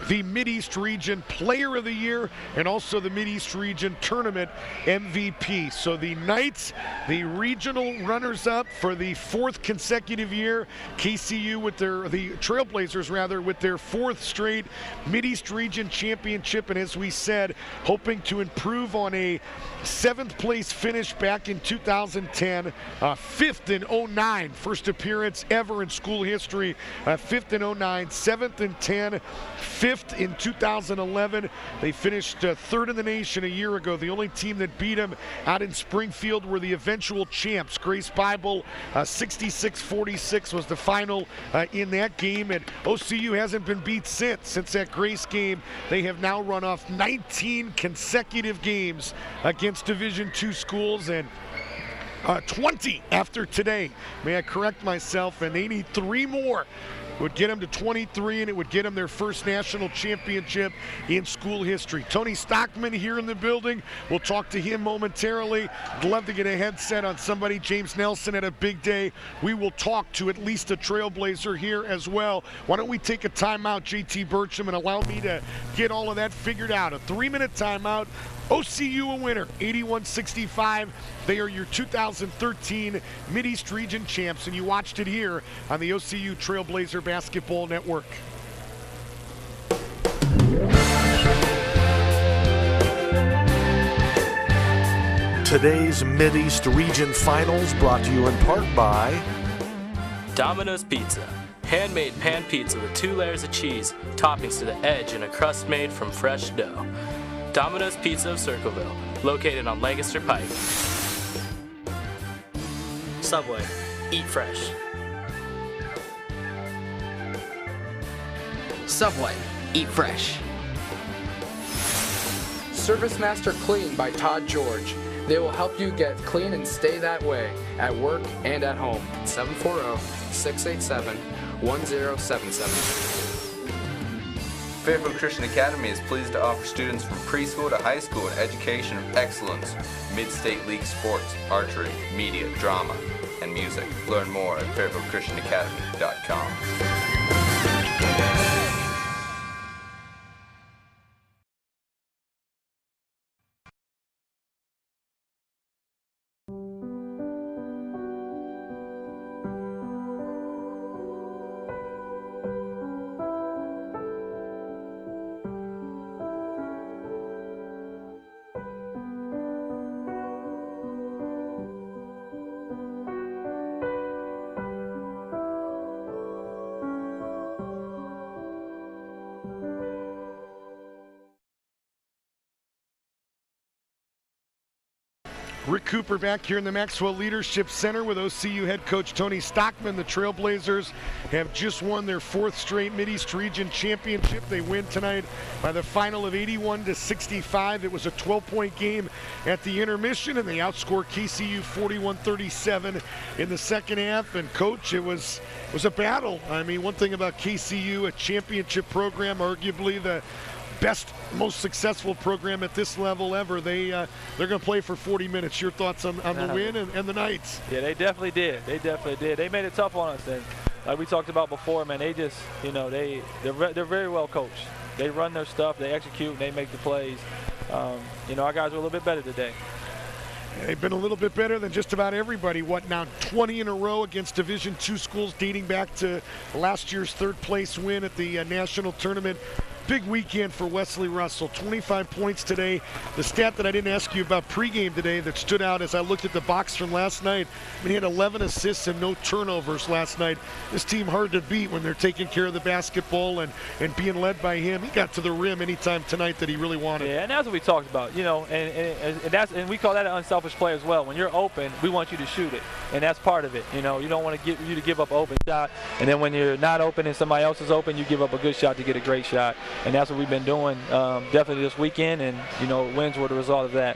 A: the Mideast Region Player of the Year and also the Mideast Region Tournament MVP. So the Knights, the regional runners-up for the 4th consecutive year. KCU with the Trailblazers rather, with their 4th straight Mideast Region Championship, and as we said, hoping to improve on a 7th place finish back in 2010, 5th in 09, first appearance ever in school history, 5th in 09, 7th in 10, 5th in 2011. They finished 3rd in the nation a year ago. The only team that beat them out in Springfield were the eventual champs. Grace Bible, 66-46 was the final in that game, and OCU hasn't been beat since that Grace game. They have now run off 19 consecutive games against Division II schools, and 20 after today. May I correct myself, and they need 3 more. Would get them to 23, and it would get them their first national championship in school history. Tony Stockman here in the building. We'll talk to him momentarily. I'd love to get a headset on somebody. James Nelson had a big day. We will talk to at least a Trailblazer here as well. Why don't we take a timeout, JT Burcham, and allow me to get all of that figured out. A 3-minute timeout. OCU a winner, 81-65. They are your 2013 Mideast Region champs, and you watched it here on the OCU Trailblazer Basketball Network.
Q: Today's Mideast Region Finals brought to you in part by
B: Domino's Pizza. Handmade pan pizza with 2 layers of cheese, toppings to the edge, and a crust made from fresh dough. Domino's Pizza of Circleville, located on Lancaster Pike.
C: Subway, eat fresh.
D: Subway, eat fresh. Service Master Clean by Todd George. They will help you get clean and stay that way at work and at home. 740-687-1077.
E: Fairfield Christian Academy is pleased to offer students from preschool to high school an education of excellence, mid-state league sports, archery, media, drama, and and music. Learn more at fairfieldchristianacademy.com.
A: Rick Cooper back here in the Maxwell Leadership Center with OCU head coach Tony Stockman. The Trailblazers have just won their 4th straight Mideast Region Championship. They win tonight by the final of 81-65. It was a 12-point game at the intermission, and they outscored KCU 41-37 in the second half. And coach, it was a battle. I mean, one thing about KCU, a championship program, arguably the best, most successful program at this level ever. They're going to play for 40 minutes. Your thoughts on the win and the Knights?
T: Yeah, they definitely did. They definitely did. They made it tough on us. And like we talked about before, man, they just, you know, they're very well coached. They run their stuff, they execute, and they make the plays. You know, our guys were a little bit better today.
A: They've been a little bit better than just about everybody. What now, 20 in a row against Division II schools, dating back to last year's 3rd place win at the national tournament. Big weekend for Wesley Russell, 25 points today. The stat that I didn't ask you about pregame today that stood out as I looked at the box from last night, I mean, he had 11 assists and no turnovers last night. This team hard to beat when they're taking care of the basketball and being led by him. He got to the rim anytime tonight that he really wanted.
T: Yeah, and that's what we talked about, you know, and we call that an unselfish play as well. When you're open, we want you to shoot it, and that's part of it. You know, you don't want to you to give up an open shot, and then when you're not open and somebody else is open, you give up a good shot to get a great shot. And that's what we've been doing definitely this weekend, and, you know, wins were the result of that.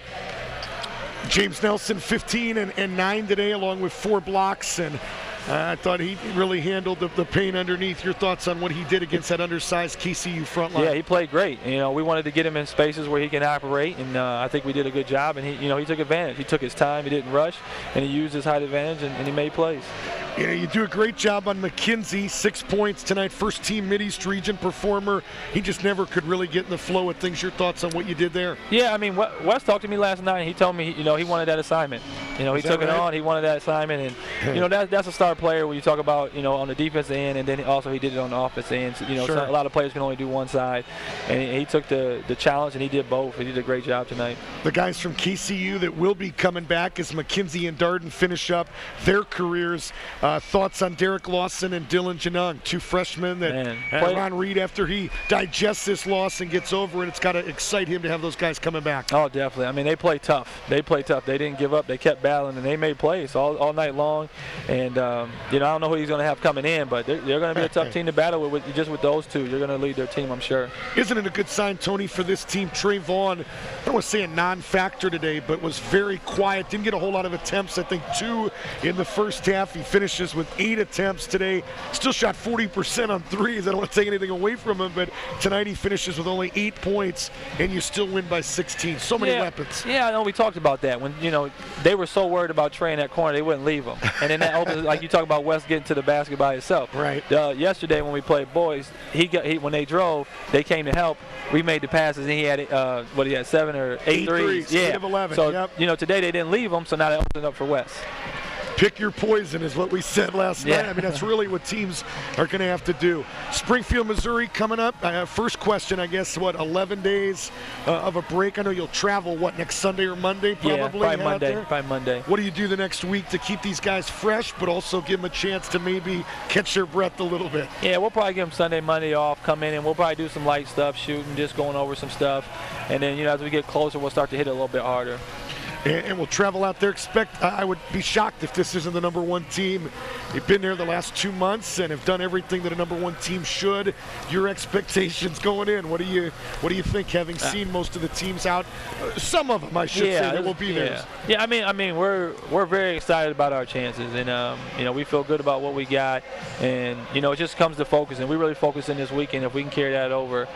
A: James Nelson, 15 and 9 today, along with 4 blocks, and I thought he really handled the paint underneath. Your thoughts on what he did against that undersized KCU front line?
T: Yeah, he played great. You know, we wanted to get him in spaces where he can operate, and I think we did a good job. And he took advantage. He took his time. He didn't rush, and he used his height advantage, and he made plays.
A: Yeah, you do a great job on McKenzie. 6 points tonight, 1st team Mideast Region performer. He just never could really get in the flow of things. Your thoughts on what you did there?
T: Yeah, I mean, Wes talked to me last night, and he told me, you know, he wanted that assignment. You know, he took it on. He wanted that assignment, and you know, that's a star player when you talk about, you know, on the defensive end, and then also he did it on the offensive end. So, you know, a lot of players can only do one side, and he took the challenge, and he did both. He did a great job tonight.
A: The guys from KCU that will be coming back as McKenzie and Darden finish up their careers. Thoughts on Derek Lawson and Dylan Janung, 2 freshmen that Ron Reed, after he digests this loss and gets over it, it's got to excite him to have those guys coming back.
T: Oh, definitely. I mean, they play tough. They play tough. They didn't give up. They kept battling, and they made plays all night long. And, you know, I don't know who he's going to have coming in, but they're going to be a tough team to battle with. Just with those 2, you're going to lead their team, I'm sure.
A: Isn't it a good sign, Tony, for this team? Trey Vaughn, I don't want to say a non-factor today, but was very quiet. Didn't get a whole lot of attempts. I think 2 in the first half. He finishes with 8 attempts today. Still shot 40% on threes. I don't want to take anything away from him, but tonight he finishes with only 8 points, and you still win by 16. So many weapons.
T: Yeah, I know we talked about that. When, you know, they were so worried about Trey in that corner, they wouldn't leave him. And then that opens, like you talk about West getting to the basket by himself.
A: Right.
T: Yesterday when we played boys, when they drove, they came to help. We made the passes, and he had, he had 7 or 8 threes.
A: Yeah. 8 of 11.
T: So, you know, today they didn't leave him, so now they opened up for West.
A: Pick your poison is what we said last night. I mean, that's really what teams are going to have to do. Springfield, Missouri coming up. First question, I guess, 11 days of a break? I know you'll travel, next Sunday or Monday probably?
T: Yeah, by Monday.
A: What do you do the next week to keep these guys fresh, but also give them a chance to maybe catch their breath a little bit?
T: Yeah, we'll probably give them Sunday, Monday off, come in, and we'll probably do some light stuff, shooting, just going over some stuff. And then, you know, as we get closer, we'll start to hit it a little bit harder.
A: And we'll travel out there. I would be shocked if this isn't the #1 team You've been there the last 2 months and have done everything that a number one team should. Your expectations going in, what do you think, having seen most of the teams out? Some of them, I should say, that will be there.
T: Yeah, I mean, we're very excited about our chances, and you know, we feel good about what we got, and you know, it just comes to focus, and we really focus in this weekend. If we can carry that over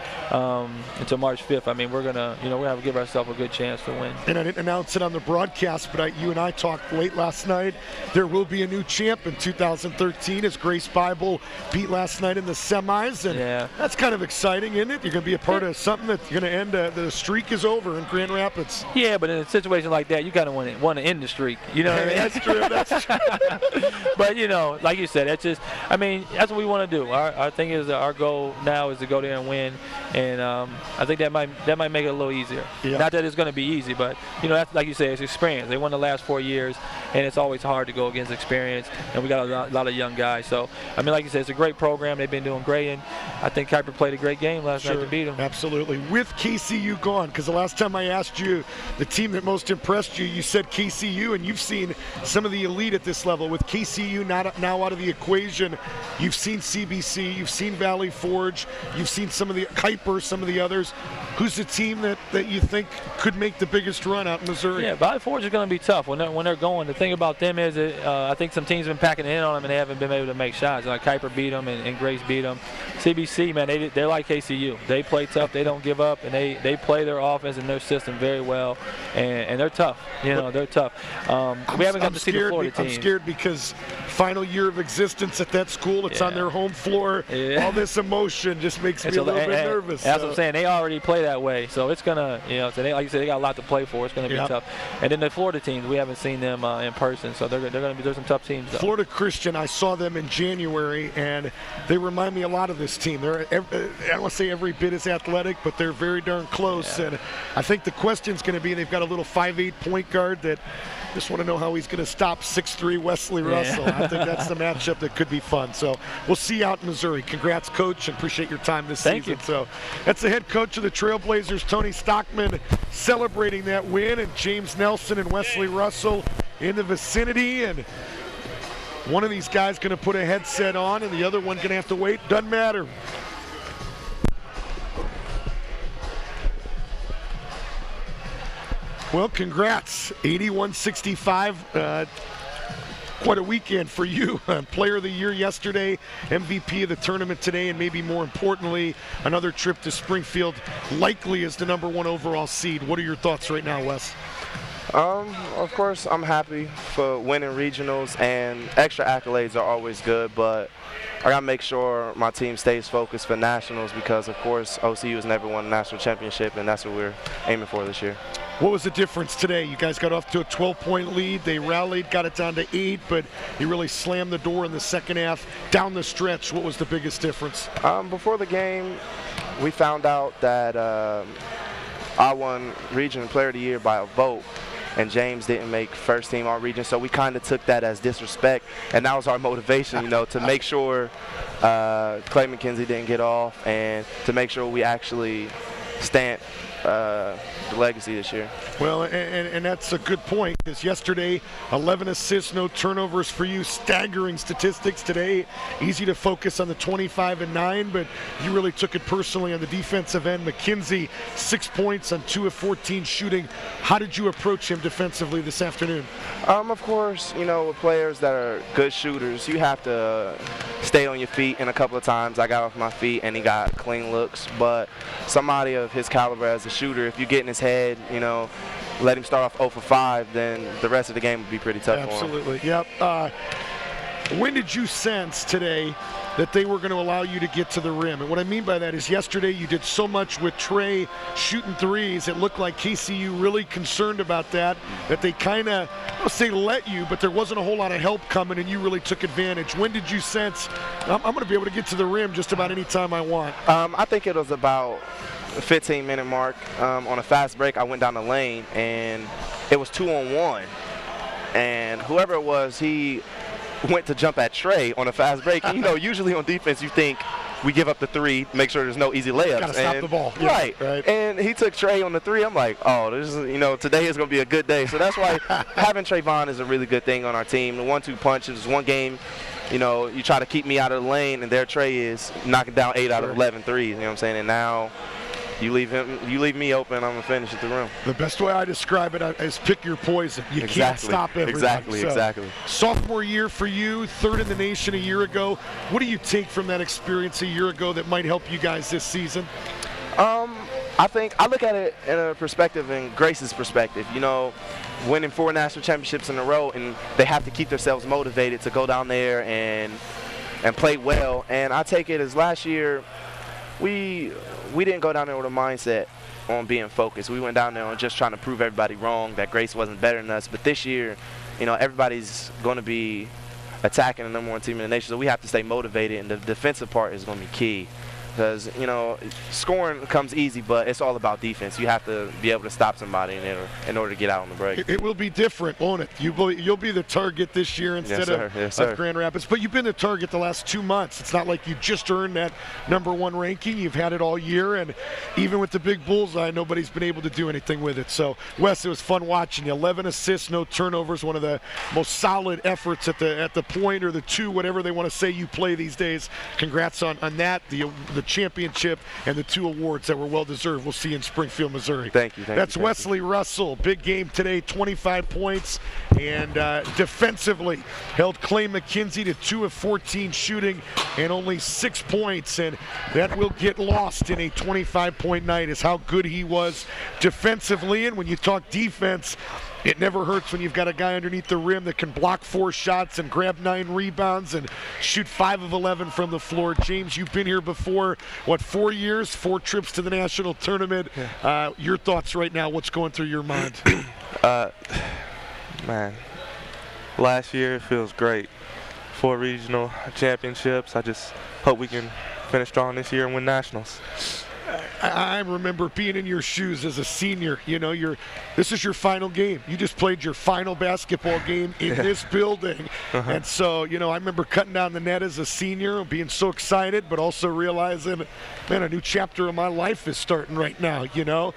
T: until March 5th, I mean, we're gonna have to give ourselves a good chance to win.
A: And I didn't announce it on the broadcast, but you and I talked late last night. There will be a new champ in 2013 as Grace Bible beat last night in the semis, and that's kind of exciting, isn't it? You're going to be a part of something that's going to end. The streak is over in Grand Rapids.
T: Yeah, but in a situation like that, you kind of want to end the streak. You know what I mean?
A: That's true. That's true.
T: But you know, like you said, that's just. I mean, that's what we want to do. Our thing is, our goal now is to go there and win, and I think that might make it a little easier.
A: Yeah.
T: Not that it's going to be easy, but you know, that's, like you say, it's experience. They won the last 4 years, and it's always hard to go against experience. And we got a lot of young guys. So I mean, like you said, it's a great program. They've been doing great, and I think Kuiper played a great game last night to beat them.
A: Absolutely. With KCU gone, because the last time I asked you the team that most impressed you, you said KCU, and you've seen some of the elite at this level. With KCU now out of the equation, you've seen CBC, you've seen Valley Forge, you've seen some of the Kuiper, some of the others. Who's the team that you think could make the biggest run out in Missouri?
T: Yeah, Valley Forge is going to be tough when they're going. The thing about them is that I think some teams have been packing in on them and they haven't been able to make shots. Like Kuiper beat them and Grace beat them. CBC, man, they're like KCU. They play tough. They don't give up, and they play their offense and their system very well, and they're tough. You know, they're tough. We haven't got to see the Florida teams.
A: I'm scared because final year of existence at that school, it's on their home floor.
T: Yeah.
A: All this emotion just makes me a little bit nervous.
T: That's what I'm saying. They already play that way, so it's gonna, you know, like you said, they got a lot to play for. It's gonna be tough. And then the Florida teams, we haven't seen them in person, so there's some tough teams. Though.
A: Florida Christian, I saw them in January, and they remind me a lot of this team. They're I don't want to say every bit as athletic, but they're very darn close. And I think the question's going to be, they've got a little 5'8" point guard that just want to know how he's going to stop 6'3" Wesley Russell. I think that's the matchup that could be fun. So we'll see you out in Missouri. Congrats, Coach, and appreciate your time this season.
T: Thank you.
A: So that's the head coach of the Trailblazers, Tony Stockman, celebrating that win, and James Nelson and Wesley Russell in the vicinity. And one of these guys going to put a headset on, and the other one going to have to wait. Doesn't matter. Well, congrats. 81-65. Quite a weekend for you. Player of the year yesterday, MVP of the tournament today, and maybe more importantly, another trip to Springfield, likely as the #1 overall seed. What are your thoughts right now, Wes?
U: Of course, I'm happy for winning regionals, and extra accolades are always good, but I got to make sure my team stays focused for nationals because, of course, OCU has never won a national championship, and that's what we're aiming for this year.
A: What was the difference today? You guys got off to a 12-point lead. They rallied, got it down to 8, but you really slammed the door in the second half. Down the stretch, what was the biggest difference?
U: Before the game, we found out that I won Region Player of the Year by a vote, and James didn't make first team all region, so we kind of took that as disrespect, and that was our motivation, you know, to make sure Clay McKenzie didn't get off and to make sure we actually stamp the legacy this year.
A: Well, and that's a good point, because yesterday 11 assists, no turnovers for you, staggering statistics. Today easy to focus on the 25 and 9, but you really took it personally on the defensive end. McKenzie 6 points on 2 of 14 shooting. How did you approach him defensively this afternoon?
U: Of course, you know, with players that are good shooters, you have to stay on your feet, and a couple of times I got off my feet and he got clean looks, but somebody of his caliber as a shooter, if you get in his head, you know, let him start off 0 for 5, then the rest of the game would be pretty tough for him.
A: Absolutely, yep. When did you sense today that they were going to allow you to get to the rim? And what I mean by that is yesterday you did so much with Trey shooting threes. It looked like KCU really concerned about that they kind of, I don't say let you, but there wasn't a whole lot of help coming, and you really took advantage. When did you sense, I'm going to be able to get to the rim just about any time I want?
U: I think it was about the 15-minute mark. On a fast break, I went down the lane, and it was 2-on-1. And whoever it was, he went to jump at Trey on a fast break. And, you know, usually on defense you think we give up the 3, make sure there's no easy layups.
A: Gotta stop the ball.
U: Right. And he took Trey on the 3. I'm like, oh, this is, you know, today is going to be a good day. So that's why having Trayvon is a really good thing on our team. The 1-2 punch is one game you know, you try to keep me out of the lane, and their tray is knocking down 8 out of 11 threes. You know what I'm saying? And now you leave me open, I'm gonna finish at the rim.
A: The best way I describe it is pick your poison. You can't stop everybody.
U: Exactly.
A: Sophomore year for you, third in the nation a year ago. What do you take from that experience a year ago that might help you guys this season?
U: I think I look at it in a perspective, in Grace's perspective. You know, winning 4 national championships in a row, and they have to keep themselves motivated to go down there and play well. And I take it as last year, we didn't go down there with a mindset on being focused. We went down there on just trying to prove everybody wrong, that Grace wasn't better than us. But this year, you know, everybody's going to be attacking the #1 team in the nation, so we have to stay motivated, and the defensive part is going to be key. Because, you know, scoring comes easy, but it's all about defense. You have to be able to stop somebody in order to get out on the break.
A: It will be different, won't it? You'll be the target this year instead of Grand Rapids. But you've been the target the last 2 months. It's not like you just earned that #1 ranking. You've had it all year, and even with the big bullseye, nobody's been able to do anything with it. So, Wes, it was fun watching you. 11 assists, no turnovers, one of the most solid efforts at the point or the two, whatever they want to say you play these days. Congrats on that, the championship and the 2 awards that were well-deserved. We'll see you in Springfield, Missouri.
U: Thank you.
A: That's Wesley Russell. Big game today, 25 points, and defensively held Clay McKenzie to 2 of 14 shooting and only 6 points, and that will get lost in a 25-point night is how good he was defensively. And when you talk defense, it never hurts when you've got a guy underneath the rim that can block 4 shots and grab 9 rebounds and shoot 5 of 11 from the floor. James, you've been here before, 4 years, 4 trips to the national tournament. Yeah. Your thoughts right now, what's going through your mind?
F: Man, last year it feels great. 4 regional championships. I just hope we can finish strong this year and win nationals.
A: I remember being in your shoes as a senior. You know, this is your final game. You just played your final basketball game in this building. And so, you know, I remember cutting down the net as a senior and being so excited, but also realizing, man, a new chapter of my life is starting right now, you know?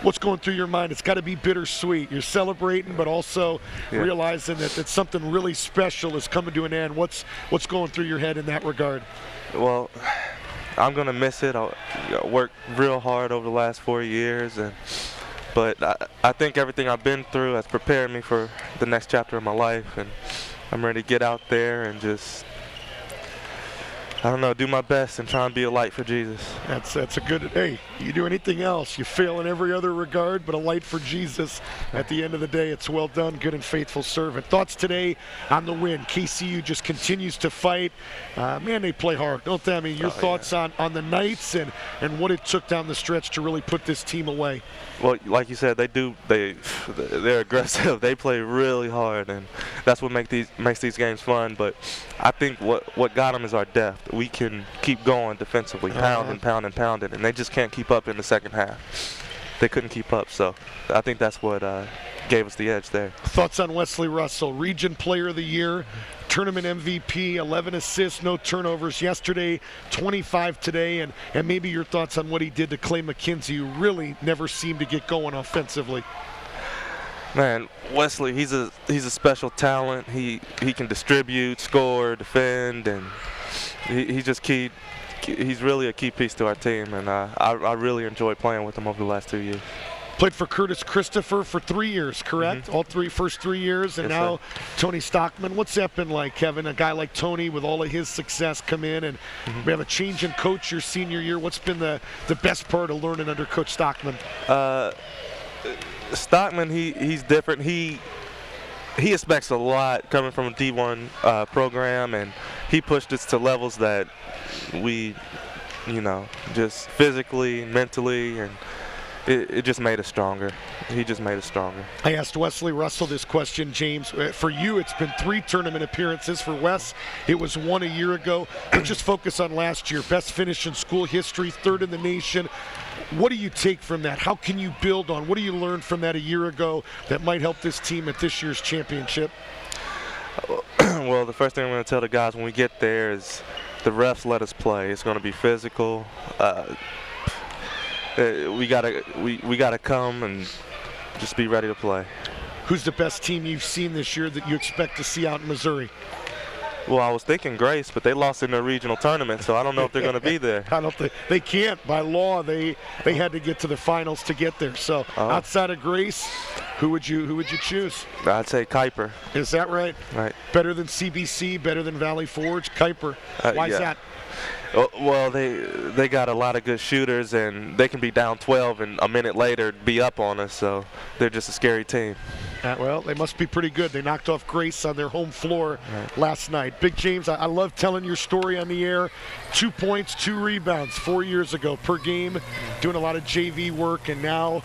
A: What's going through your mind? It's got to be bittersweet. You're celebrating, but also realizing that something really special is coming to an end. What's going through your head in that regard?
F: Well, I'm going to miss it. I worked real hard over the last 4 years, but I think everything I've been through has prepared me for the next chapter of my life, and I'm ready to get out there and just, I don't know, do my best and try and be a light for Jesus.
A: That's a good, hey, you do anything else, you fail in every other regard, but a light for Jesus. At the end of the day, it's well done, good and faithful servant. Thoughts today on the win? KCU just continues to fight. Man, they play hard, don't they? I mean, your thoughts on the Knights and what it took down the stretch to really put this team away?
F: Well, like you said, they're aggressive. They play really hard, and that's what makes these games fun. But I think what got them is our depth. We can keep going defensively, pounding, and they just can't keep up in the second half. They couldn't keep up, so I think that's what gave us the edge there.
A: Thoughts on Wesley Russell, Region Player of the Year, Tournament MVP, 11 assists, no turnovers yesterday, 25 today, and maybe your thoughts on what he did to Clay McKenzie, who really never seemed to get going offensively.
F: Man, Wesley, he's a special talent. He can distribute, score, defend, and he's really a key piece to our team, and I really enjoyed playing with him over the last 2 years.
A: Played for Curtis Christopher for 3 years, correct? All first three years, and now Tony Stockman. What's that been like, Kevin? A guy like Tony with all of his success come in, and we have a change in coach your senior year. What's been the best part of learning under Coach Stockman?
F: Stockman, he's different. He expects a lot coming from a D1 program, and he pushed us to levels that we, just physically, mentally, and it just made us stronger. He just made us stronger.
A: I asked Wesley Russell this question, James. For you, it's been 3 tournament appearances. For Wes, it was 1 a year ago. Let's just focus on last year. Best finish in school history, 3rd in the nation. What do you take from that? How can you build on? What do you learn from that a year ago that might help this team at this year's championship?
F: Well, the first thing I'm going to tell the guys when we get there is the refs let us play. It's going to be physical. We gotta come and just be ready to play.
A: Who's the best team you've seen this year that you expect to see out in Missouri?
F: Well, I was thinking Grace, but they lost in the regional tournament, so I don't know if they're going to be there.
A: I don't think they can't. By law, they had to get to the finals to get there. So outside of Grace, who would you choose?
F: I'd say Kuiper.
A: Is that right?
F: Right.
A: Better than CBC, better than Valley Forge, Kuiper. Why is that?
F: Well, they got a lot of good shooters, and they can be down 12 and a minute later be up on us, so they're just a scary team.
A: Well, they must be pretty good. They knocked off Grace on their home floor last night. Big James, I love telling your story on the air. 2 points, 2 rebounds 4 years ago per game, doing a lot of JV work, and now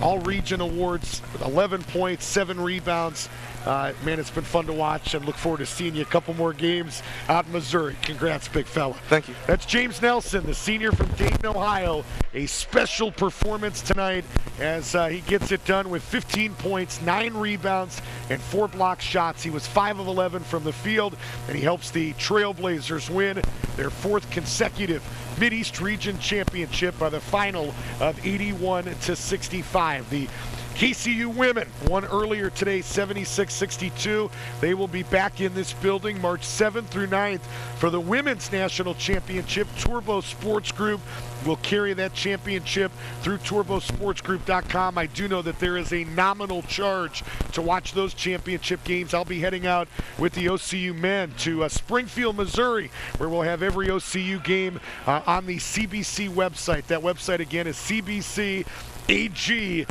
A: all-region awards, 11 points, 7 rebounds. Man, it's been fun to watch, and look forward to seeing you a couple more games out in Missouri. Congrats, big fella.
F: Thank you.
A: That's James Nelson, the senior from Dayton, Ohio. A special performance tonight as he gets it done with 15 points, 9 rebounds, and 4 block shots. He was 5 of 11 from the field, and he helps the Trailblazers win their 4th consecutive Mideast Region Championship by the final of 81-65. The KCU women won earlier today, 76-62. They will be back in this building March 7th through 9th for the Women's National Championship. Turbo Sports Group will carry that championship through turbosportsgroup.com. I do know that there is a nominal charge to watch those championship games. I'll be heading out with the OCU men to Springfield, Missouri, where we'll have every OCU game on the CBC website. That website again is CBC ag.edu.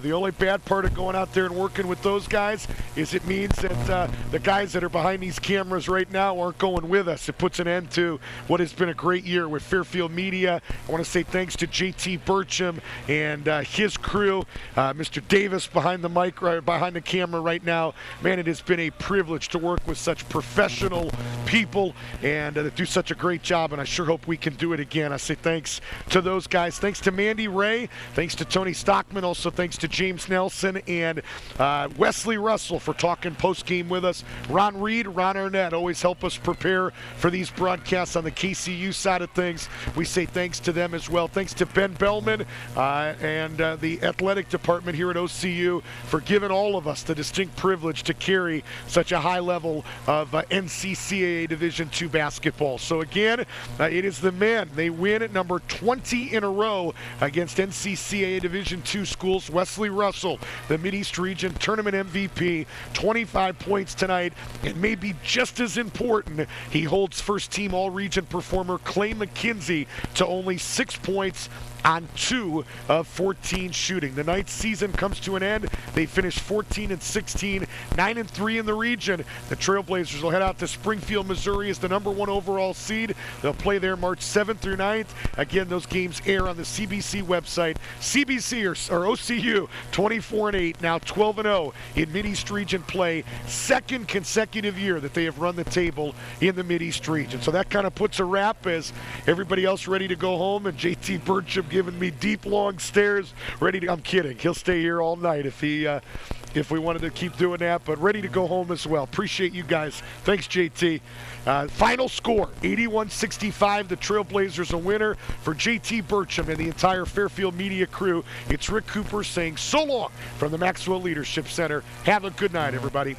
A: The only bad part of going out there and working with those guys is it means that the guys that are behind these cameras right now aren't going with us. It puts an end to what has been a great year with Fairfield Media. I want to say thanks to JT Burcham and his crew, Mr. Davis behind the mic, behind the camera right now. Man, it has been a privilege to work with such professional people and that do such a great job, and I sure hope we can do it again. I say thanks to those guys. Thanks to Mandy Ray. Thanks to Tony Stockman. Also thanks to James Nelson and Wesley Russell for talking post-game with us. Ron Reed, Ron Arnett always help us prepare for these broadcasts on the KCU side of things. We say thanks to them as well. Thanks to Ben Bellman and the athletic department here at OCU for giving all of us the distinct privilege to carry such a high level of NCCAA Division II basketball. So again, it is the men. They win at number 20 in a row against NCCAA Division II schools. Wesley Russell, the Mideast Region Tournament MVP, 25 points tonight, and maybe just as important, he holds first-team All-Region performer Clay McKenzie to only 6 points on 2 of 14 shooting. The ninth season comes to an end. They finished 14-16, 9-3 in the region. The Trailblazers will head out to Springfield, Missouri as the #1 overall seed. They'll play there March 7th through 9th. Again, those games air on the CBC website. CBC or OCU 24-8, now 12-0 in Mideast Region play. 2nd consecutive year that they have run the table in the Mideast Region. So that kind of puts a wrap as everybody else ready to go home, and JT Burcham giving me deep, long stares. Ready to, I'm kidding. He'll stay here all night if we wanted to keep doing that, but ready to go home as well. Appreciate you guys. Thanks, JT. Final score, 81-65. The Trailblazers a winner. For JT Burcham and the entire Fairfield Media crew, it's Rick Cooper saying so long from the Maxwell Leadership Center. Have a good night, everybody.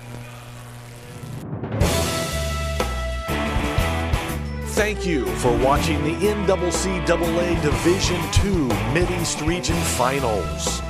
Q: Thank you for watching the NCCAA Division II Mideast Region Finals.